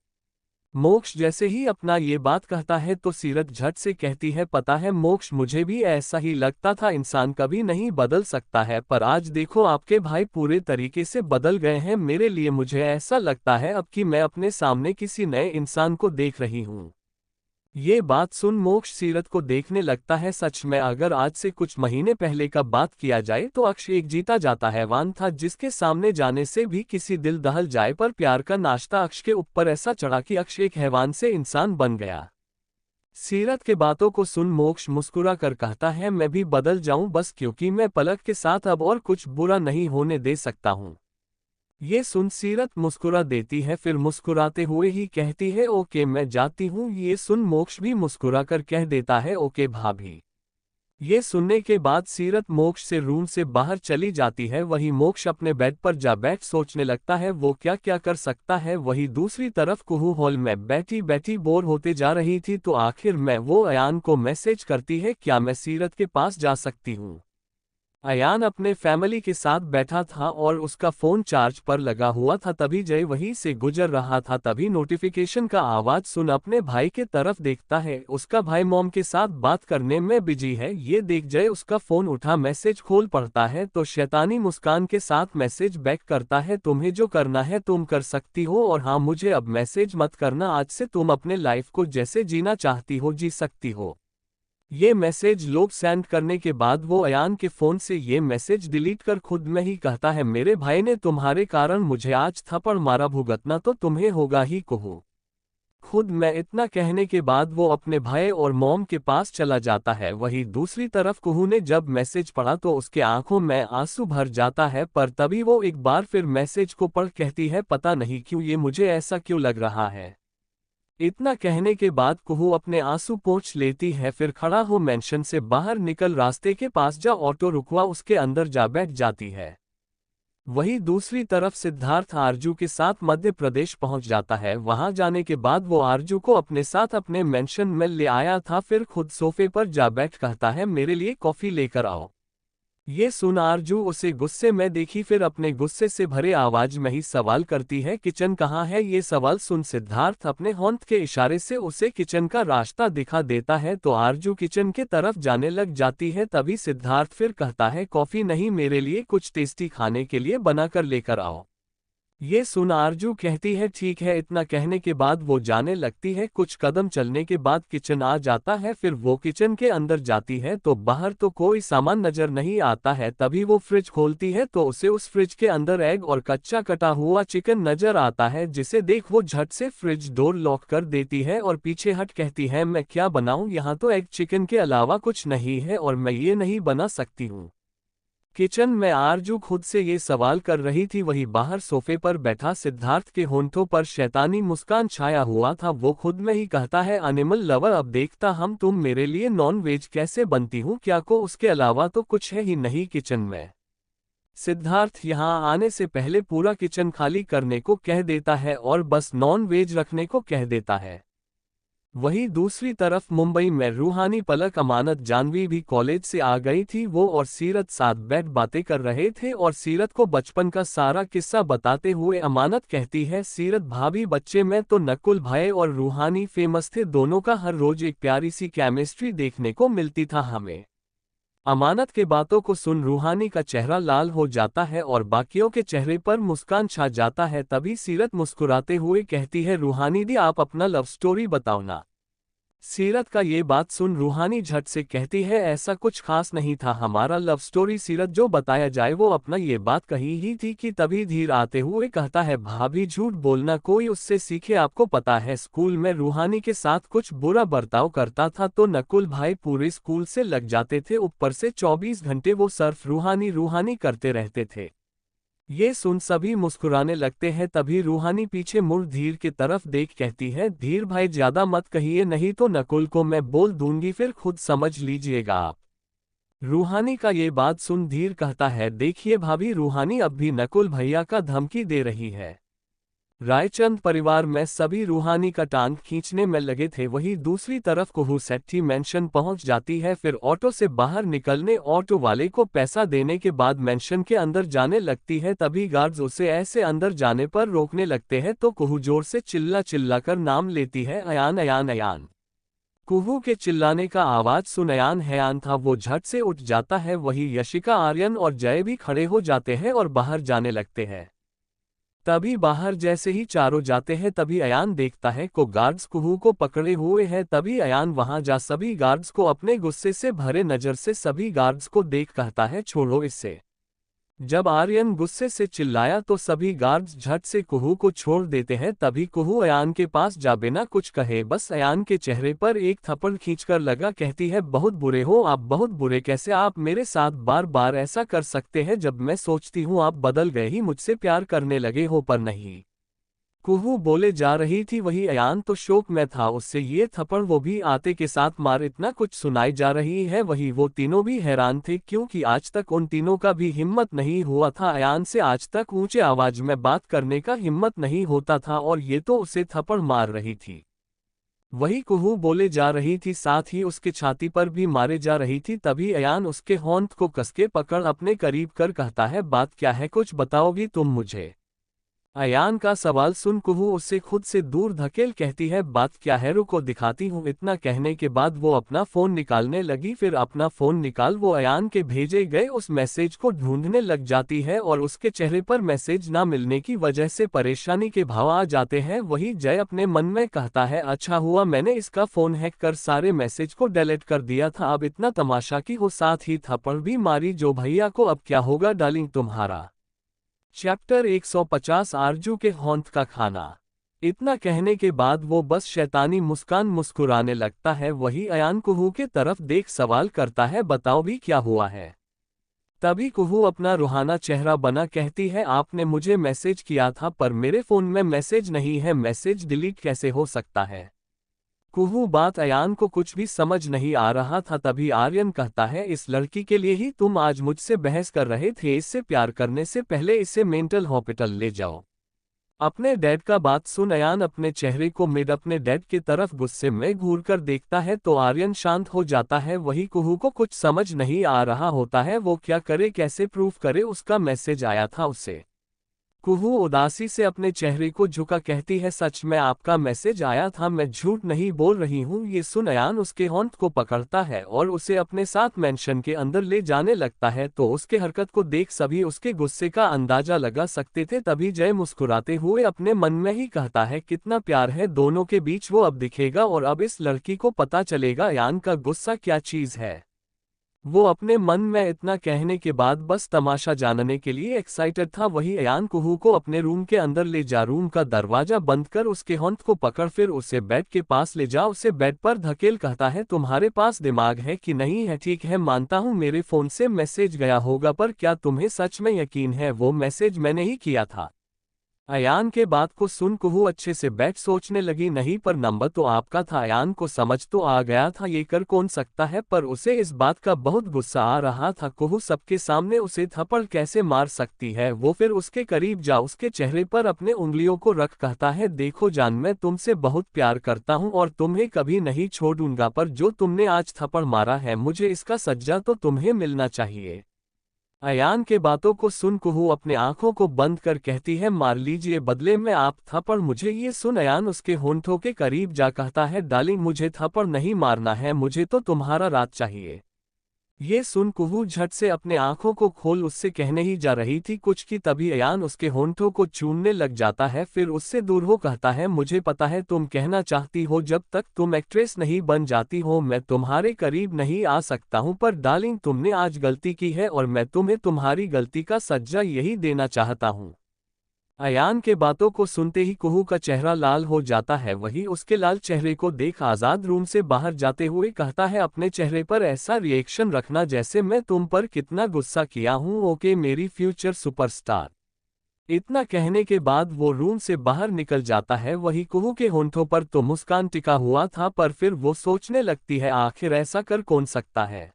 मोक्ष जैसे ही अपना ये बात कहता है तो सीरत झट से कहती है पता है मोक्ष मुझे भी ऐसा ही लगता था, इंसान कभी नहीं बदल सकता है, पर आज देखो आपके भाई पूरे तरीके से बदल गए हैं मेरे लिए। मुझे ऐसा लगता है अब कि मैं अपने सामने किसी नए इंसान को देख रही हूँ। ये बात सुन मोक्ष सीरत को देखने लगता है। सच में अगर आज से कुछ महीने पहले का बात किया जाए तो अक्ष एक जीता जाता हैवान था जिसके सामने जाने से भी किसी दिल दहल जाए, पर प्यार का नाश्ता अक्ष के ऊपर ऐसा चढ़ा कि अक्ष एक हैवान से इंसान बन गया। सीरत के बातों को सुन मोक्ष मुस्कुरा कर कहता है मैं भी बदल जाऊं बस, क्योंकि मैं पलक के साथ अब और कुछ बुरा नहीं होने दे सकता हूं। ये सुन सीरत मुस्कुरा देती है, फिर मुस्कुराते हुए ही कहती है ओके मैं जाती हूँ। ये सुन मोक्ष भी मुस्कुरा कर कह देता है ओके भाभी। ये सुनने के बाद सीरत मोक्ष से रूम से बाहर चली जाती है। वही मोक्ष अपने बेड पर जा बैठ सोचने लगता है वो क्या क्या कर सकता है। वही दूसरी तरफ कुहू हॉल में बैठी बैठी बोर होते जा रही थी तो आखिर में वो अयान को मैसेज करती है क्या मैं सीरत के पास जा सकती हूँ। अयान अपने फैमिली के साथ बैठा था और उसका फोन चार्ज पर लगा हुआ था। तभी जय वहीं से गुजर रहा था। तभी नोटिफिकेशन का आवाज सुन अपने भाई के तरफ देखता है। उसका भाई मॉम के साथ बात करने में बिजी है। ये देख जय उसका फोन उठा मैसेज खोल पढ़ता है तो शैतानी मुस्कान के साथ मैसेज बैक करता है तुम्हें जो करना है तुम कर सकती हो, और हाँ मुझे अब मैसेज मत करना, आज से तुम अपने लाइफ को जैसे जीना चाहती हो जी सकती हो। ये मैसेज लोग सेंड करने के बाद वो अयान के फ़ोन से ये मैसेज डिलीट कर खुद में ही कहता है मेरे भाई ने तुम्हारे कारण मुझे आज थप्पड़ मारा, भुगतना तो तुम्हें होगा ही कुहू। खुद में इतना कहने के बाद वो अपने भाई और मॉम के पास चला जाता है। वही दूसरी तरफ कुहू ने जब मैसेज पढ़ा तो उसके आंखों में आंसू भर जाता है, पर तभी वो एक बार फिर मैसेज को पढ़ कहती है पता नहीं क्यों ये मुझे ऐसा क्यों लग रहा है। इतना कहने के बाद कुहू अपने आंसू पोंछ लेती है, फिर खड़ा हो मेंशन से बाहर निकल रास्ते के पास जा ऑटो रुकवा उसके अंदर जा बैठ जाती है। वही दूसरी तरफ सिद्धार्थ आरजू के साथ मध्य प्रदेश पहुंच जाता है। वहां जाने के बाद वो आरजू को अपने साथ अपने मेंशन में ले आया था, फिर खुद सोफे पर जा बैठ कहता है मेरे लिए कॉफी लेकर आओ। ये सुन आरजू उसे गुस्से में देखी, फिर अपने गुस्से से भरे आवाज में ही सवाल करती है किचन कहाँ है। ये सवाल सुन सिद्धार्थ अपने होंठ के इशारे से उसे किचन का रास्ता दिखा देता है तो आरजू किचन के तरफ जाने लग जाती है। तभी सिद्धार्थ फिर कहता है कॉफी नहीं, मेरे लिए कुछ टेस्टी खाने के लिए बनाकर लेकर आओ। ये सुन आरजू कहती है ठीक है। इतना कहने के बाद वो जाने लगती है। कुछ कदम चलने के बाद किचन आ जाता है। फिर वो किचन के अंदर जाती है तो बाहर तो कोई सामान नजर नहीं आता है। तभी वो फ्रिज खोलती है तो उसे उस फ्रिज के अंदर एग और कच्चा कटा हुआ चिकन नजर आता है, जिसे देख वो झट से फ्रिज डोर लॉक कर देती है और पीछे हट कहती है मैं क्या बनाऊं, यहाँ तो एग चिकन के अलावा कुछ नहीं है और मैं ये नहीं बना सकती हूँ। किचन में आरजू खुद से ये सवाल कर रही थी। वही बाहर सोफे पर बैठा सिद्धार्थ के होंठों पर शैतानी मुस्कान छाया हुआ था। वो खुद में ही कहता है एनिमल लवर, अब देखता हम तुम मेरे लिए नॉन वेज कैसे बनती हूँ, क्या को उसके अलावा तो कुछ है ही नहीं किचन में। सिद्धार्थ यहाँ आने से पहले पूरा किचन खाली करने को कह देता है और बस नॉन वेज रखने को कह देता है। वहीं दूसरी तरफ मुंबई में रूहानी पलक अमानत जानवी भी कॉलेज से आ गई थी। वो और सीरत साथ बैठ बातें कर रहे थे और सीरत को बचपन का सारा किस्सा बताते हुए अमानत कहती है सीरत भाभी बच्चे में तो नकुल भाई और रूहानी फेमस थे, दोनों का हर रोज एक प्यारी सी केमिस्ट्री देखने को मिलती था हमें। अमानत के बातों को सुन रूहानी का चेहरा लाल हो जाता है और बाकियों के चेहरे पर मुस्कान छा जाता है। तभी सीरत मुस्कुराते हुए कहती है रूहानी दी आप अपना लव स्टोरी बताओ ना। सीरत का ये बात सुन रूहानी झट से कहती है, ऐसा कुछ खास नहीं था हमारा लव स्टोरी। सीरत जो बताया जाए वो अपना ये बात कही ही थी कि तभी धीर आते हुए कहता है, भाभी झूठ बोलना कोई उससे सीखे। आपको पता है स्कूल में रूहानी के साथ कुछ बुरा बर्ताव करता था तो नकुल भाई पूरे स्कूल से लग जाते थे, ऊपर से 24 घंटे वो सिर्फ रूहानी रूहानी करते रहते थे। ये सुन सभी मुस्कुराने लगते हैं। तभी रूहानी पीछे मुड़ धीर की तरफ देख कहती है, धीर भाई ज्यादा मत कहिए नहीं तो नकुल को मैं बोल दूंगी, फिर खुद समझ लीजिएगा आप। रूहानी का ये बात सुन धीर कहता है, देखिए भाभी रूहानी अब भी नकुल भैया का धमकी दे रही है। रायचंद परिवार में सभी रूहानी का टांग खींचने में लगे थे। वहीं दूसरी तरफ कुहू सेट्टी मेंशन पहुंच जाती है। फिर ऑटो से बाहर निकलने ऑटो वाले को पैसा देने के बाद मेंशन के अंदर जाने लगती है। तभी गार्ड्स उसे ऐसे अंदर जाने पर रोकने लगते हैं तो कुहू जोर से चिल्ला चिल्ला कर नाम लेती है, अयान अयान अयान। कुहू के चिल्लाने का आवाज सुन अयान हैरान था, वो झट से उठ जाता है। वही यशिका, आर्यन और जय भी खड़े हो जाते हैं और बाहर जाने लगते हैं। तभी बाहर जैसे ही चारों जाते हैं तभी अयान देखता है को गार्ड्स कुहू को पकड़े हुए हैं। तभी अयान वहां जा सभी गार्ड्स को अपने गुस्से से भरे नजर से सभी गार्ड्स को देख कहता है, छोड़ो इससे। जब आर्यन गुस्से से चिल्लाया तो सभी गार्ड्स झट से कुहू को छोड़ देते हैं। तभी कुहू अयान के पास जा बिना कुछ कहे बस अयान के चेहरे पर एक थप्पड़ खींचकर लगा कहती है, बहुत बुरे हो आप, बहुत बुरे। कैसे आप मेरे साथ बार बार ऐसा कर सकते हैं? जब मैं सोचती हूँ आप बदल गए ही मुझसे प्यार करने लगे हो, पर नहीं। कुहू बोले जा रही थी, वही अयान तो शोक में था, उससे ये थप्पड़ वो भी आते के साथ मार। इतना कुछ सुनाई जा रही है। वही वो तीनों भी हैरान थे क्योंकि आज तक उन तीनों का भी हिम्मत नहीं हुआ था। अयान से आज तक ऊंचे आवाज में बात करने का हिम्मत नहीं होता था और ये तो उसे थप्पड़ मार रही थी। वही कुहू बोले जा रही थी, साथ ही उसके छाती पर भी मारे जा रही थी। तभी अयान उसके होंठ को कसके पकड़ अपने करीब कर कहता है, बात क्या है, कुछ बताओगी तुम मुझे? अयान का सवाल सुन कुहू उसे खुद से दूर धकेल कहती है, बात क्या है, रुको दिखाती हूँ। इतना कहने के बाद वो अपना फोन निकालने लगी। फिर अपना फोन निकाल वो अयान के भेजे गए उस मैसेज को ढूंढने लग जाती है और उसके चेहरे पर मैसेज ना मिलने की वजह से परेशानी के भाव आ जाते हैं। वही जय अपने मन में कहता है, अच्छा हुआ मैंने इसका फोन हैक कर सारे मैसेज को डिलीट कर दिया था, अब इतना तमाशा की हो, साथ ही थप्पड़ भी मारी जो भैया को। अब क्या होगा डार्लिंग तुम्हारा? चैप्टर 150 आरजू के होंठ का खाना। इतना कहने के बाद वो बस शैतानी मुस्कान मुस्कुराने लगता है। वही अयान कुहू के तरफ देख सवाल करता है, बताओ भी क्या हुआ है? तभी कुहू अपना रूहाना चेहरा बना कहती है, आपने मुझे मैसेज किया था पर मेरे फोन में मैसेज नहीं है, मैसेज डिलीट कैसे हो सकता है? कुहू बात अयान को कुछ भी समझ नहीं आ रहा था। तभी आर्यन कहता है, इस लड़की के लिए ही तुम आज मुझसे बहस कर रहे थे, इससे प्यार करने से पहले इसे मेंटल हॉस्पिटल ले जाओ। अपने डैड का बात सुन अयान अपने चेहरे को मिड अपने डैड की तरफ गुस्से में घूर कर देखता है तो आर्यन शांत हो जाता है। वही कुहू को कुछ समझ नहीं आ रहा होता है, वो क्या करे, कैसे प्रूफ करे उसका मैसेज आया था उसे। कुहू उदासी से अपने चेहरे को झुका कहती है, सच में आपका मैसेज आया था, मैं झूठ नहीं बोल रही हूँ। ये सुन अयान उसके होंठ को पकड़ता है और उसे अपने साथ मेंशन के अंदर ले जाने लगता है तो उसके हरकत को देख सभी उसके गुस्से का अंदाजा लगा सकते थे। तभी जय मुस्कुराते हुए अपने मन में ही कहता है, कितना प्यार है दोनों के बीच, वो अब दिखेगा और अब इस लड़की को पता चलेगा अयान का गुस्सा क्या चीज है। वो अपने मन में इतना कहने के बाद बस तमाशा जानने के लिए एक्साइटेड था। वही अयान कुहू को अपने रूम के अंदर ले जा, रूम का दरवाजा बंद कर उसके होंठ को पकड़ फिर उसे बेड के पास ले जा, उसे बेड पर धकेल कहता है, तुम्हारे पास दिमाग है कि नहीं है? ठीक है मानता हूँ मेरे फोन से मैसेज गया होगा, पर क्या तुम्हें सच में यकीन है वो मैसेज मैंने ही किया था? अयान के बात को सुन कुहू अच्छे से बैठ सोचने लगी, नहीं पर नंबर तो आपका था। अयान को समझ तो आ गया था ये कर कौन सकता है, पर उसे इस बात का बहुत गुस्सा आ रहा था। कुहू सबके सामने उसे थप्पड़ कैसे मार सकती है? वो फिर उसके करीब जा उसके चेहरे पर अपने उंगलियों को रख कहता है, देखो जान, मैं तुमसे बहुत प्यार करता हूँ और तुम्हें कभी नहीं छोड़ूंगा, पर जो तुमने आज थप्पड़ मारा है मुझे इसका सजा तो तुम्हें मिलना चाहिए। अयान के बातों को सुन कुहू अपने आंखों को बंद कर कहती है, मार लीजिए बदले में आप थप्पड़ मुझे। ये सुन अयान उसके होंठों के करीब जा कहता है, डार्लिंग मुझे थप्पड़ नहीं मारना है, मुझे तो तुम्हारा राज चाहिए। ये सुन कुहू झट से अपने आंखों को खोल उससे कहने ही जा रही थी कुछ कि तभी अयान उसके होंठों को चूमने लग जाता है, फिर उससे दूर हो कहता है, मुझे पता है तुम कहना चाहती हो जब तक तुम एक्ट्रेस नहीं बन जाती हो मैं तुम्हारे करीब नहीं आ सकता हूं, पर डार्लिंग तुमने आज गलती की है और मैं तुम्हें तुम्हारी गलती का सजा यही देना चाहता हूं। अयान के बातों को सुनते ही कुहू का चेहरा लाल हो जाता है, वही उसके लाल चेहरे को देख आजाद रूम से बाहर जाते हुए कहता है, अपने चेहरे पर ऐसा रिएक्शन रखना जैसे मैं तुम पर कितना गुस्सा किया हूं, ओके मेरी फ्यूचर सुपरस्टार। इतना कहने के बाद वो रूम से बाहर निकल जाता है। वही कुहू के होंठों पर तो मुस्कान टिका हुआ था, पर फिर वो सोचने लगती है आखिर ऐसा कर कौन सकता है।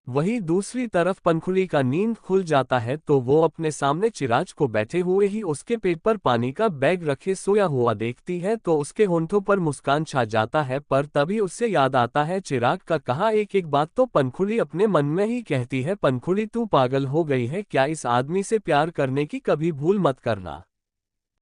वहीं दूसरी तरफ पंखुड़ी का नींद खुल जाता है तो वो अपने सामने चिराग को बैठे हुए ही उसके पेट पर पानी का बैग रखे सोया हुआ देखती है तो उसके होंठों पर मुस्कान छा जाता है, पर तभी उससे याद आता है चिराग का कहा एक एक बात तो पंखुड़ी अपने मन में ही कहती है, पंखुड़ी तू पागल हो गई है क्या, इस आदमी से प्यार करने की कभी भूल मत करना।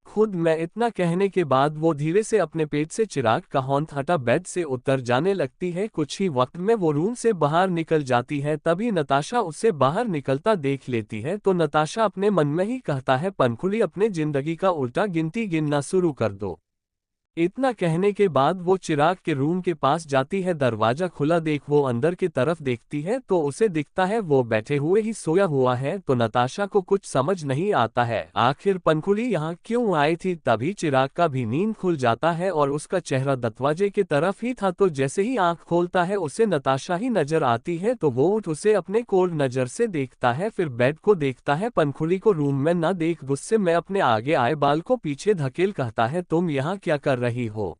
खुद मैं इतना कहने के बाद वो धीरे से अपने पेट से चिराग का होंठ हटा बेड से उतर जाने लगती है। कुछ ही वक्त में वो रूम से बाहर निकल जाती है, तभी नताशा उससे बाहर निकलता देख लेती है तो नताशा अपने मन में ही कहता है, पंखुड़ी अपने जिंदगी का उल्टा गिनती गिनना शुरू कर दो। इतना कहने के बाद वो चिराग के रूम के पास जाती है, दरवाजा खुला देख वो अंदर की तरफ देखती है तो उसे दिखता है वो बैठे हुए ही सोया हुआ है, तो नताशा को कुछ समझ नहीं आता है आखिर पंखुड़ी यहाँ क्यों आई थी। तभी चिराग का भी नींद खुल जाता है और उसका चेहरा दरवाजे की तरफ ही था, तो जैसे ही आंख खोलता है उसे नताशा ही नजर आती है तो वो उठ उसे अपने कोर नजर से देखता है, फिर बेड को देखता है, पंखुड़ी को रूम में न देख गुस्से में अपने आगे आए बाल को पीछे धकेल कहता है, तुम यहाँ क्या कर रही हो।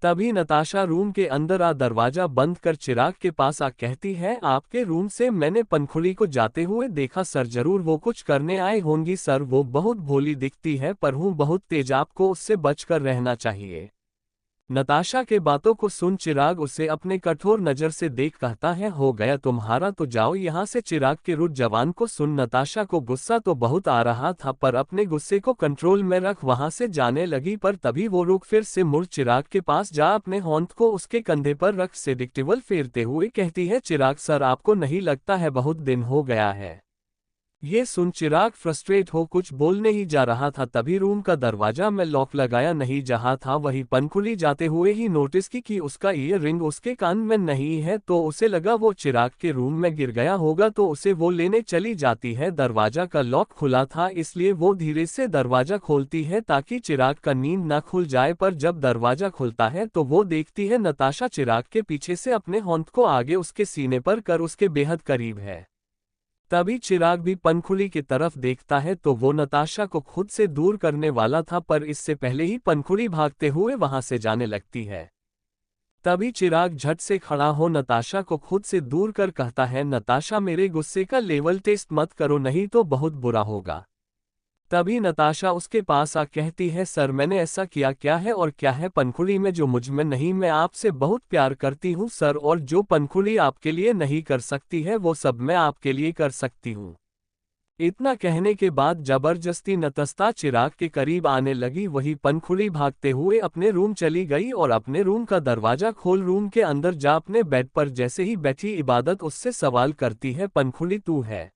तभी नताशा रूम के अंदर आ दरवाजा बंद कर चिराग के पास आ कहती है, आपके रूम से मैंने पंखुड़ी को जाते हुए देखा सर, जरूर वो कुछ करने आए होंगी सर, वो बहुत भोली दिखती है पर हूँ बहुत तेज, आपको उससे बचकर रहना चाहिए। नताशा के बातों को सुन चिराग उसे अपने कठोर नजर से देख कहता है, हो गया तुम्हारा तो जाओ यहाँ से। चिराग के रुत जवान को सुन नताशा को गुस्सा तो बहुत आ रहा था पर अपने गुस्से को कंट्रोल में रख वहां से जाने लगी, पर तभी वो रुक फिर से मुड़ चिराग के पास जा अपने होंठ को उसके कंधे पर रख सेडिक्टिवल फेरते हुए कहती है, चिराग सर आपको नहीं लगता है बहुत दिन हो गया है। ये सुन चिराग फ्रस्ट्रेट हो कुछ बोलने ही जा रहा था, तभी रूम का दरवाजा में लॉक लगाया नहीं जहाँ था वही पंखुड़ी जाते हुए ही नोटिस की कि उसका ईयर रिंग उसके कान में नहीं है, तो उसे लगा वो चिराग के रूम में गिर गया होगा तो उसे वो लेने चली जाती है। दरवाजा का लॉक खुला था इसलिए वो धीरे से दरवाजा खोलती है ताकि चिराग का नींद न खुल जाए, पर जब दरवाजा खुलता है तो वो देखती है नताशा चिराग के पीछे से अपने होंठ को आगे उसके सीने पर कर उसके बेहद करीब है। तभी चिराग भी पंखुड़ी की तरफ देखता है तो वो नताशा को खुद से दूर करने वाला था, पर इससे पहले ही पंखुड़ी भागते हुए वहां से जाने लगती है। तभी चिराग झट से खड़ा हो नताशा को खुद से दूर कर कहता है, नताशा मेरे गुस्से का लेवल टेस्ट मत करो नहीं तो बहुत बुरा होगा। तभी नताशा उसके पास आ कहती है, सर मैंने ऐसा किया क्या है और क्या है पंखुड़ी में जो मुझ में नहीं, मैं आपसे बहुत प्यार करती हूँ सर, और जो पंखुड़ी आपके लिए नहीं कर सकती है वो सब मैं आपके लिए कर सकती हूँ। इतना कहने के बाद जबरदस्ती नतस्ता चिराग के करीब आने लगी, वही पंखुड़ी भागते हुए अपने रूम चली गई और अपने रूम का दरवाजा खोल रूम के अंदर जा अपने बेड पर जैसे ही बैठी इबादत उससे सवाल करती है, पंखुड़ी तू है।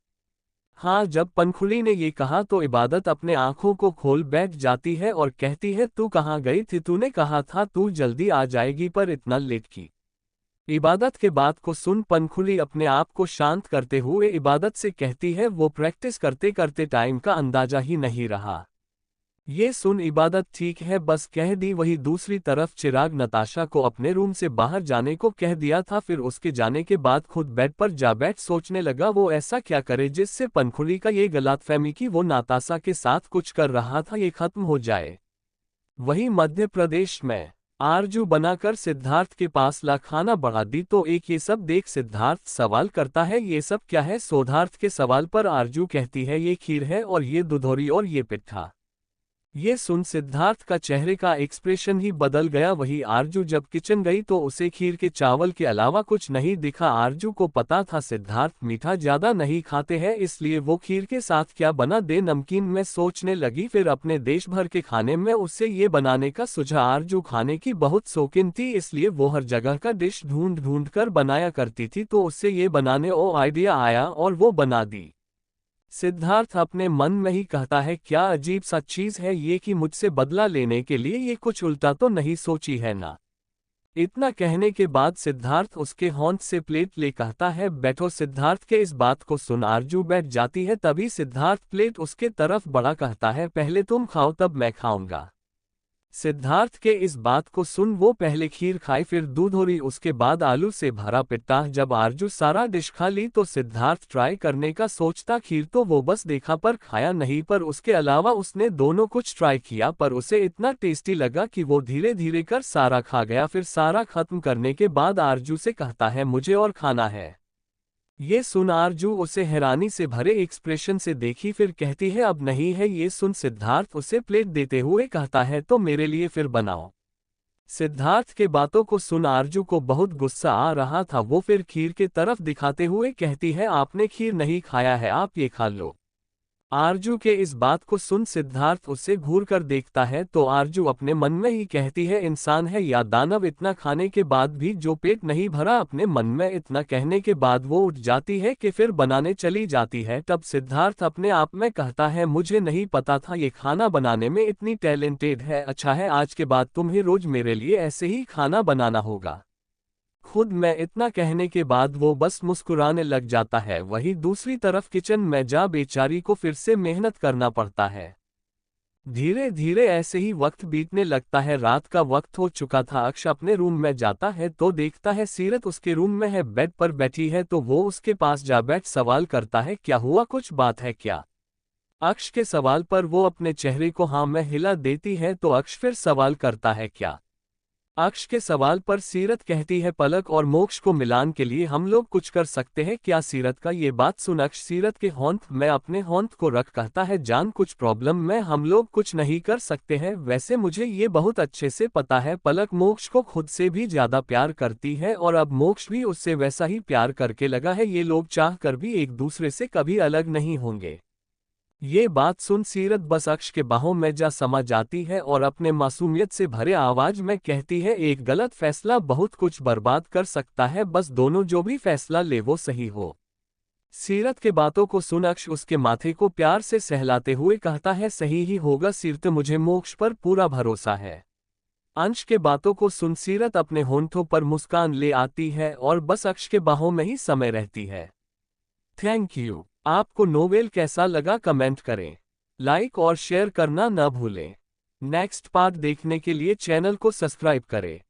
हाँ, जब पंखुड़ी ने ये कहा तो इबादत अपने आंखों को खोल बैठ जाती है और कहती है, तू कहाँ गई थी, तूने कहा था तू जल्दी आ जाएगी पर इतना लेट की। इबादत के बात को सुन पंखुड़ी अपने आप को शांत करते हुए इबादत से कहती है, वो प्रैक्टिस करते करते टाइम का अंदाजा ही नहीं रहा। ये सुन इबादत ठीक है बस कह दी। वही दूसरी तरफ चिराग नताशा को अपने रूम से बाहर जाने को कह दिया था, फिर उसके जाने के बाद खुद बेड पर जा बैठ सोचने लगा वो ऐसा क्या करे जिससे पंखुड़ी का ये गलतफहमी कि वो नताशा के साथ कुछ कर रहा था ये खत्म हो जाए। वहीं मध्य प्रदेश में आरजू बनाकर सिद्धार्थ के पास ला खाना बढ़ा दी तो एक ये सब देख सिद्धार्थ सवाल करता है, ये सब क्या है। सिद्धार्थ के सवाल पर आरजू कहती है, ये खीर है और ये दुधौरी और ये पिट्ठा। ये सुन सिद्धार्थ का चेहरे का एक्सप्रेशन ही बदल गया। वही आरजू जब किचन गई तो उसे खीर के चावल के अलावा कुछ नहीं दिखा। आरजू को पता था सिद्धार्थ मीठा ज्यादा नहीं खाते हैं, इसलिए वो खीर के साथ क्या बना दे। नमकीन में सोचने लगी, फिर अपने देश भर के खाने में उससे ये बनाने का सुझा। आरजू खाने की बहुत शौकीन थी, इसलिए वो हर जगह का डिश ढूंढ ढूंढ कर बनाया करती थी, तो उससे ये बनाने ओ आइडिया आया और वो बना दी। सिद्धार्थ अपने मन में ही कहता है, क्या अजीब सा चीज है ये कि मुझसे बदला लेने के लिए ये कुछ उल्टा तो नहीं सोची है ना। इतना कहने के बाद सिद्धार्थ उसके होंठ से प्लेट ले कहता है, बैठो। सिद्धार्थ के इस बात को सुन आरजू बैठ जाती है। तभी सिद्धार्थ प्लेट उसके तरफ बढ़ा कहता है, पहले तुम खाओ तब मैं खाऊंगा। सिद्धार्थ के इस बात को सुन वो पहले खीर खाई, फिर दूध और उसके बाद आलू से भरा पिट्टा। जब आरजू सारा डिश खा ली तो सिद्धार्थ ट्राई करने का सोचता। खीर तो वो बस देखा पर खाया नहीं, पर उसके अलावा उसने दोनों कुछ ट्राई किया, पर उसे इतना टेस्टी लगा कि वो धीरे धीरे कर सारा खा गया। फिर सारा खत्म करने के बाद आरजू से कहता है, मुझे और खाना है। ये सुन आरजू उसे हैरानी से भरे एक्सप्रेशन से देखी, फिर कहती है, अब नहीं है। ये सुन सिद्धार्थ उसे प्लेट देते हुए कहता है, तो मेरे लिए फिर बनाओ। सिद्धार्थ के बातों को सुन आरजू को बहुत गुस्सा आ रहा था। वो फिर खीर के तरफ दिखाते हुए कहती है, आपने खीर नहीं खाया है, आप ये खा लो। आरजू के इस बात को सुन सिद्धार्थ उसे घूर कर देखता है, तो आरजू अपने मन में ही कहती है, इंसान है या दानव, इतना खाने के बाद भी जो पेट नहीं भरा। अपने मन में इतना कहने के बाद वो उठ जाती है कि फिर बनाने चली जाती है। तब सिद्धार्थ अपने आप में कहता है, मुझे नहीं पता था ये खाना बनाने में इतनी टैलेंटेड है। अच्छा है, आज के बाद तुम्हें रोज मेरे लिए ऐसे ही खाना बनाना होगा। खुद में इतना कहने के बाद वो बस मुस्कुराने लग जाता है। वहीं दूसरी तरफ किचन में जा बेचारी को फिर से मेहनत करना पड़ता है। धीरे धीरे ऐसे ही वक्त बीतने लगता है। रात का वक्त हो चुका था। अक्ष अपने रूम में जाता है तो देखता है सीरत उसके रूम में है, बेड पर बैठी है। तो वो उसके पास जा बैठ सवाल करता है, क्या हुआ, कुछ बात है क्या। अक्ष के सवाल पर वो अपने चेहरे को हाँ में हिला देती है। तो अक्ष फिर सवाल करता है, क्या। अक्ष के सवाल पर सीरत कहती है, पलक और मोक्ष को मिलान के लिए हम लोग कुछ कर सकते हैं क्या। सीरत का ये बात सुन अक्ष सीरत के होंठ में अपने होंठ को रख कहता है, जान कुछ प्रॉब्लम में हम लोग कुछ नहीं कर सकते हैं। वैसे मुझे ये बहुत अच्छे से पता है, पलक मोक्ष को खुद से भी ज्यादा प्यार करती है और अब मोक्ष भी उससे वैसा ही प्यार करके लगा है। ये लोग चाह कर भी एक दूसरे से कभी अलग नहीं होंगे। ये बात सुन सीरत बस अक्ष के बाहों में जा समा जाती है और अपने मासूमियत से भरे आवाज में कहती है, एक गलत फैसला बहुत कुछ बर्बाद कर सकता है, बस दोनों जो भी फैसला ले वो सही हो। सीरत के बातों को सुन अक्ष उसके माथे को प्यार से सहलाते हुए कहता है, सही ही होगा सीरत, मुझे मोक्ष पर पूरा भरोसा है। अंश के बातों को सुन सीरत अपने होंठों पर मुस्कान ले आती है और बस अक्ष के बाहों में ही समय रहती है। Thank you. आपको नोवेल कैसा लगा कमेंट करें। लाइक और शेयर करना न भूलें। नेक्स्ट पार्ट देखने के लिए चैनल को सब्सक्राइब करें।